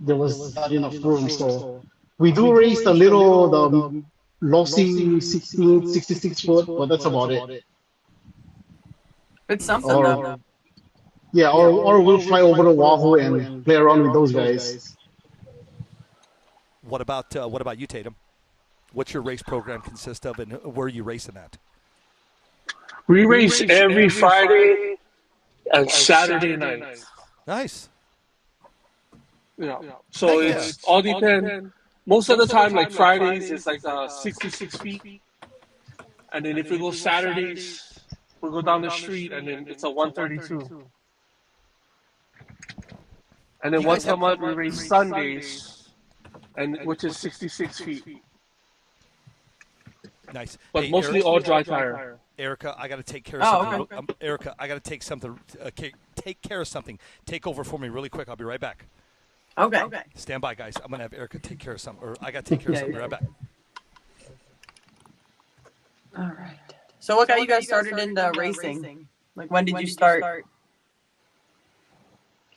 there was not enough room. So we do race the Losi 16, 66 foot, but that's about it.
It's something, though.
Yeah, or we'll fly over to Oahu and play around with those guys.
What about you, Tatum? What's your race program consist of, and where are you racing at?
We race every Friday and Saturday nights.
Nice.
Yeah. So it's all depend. Most of the time, like Fridays, it's like 66 feet, and then if we go Saturdays, we'll go down the street, and then it's a 132. And then once a month we race Sundays, which is 66 feet.
Nice.
But
hey,
mostly
Erica,
all dry tire.
Erica, I got to take care of something.
Okay.
Erica, I got to take care of something. Take over for me really quick. I'll be right back.
Okay.
Stand by, guys. I'm going to have Erica take care of something. Or I got to take care of something. Be right back.
All right. So what got you guys started into racing? Like, when did you start?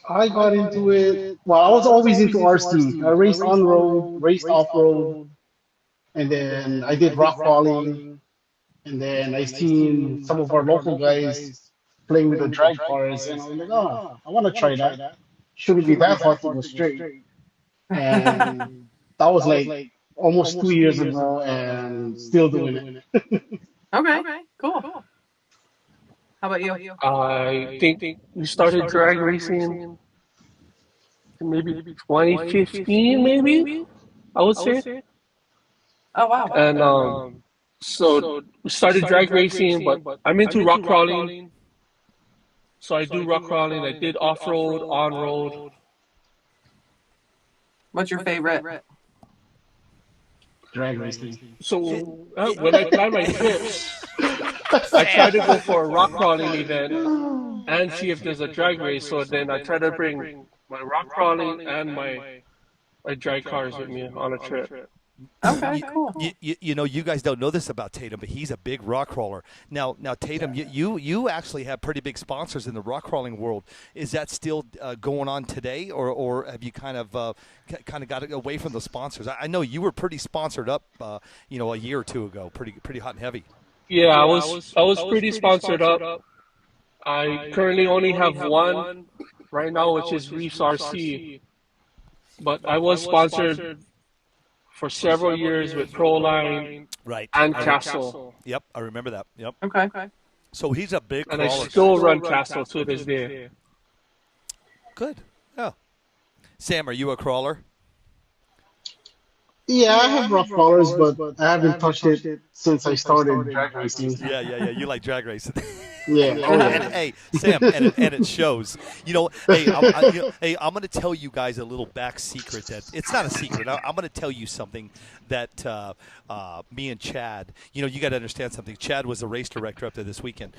I got into it. Well, I was always into RC. I raced on road, raced off road, and then I did rock crawling. And then I seen some of our local guys playing with the drag cars, and I was like, oh, I want to try that. Shouldn't be that hard to go straight. And that was like almost 2 years ago, and still doing it.
Okay, cool. How about you?
I think we started drag racing maybe 2015, maybe, I would say.
Oh, wow.
And so we started drag racing, but I'm into rock crawling. So I do rock crawling. I did off-road, on-road.
What's your favorite?
Drag racing.
So when I plan my trips, I try to go for a rock crawling event and see if there's a drag race. So then I try to bring my rock crawling and my drag cars with me on a trip.
Okay, cool.
You guys don't know this about Tatum, but he's a big rock crawler. Now, Tatum, you actually have pretty big sponsors in the rock crawling world. Is that still going on today, or have you kind of got away from the sponsors? I know you were pretty sponsored up, a year or two ago, pretty hot and heavy.
Yeah, I was pretty sponsored up. I currently only have one right now, which is Reefs RC, but I was sponsored for several years with Proline and Castle.
Yep, I remember that. Yep.
Okay.
So he's a big crawler.
And I still run Castle to this day.
Good. Yeah. Sam, are you a crawler?
Yeah, I have rock crawlers, but I haven't touched it since I started drag racing.
Yeah. You like drag racing.
Yeah.
Hey, Sam, and it shows. Hey, I'm going to tell you guys a little back secret that it's not a secret. I'm going to tell you something that me and Chad. You got to understand something. Chad was the race director up there this weekend.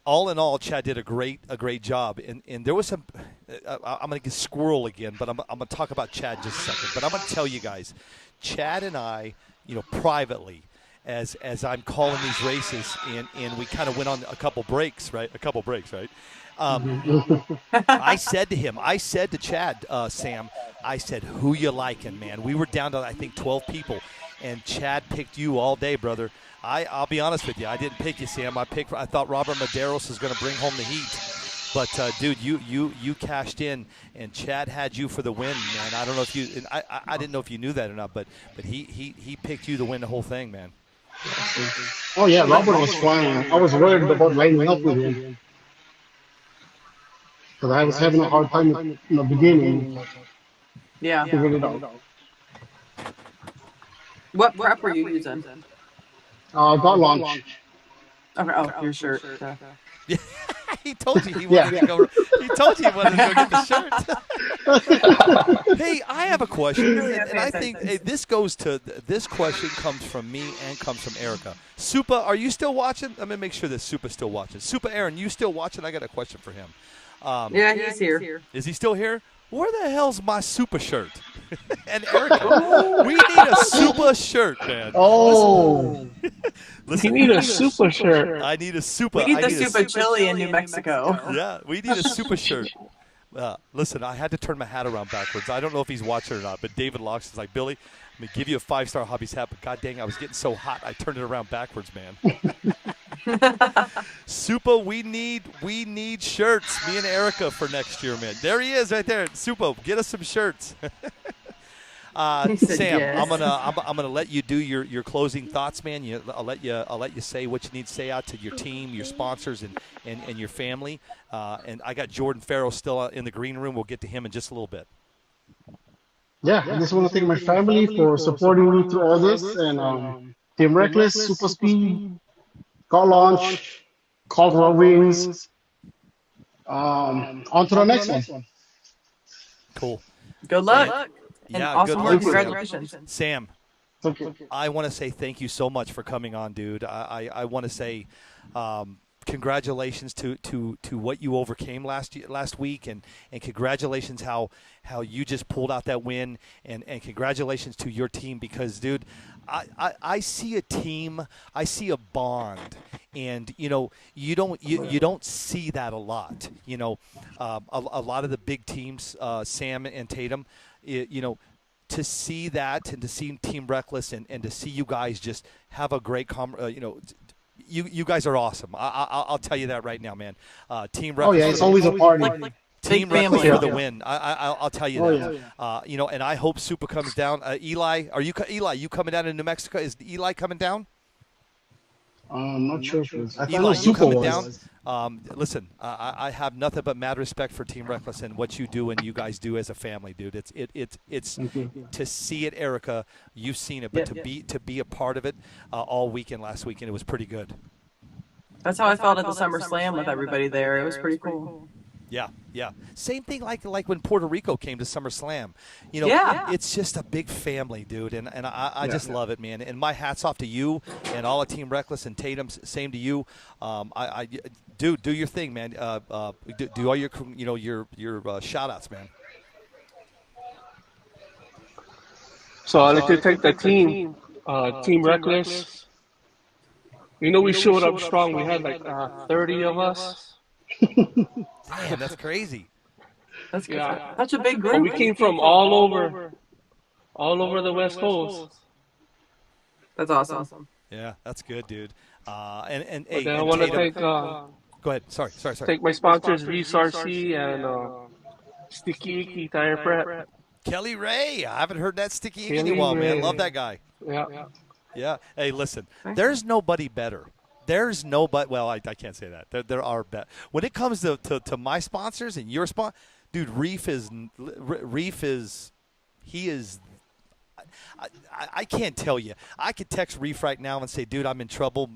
All in all, Chad did a great job, and there was some. I'm going to get squirrel again, but I'm going to talk about Chad just a second. But I'm going to tell you guys, Chad and I, privately, as I'm calling these races, and we kind of went on a couple breaks, right? I said to Chad, Sam, I said, who you liking, man? We were down to, I think, 12 people, and Chad picked you all day, brother. I'll be honest with you. I didn't pick you, Sam. I thought Robert Medeiros was going to bring home the heat. But, dude, you cashed in, and Chad had you for the win, man. I don't know if you – I didn't know if you knew that or not, but he picked you to win the whole thing, man.
Oh, yeah, Robert was flying. I was worried about lining up with him. Because I was having a hard time in the beginning.
Yeah.
Figured it out.
What prep were you using?
Got launch.
Okay. Oh, your shirt.
Yeah, he told you he wanted to go. He told you he wanted to go get the shirt. Hey, I have a question, and I think this question comes from me and comes from Erica. Supa, are you still watching? Let me make sure that Supa's still watching. Supa, Aaron, you still watching? I got a question for him.
Yeah, he's here.
Is he still here? Where the hell's my Supa shirt? And Erica, we need a Supa shirt, man.
Oh.
Listen,
You need a Supa shirt.
I need a Supa.
We need the Supa chili in New Mexico.
Yeah, we need a Supa shirt. Listen, I had to turn my hat around backwards. I don't know if he's watching or not, but David Locks is like, Billy, I'm going to give you a 5-star Hobbies hat, but god dang, I was getting so hot, I turned it around backwards, man. Supa, we need shirts, me and Erica, for next year, man. There he is right there. Supa, get us some shirts. Sam, yes. I'm gonna let you do your closing thoughts, man. I'll let you say what you need to say out to your team, your sponsors, and your family. And I got Jordan Farrow still in the green room. We'll get to him in just a little bit.
Yeah, I just want to thank my family for supporting me through all this, and Team Reckless, Super Speed, Got Launch, Called Raw Wings. On to the next one.
Cool.
Good luck. And
yeah,
awesome
good
work.
luck,
Congratulations.
Sam.
Okay.
I want to say thank you so much for coming on, dude. I want to say congratulations to what you overcame last week, and congratulations how you just pulled out that win, and congratulations to your team, because, dude, I see a team, I see a bond, and you don't see that a lot. A lot of the big teams, Sam and Tatum, to see that, and to see Team Reckless, and to see you guys just have a great you guys are awesome. I'll tell you that right now, man. Team Reckless.
Oh yeah, it's always a party.
Team Reckless for the win. I'll tell you that. Yeah. And I hope Supa comes down. Eli, you coming down to New Mexico? Is Eli coming down?
I'm not sure.
Eli, you coming down? Listen, I have nothing but mad respect for Team Reckless and what you do and you guys do as a family, dude. It's to see it, Erica. You've seen it, but to be a part of it all weekend last weekend, it was pretty good.
That's how I felt at the Summer Slam with everybody there. It was pretty cool.
Yeah. Same thing like when Puerto Rico came to SummerSlam. It's just a big family, dude, and I just love it, man. And my hat's off to you and all of Team Reckless and Tatum. Same to you. Do your thing, man. Do all your shout outs, man.
So I'd like to thank the team, Team Reckless. We showed up strong. We had like 30 of us.
Damn, that's crazy.
That's good. Yeah. Such a big group.
And we came from all over the West Coast.
That's awesome.
Yeah, that's good, dude. And
I want to thank.
Go ahead. Sorry.
Thank my sponsors, Reese RC and Sticky Icky Tire Prep.
Kelly Ray. I haven't heard that Sticky Icky in a while, man. Love that guy. Yeah. Hey, listen. There's nobody better. There's nobody. Well, I can't say that. There are better. When it comes to my sponsors and your sponsor, dude, Reef is. He is. I can't tell you. I could text Reef right now and say, dude, I'm in trouble.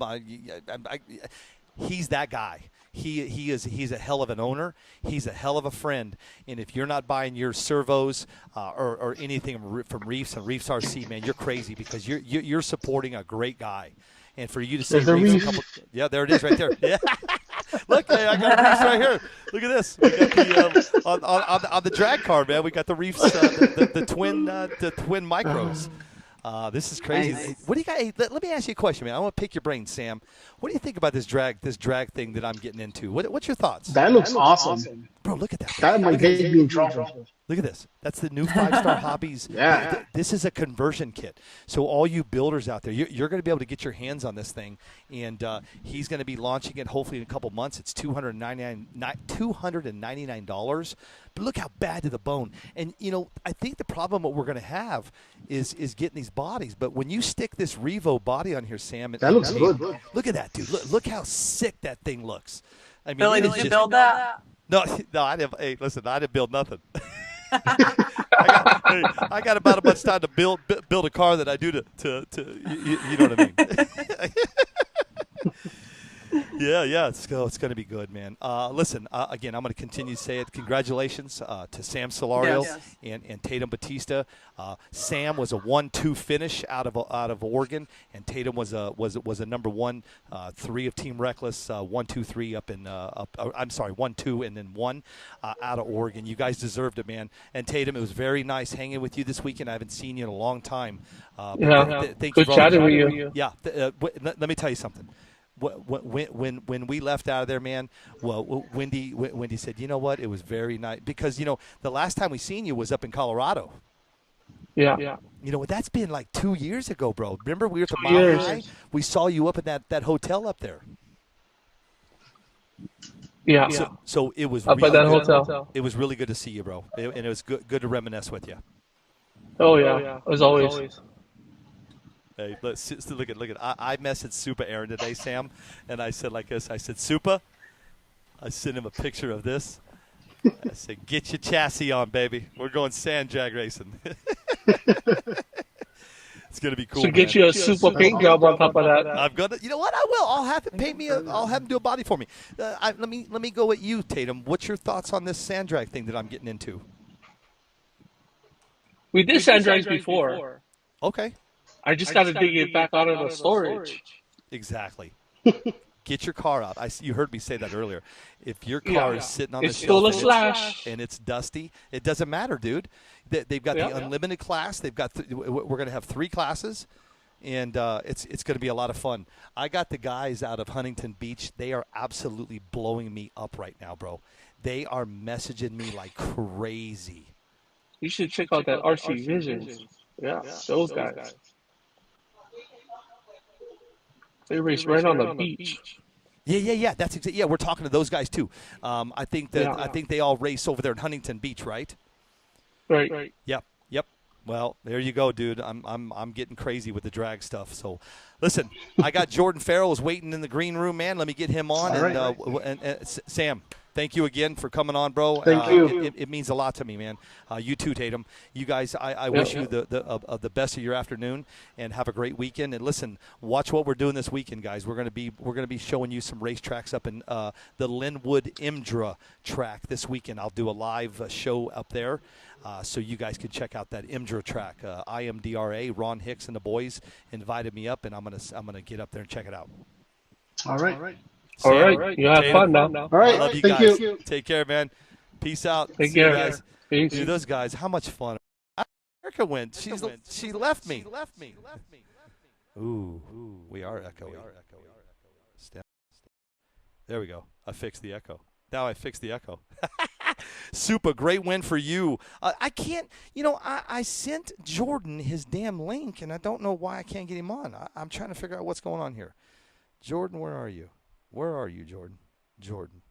He's that guy. He's a hell of an owner. He's a hell of a friend. And if you're not buying your servos or anything from Reefs and Reefs RC, man, you're crazy, because you're supporting a great guy. And for you to say Reefs a couple, yeah, there it is right there. Yeah. Look, I got Reefs right here. Look at this. We got the on the drag car, man. We got the Reefs, the twin micros. This is crazy.
Nice.
What do you got? Hey, let me ask you a question, man. I want to pick your brain, Sam. What do you think about this drag thing that I'm getting into? What's your thoughts?
That looks awesome.
Bro, look at that.
That might get me in trouble.
Look at this. That's the new 5-star Hobbies.
Yeah.
This is a conversion kit. So all you builders out there, you're going to be able to get your hands on this thing, and he's going to be launching it hopefully in a couple months. It's $299. But look how bad to the bone. And, I think the problem what we're going to have is getting these bodies. But when you stick this Revo body on here, Sam.
That looks good.
Look at that, dude. Look how sick that thing looks. I mean,
Billy, did you build that?
No, I didn't. Hey, listen, I didn't build nothing. I got about as much time to build a car that I do to you know what I mean. Yeah, it's going to be good, man. Listen, again, I'm going to continue to say it. Congratulations to Sam Celario and Tatum Bautista. Sam was a 1-2 finish out of Oregon, and Tatum was a number 1, 3 of Team Reckless, 1, 2, 3 up in I'm sorry, 1, 2 and then 1 out of Oregon. You guys deserved it, man. And Tatum, it was very nice hanging with you this weekend. I haven't seen you in a long time.
Thank you. Good chatting with you.
Yeah, let me tell you something. When we left out of there, man, well, Wendy said, you know what, it was very nice because the last time we seen you was up in Colorado.
Yeah.
That's been like 2 years ago, bro. Remember we were at the Mile High? We saw you up in that hotel up there.
Yeah.
So it was
up
really
at that
good.
hotel.
It was really good to see you, bro, and it was good to reminisce with you.
Oh yeah, as always.
Hey, look at. I messaged Supa Aaron today, Sam, and I said like this. I said, Supa, I sent him a picture of this. I said, get your chassis on, baby. We're going sand drag racing. It's gonna be cool.
So get you a super paint job on top of that.
I'm gonna. You know what? I will. I'll have him paint me. I'll have him do a body for me. Let me go at you, Tatum. What's your thoughts on this sand drag thing that I'm getting into?
We did sand drags before.
Okay.
I just got to dig it back out of the storage.
Exactly. Get your car out. You heard me say that earlier. If your car is sitting on the shelf
still a slash
and it's dusty, it doesn't matter, dude. They've got the unlimited class. They've got we're going to have 3 classes, and it's going to be a lot of fun. I got the guys out of Huntington Beach. They are absolutely blowing me up right now, bro. They are messaging me like crazy.
You should check out that RC Visions. Yeah, those guys. They race right on the beach.
Yeah. That's exactly. Yeah, we're talking to those guys too. I think they all race over there in Huntington Beach, right?
Right.
Yep. Well, there you go, dude. I'm getting crazy with the drag stuff. So, listen, I got Jordon Farrell's waiting in the green room, man. Let me get him on. And Sam, thank you again for coming on, bro.
Thank you.
It means a lot to me, man. You too, Tatum. You guys, I wish you the best of your afternoon and have a great weekend. And listen, watch what we're doing this weekend, guys. We're gonna be showing you some racetracks up in the Linwood Imdra track this weekend. I'll do a live show up there. So you guys can check out that Imdra track. IMDRA, Ron Hicks and the boys invited me up, and I'm gonna get up there and check it out.
All right.
Sam, all right. You have fun now.
All right.
I love you
Thank
guys.
you.
Take care, man. Peace out.
Take
See you
care.
guys.
Peace.
Dude, those guys, how much fun. Erica went. She left me. Ooh, we are echoing. There we go. I fixed the echo. Now I fixed the echo. Super great win for you. I can't, I sent Jordon his damn link, and I don't know why I can't get him on. I'm trying to figure out what's going on here. Jordon, where are you? Where are you, Jordon? Jordon.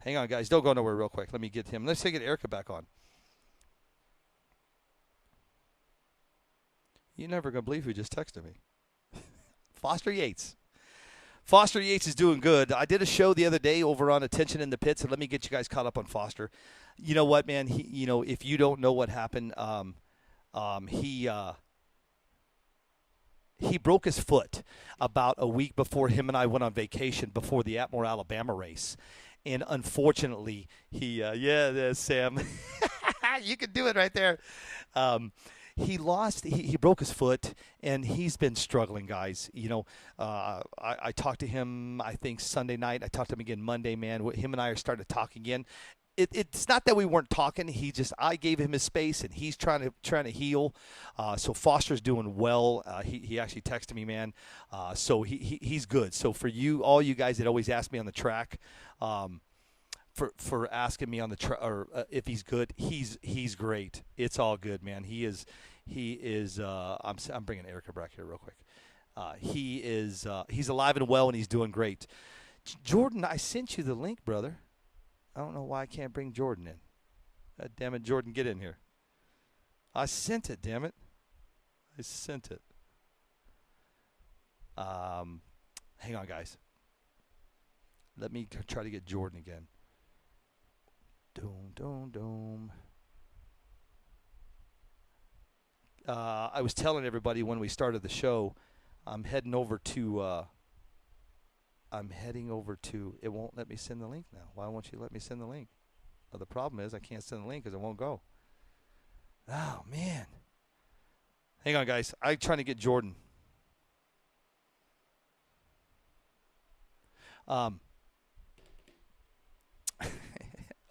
Hang on, guys. Don't go nowhere real quick. Let me get him. Let's get Erica back on. You're never going to believe who just texted me. Foster Yates. Foster Yates is doing good. I did a show the other day over on Attention in the Pits, and let me get you guys caught up on Foster. You know what, man? If you don't know what happened, he broke his foot about a week before him and I went on vacation before the Atmore, Alabama race. And unfortunately, there's Sam. You can do it right there. He broke his foot, and he's been struggling, guys. I talked to him, I think, Sunday night. I talked to him again Monday, man. Him and I are starting to talk again. it's not that we weren't talking. I gave him his space, and he's trying to heal. So Foster's doing well. He actually texted me, man. So he's good. So for all you guys that always ask me on the track, for asking me on the or if he's good, he's great. It's all good, man. He is. I'm bringing Erica back here real quick. He's alive and well, and he's doing great. Jordon, I sent you the link, brother. I don't know why I can't bring Jordon in. God damn it, Jordon, get in here. I sent it, damn it. I sent it. Hang on, guys. Let me try to get Jordon again. Doom. I was telling everybody when we started the show, I'm heading over to, it won't let me send the link now. Why won't you let me send the link? Well, the problem is I can't send the link because it won't go. Oh, man. Hang on, guys. I'm trying to get Jordon.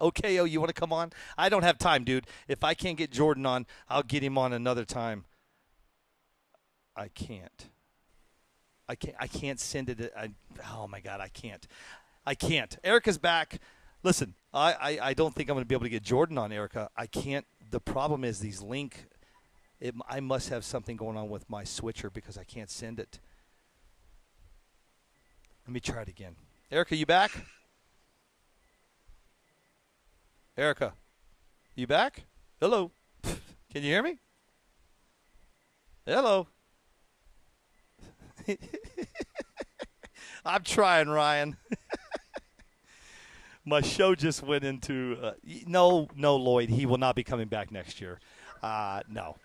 Okay, you want to come on? I don't have time, dude. If I can't get Jordon on, I'll get him on another time. I can't send it. Oh, my God, I can't. Erica's back. Listen, I don't think I'm going to be able to get Jordon on, Erica. I can't. The problem is these link. I must have something going on with my switcher because I can't send it. Let me try it again. Erica, you back? Erica, you back? Hello. Can you hear me? Hello. I'm trying, Ryan. My show just went into no, Lloyd. He will not be coming back next year. No.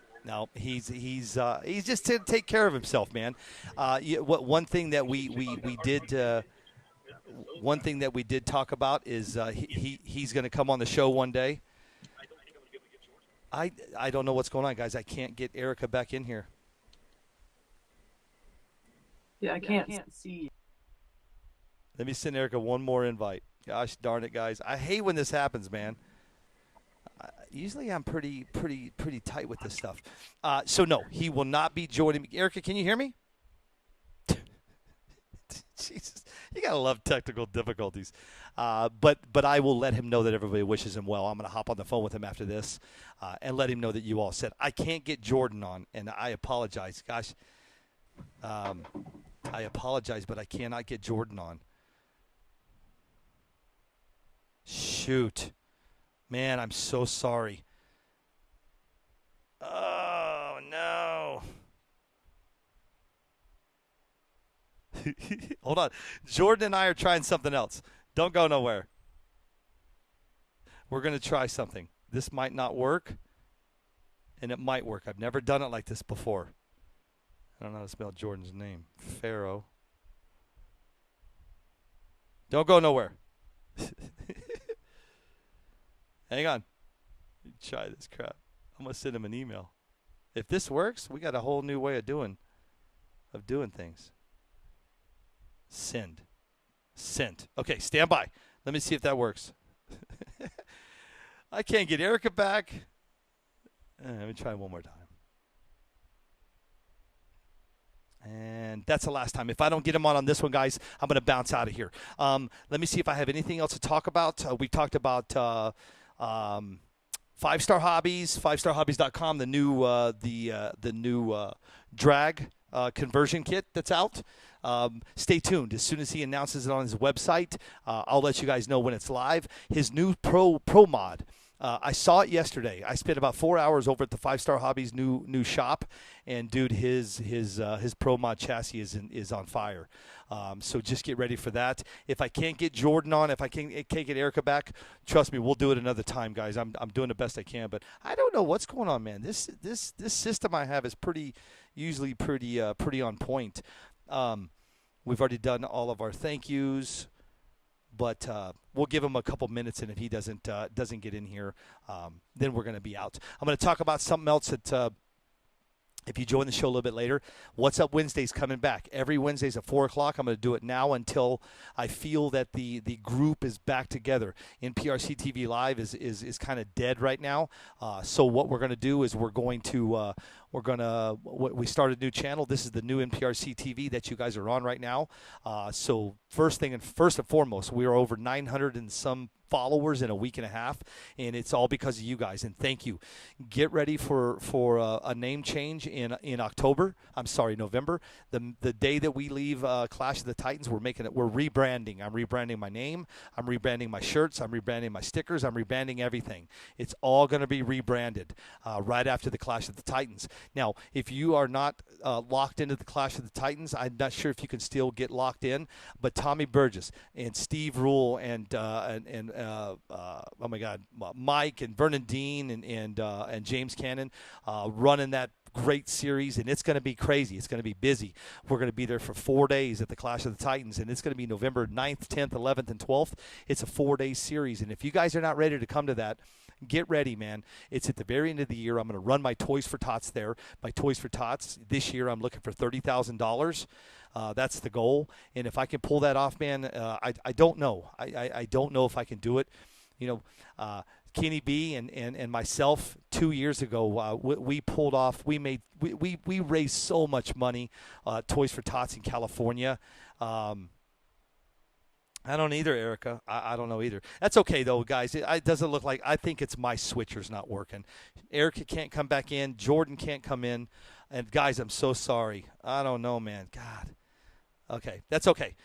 He's just to take care of himself, man. One thing that we did. One thing that we did talk about is he's going to come on the show one day. I don't know what's going on, guys. I can't get Erica back in here.
Yeah, I can't see.
Let me send Erica one more invite. Gosh darn it, guys. I hate when this happens, man. Usually I'm pretty tight with this stuff. So, no, he will not be joining me. Erica, can you hear me? Jesus, you got to love technical difficulties. But I will let him know that everybody wishes him well. I'm going to hop on the phone with him after this and let him know that you all said. I can't get Jordon on, and I apologize. Gosh, I apologize, but I cannot get Jordon on. Shoot. Man, I'm so sorry. Oh, no. Hold on. Jordon and I are trying something else. Don't go nowhere. We're going to try something. This might not work, and it might work. I've never done it like this before. I don't know how to spell Jordan's name. Farrow. Don't go nowhere. Hang on. Try this crap. I'm going to send him an email. If this works, we got a whole new way of doing things. Send. Sent. Okay, stand by. Let me see if that works. I can't get Erica back. Let me try one more time. And that's the last time. If I don't get him on this one, guys, I'm going to bounce out of here. Let me see if I have anything else to talk about. We talked about 5-Star Hobbies, 5starhobbies.com, the new drag conversion kit that's out. Stay tuned. As soon as he announces it on his website, I'll let you guys know when it's live. His new pro mod. I saw it yesterday. I spent about 4 hours over at the 5-Star Hobbies new shop, and dude, his pro mod chassis is on fire. So just get ready for that. If I can't get Jordon on, if I can't get Erica back, trust me, we'll do it another time, guys. I'm doing the best I can, but I don't know what's going on, man. This system I have is usually pretty on point. We've already done all of our thank yous. But we'll give him a couple minutes, and if he doesn't get in here, then we're going to be out. I'm going to talk about something else that If you join the show a little bit later, What's Up Wednesday's coming back. Every Wednesday's at 4 o'clock. I'm going to do it now until I feel that the group is back together. NPRCTV Live is kind of dead right now. So what we're going to do is we started a new channel. This is the new NPRCTV that you guys are on right now. So first and foremost, we are over 900 and some followers in a week and a half, and it's all because of you guys, and thank you. Get ready for a name change in November. The day that we leave Clash of the Titans, we're rebranding. I'm rebranding my name, I'm rebranding my shirts, I'm rebranding my stickers, I'm rebranding everything. It's all going to be rebranded right after the Clash of the Titans. Now, if you are not locked into the Clash of the Titans, I'm not sure if you can still get locked in, but Tommy Burgess and Steve Rule and oh my God, Mike and Vernon Dean and James Cannon running that great series, and it's going to be crazy. It's going to be busy. We're going to be there for 4 days at the Clash of the Titans, and it's going to be November 9th, 10th, 11th, and 12th. It's a 4-day series, and if you guys are not ready to come to that, get ready, man. It's at the very end of the year. I'm going to run my Toys for Tots there. My Toys for Tots this year, I'm looking for $30,000. That's the goal, and if I can pull that off, man, I don't know. I don't know if I can do it. Kenny B and myself 2 years ago, we pulled off. We raised so much money, Toys for Tots in California. I don't either, Erica. I don't know either. That's okay, though, guys. It doesn't look like – I think it's my switcher's not working. Erica can't come back in. Jordan can't come in. And, guys, I'm so sorry. I don't know, man. God. Okay, that's okay.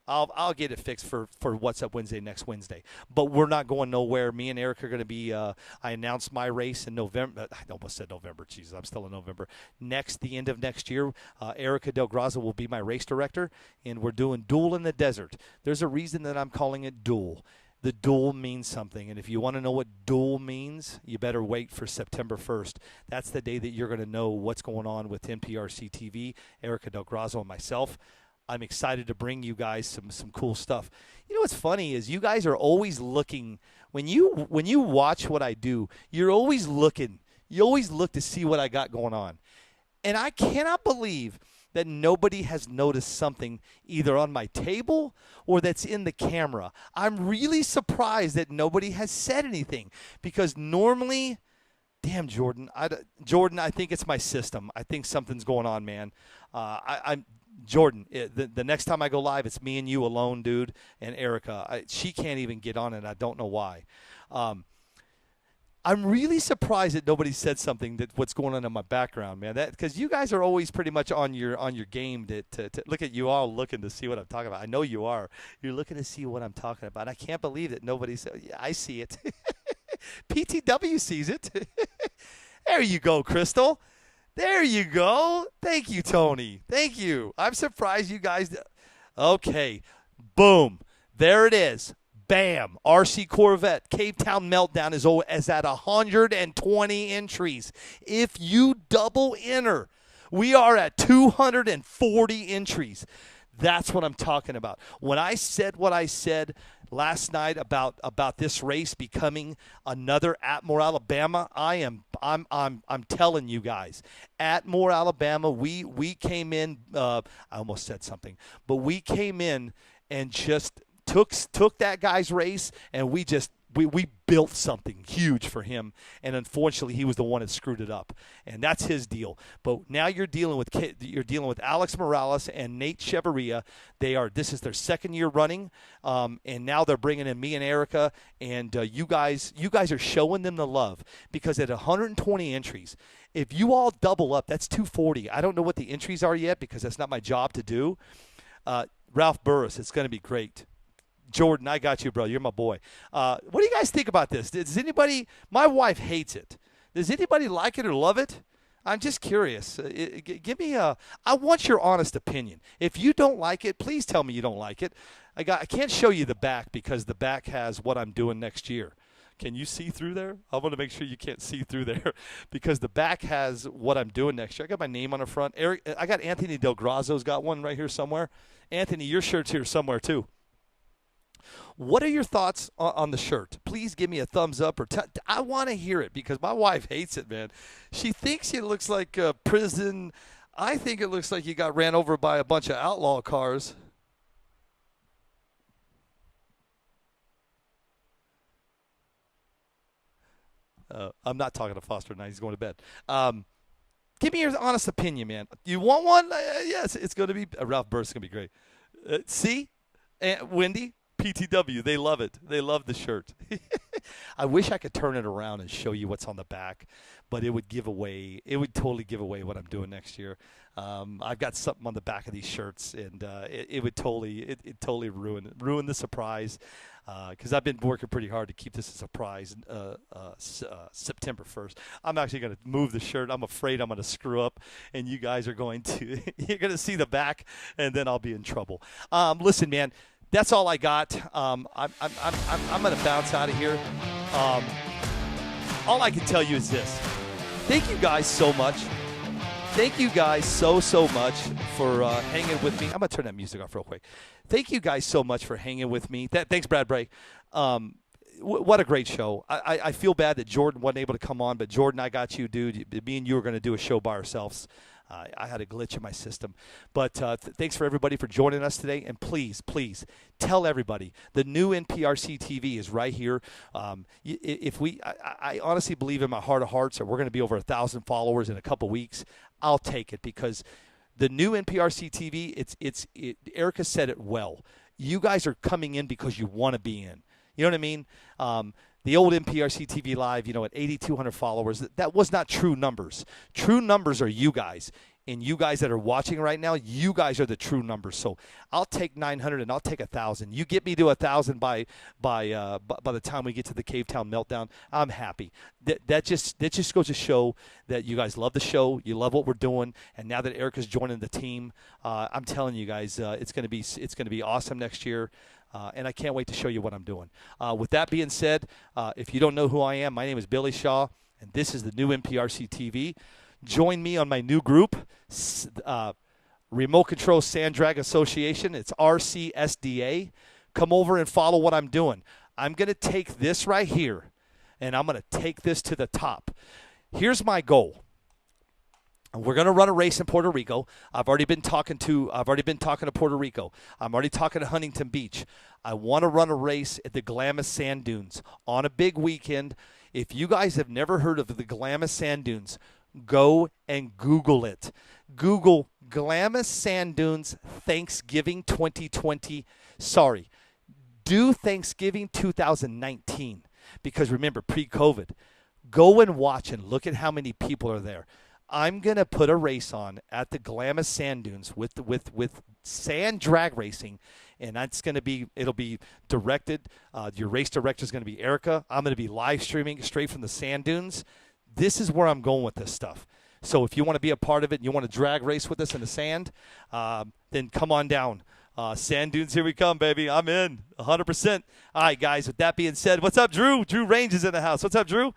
I'll get it fixed for What's Up Wednesday next Wednesday. But we're not going nowhere. Me and Eric are going to be I announced my race in November. I almost said November. Jesus, I'm still in November. The end of next year, Erica Del Graza will be my race director, and we're doing Duel in the Desert. There's a reason that I'm calling it Duel. The duel means something, and if you want to know what duel means, you better wait for September 1st. That's the day that you're going to know what's going on with NPRC TV, Erica Del Grazo, and myself. I'm excited to bring you guys some cool stuff. You know what's funny is you guys are always looking when you watch what I do. You're always looking. You always look to see what I got going on, and I cannot believe that nobody has noticed something either on my table or that's in the camera. I'm really surprised that nobody has said anything because normally, damn, Jordan, I think it's my system. I think something's going on, man. Jordan, the next time I go live, it's me and you alone, dude, and Erica. She can't even get on it. I don't know why. I'm really surprised that nobody said something that what's going on in my background, man. Because you guys are always pretty much on your game to look at you all looking to see what I'm talking about. I know you are. You're looking to see what I'm talking about. I can't believe that nobody said. Yeah, I see it. PTW sees it. There you go, Crystal. There you go. Thank you, Tony. Thank you. I'm surprised you guys. Okay. Boom. There it is. Bam. RC Corvette. Cavetown Meltdown is at 120 entries. If you double enter, we are at 240 entries. That's what I'm talking about. When I said what I said last night about this race becoming another Atmore, Alabama, I'm telling you guys, Atmore, Alabama, we came in. I almost said something, but we came in and just took that guy's race, and we built something huge for him, and unfortunately he was the one that screwed it up, and that's his deal. But now you're dealing with Alex Morales and Nate Cheveria. This is their second year running, and now they're bringing in me and Erica, and you guys are showing them the love, because at 120 entries, if you all double up, that's 240. I don't know what the entries are yet because that's not my job to do. Ralph Burris, it's going to be great. Jordan, I got you, bro. You're my boy. What do you guys think about this? Does anybody – my wife hates it. Does anybody like it or love it? I'm just curious. Give me I want your honest opinion. If you don't like it, please tell me you don't like it. I can't show you the back because the back has what I'm doing next year. Can you see through there? I want to make sure you can't see through there because the back has what I'm doing next year. I got my name on the front. Eric, I got Anthony Del Grazo's got one right here somewhere. Anthony, your shirt's here somewhere too. What are your thoughts on the shirt? Please give me a thumbs up or I want to hear it because my wife hates it, man. She thinks it looks like a prison. I think it looks like you got ran over by a bunch of outlaw cars. I'm not talking to Foster tonight. He's going to bed. Give me your honest opinion, man. You want one? Yes, it's going to be Ralph Burr's going to be great. See? And Wendy, PTW, they love it. They love the shirt. I wish I could turn it around and show you what's on the back, but it would totally give away what I'm doing next year. I've got something on the back of these shirts, and it would totally ruin the surprise. Because I've been working pretty hard to keep this a surprise. September 1st, I'm actually going to move the shirt. I'm afraid I'm going to screw up, and you guys are going to you're going to see the back, and then I'll be in trouble. Listen, man, that's all I got. I'm going to bounce out of here. All I can tell you is this: thank you guys so much. Thank you guys so much for hanging with me. I'm going to turn that music off real quick. Thank you guys so much for hanging with me. Thanks, Brad Bray. What a great show. I feel bad that Jordon wasn't able to come on, but Jordon, I got you, dude. Me and you are going to do a show by ourselves. I had a glitch in my system. But thanks for everybody for joining us today. And please tell everybody the new NPRCTV is right here. I honestly believe in my heart of hearts that we're going to be over 1,000 followers in a couple weeks. I'll take it because the new NPRCTV, Erica said it well. You guys are coming in because you want to be in. You know what I mean? The old NPRCTV Live, at 8,200 followers, that was not true numbers. True numbers are you guys. And you guys that are watching right now, you guys are the true numbers. So I'll take 900 and I'll take 1,000. You get me to 1,000 by the time we get to the Cavetown Meltdown, I'm happy. That just goes to show that you guys love the show, you love what we're doing, and now that Erica's joining the team, I'm telling you guys, it's gonna be awesome next year. And I can't wait to show you what I'm doing. With that being said, if you don't know who I am, my name is Billy Shaw, and this is the new NPRC TV. Join me on my new group, Remote Control Sand Drag Association. It's RCSDA. Come over and follow what I'm doing. I'm going to take this right here, and I'm going to take this to the top. Here's my goal. We're going to run a race in Puerto Rico. I've already been talking to Puerto Rico. I'm already talking to Huntington Beach. I want to run a race at the Glamis Sand Dunes on a big weekend. If you guys have never heard of the Glamis Sand Dunes, go and Google it. Google Glamis Sand Dunes Thanksgiving 2020. Sorry, do Thanksgiving 2019 because remember pre-COVID. Go and watch and look at how many people are there. I'm going to put a race on at the Glamis Sand Dunes with sand drag racing, and it'll be directed. Your race director is going to be Erica. I'm going to be live streaming straight from the sand dunes. This is where I'm going with this stuff. So if you want to be a part of it and you want to drag race with us in the sand, then come on down. Sand dunes, here we come, baby. I'm in 100%. All right, guys, with that being said, what's up, Drew? Drew Range is in the house. What's up, Drew?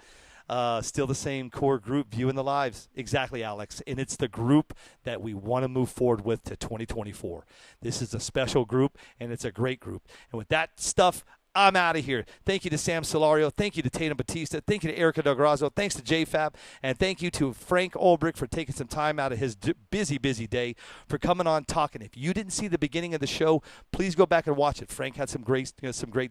Still the same core group viewing the lives. Exactly, Alex. And it's the group that we want to move forward with to 2024. This is a special group, and it's a great group. And with that stuff, I'm out of here. Thank you to Sam Celario. Thank you to Tatum Bautista. Thank you to Erica delgrosso. Thanks to J-Fab. And thank you to Frank Ulbrich for taking some time out of his busy day for coming on talking. If you didn't see the beginning of the show, please go back and watch it. Frank had some great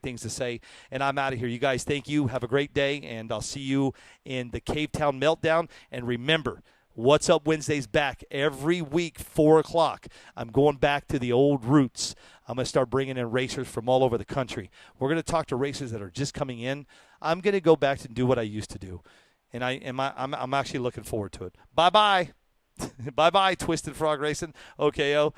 things to say. And I'm out of here. You guys, thank you. Have a great day. And I'll see you in the Cavetown Meltdown. And remember, What's Up Wednesday's back every week, 4 o'clock. I'm going back to the old roots. I'm going to start bringing in racers from all over the country. We're going to talk to racers that are just coming in. I'm going to go back and do what I used to do. And I'm actually looking forward to it. Bye-bye. Bye-bye, Twisted Frog Racing. OKO.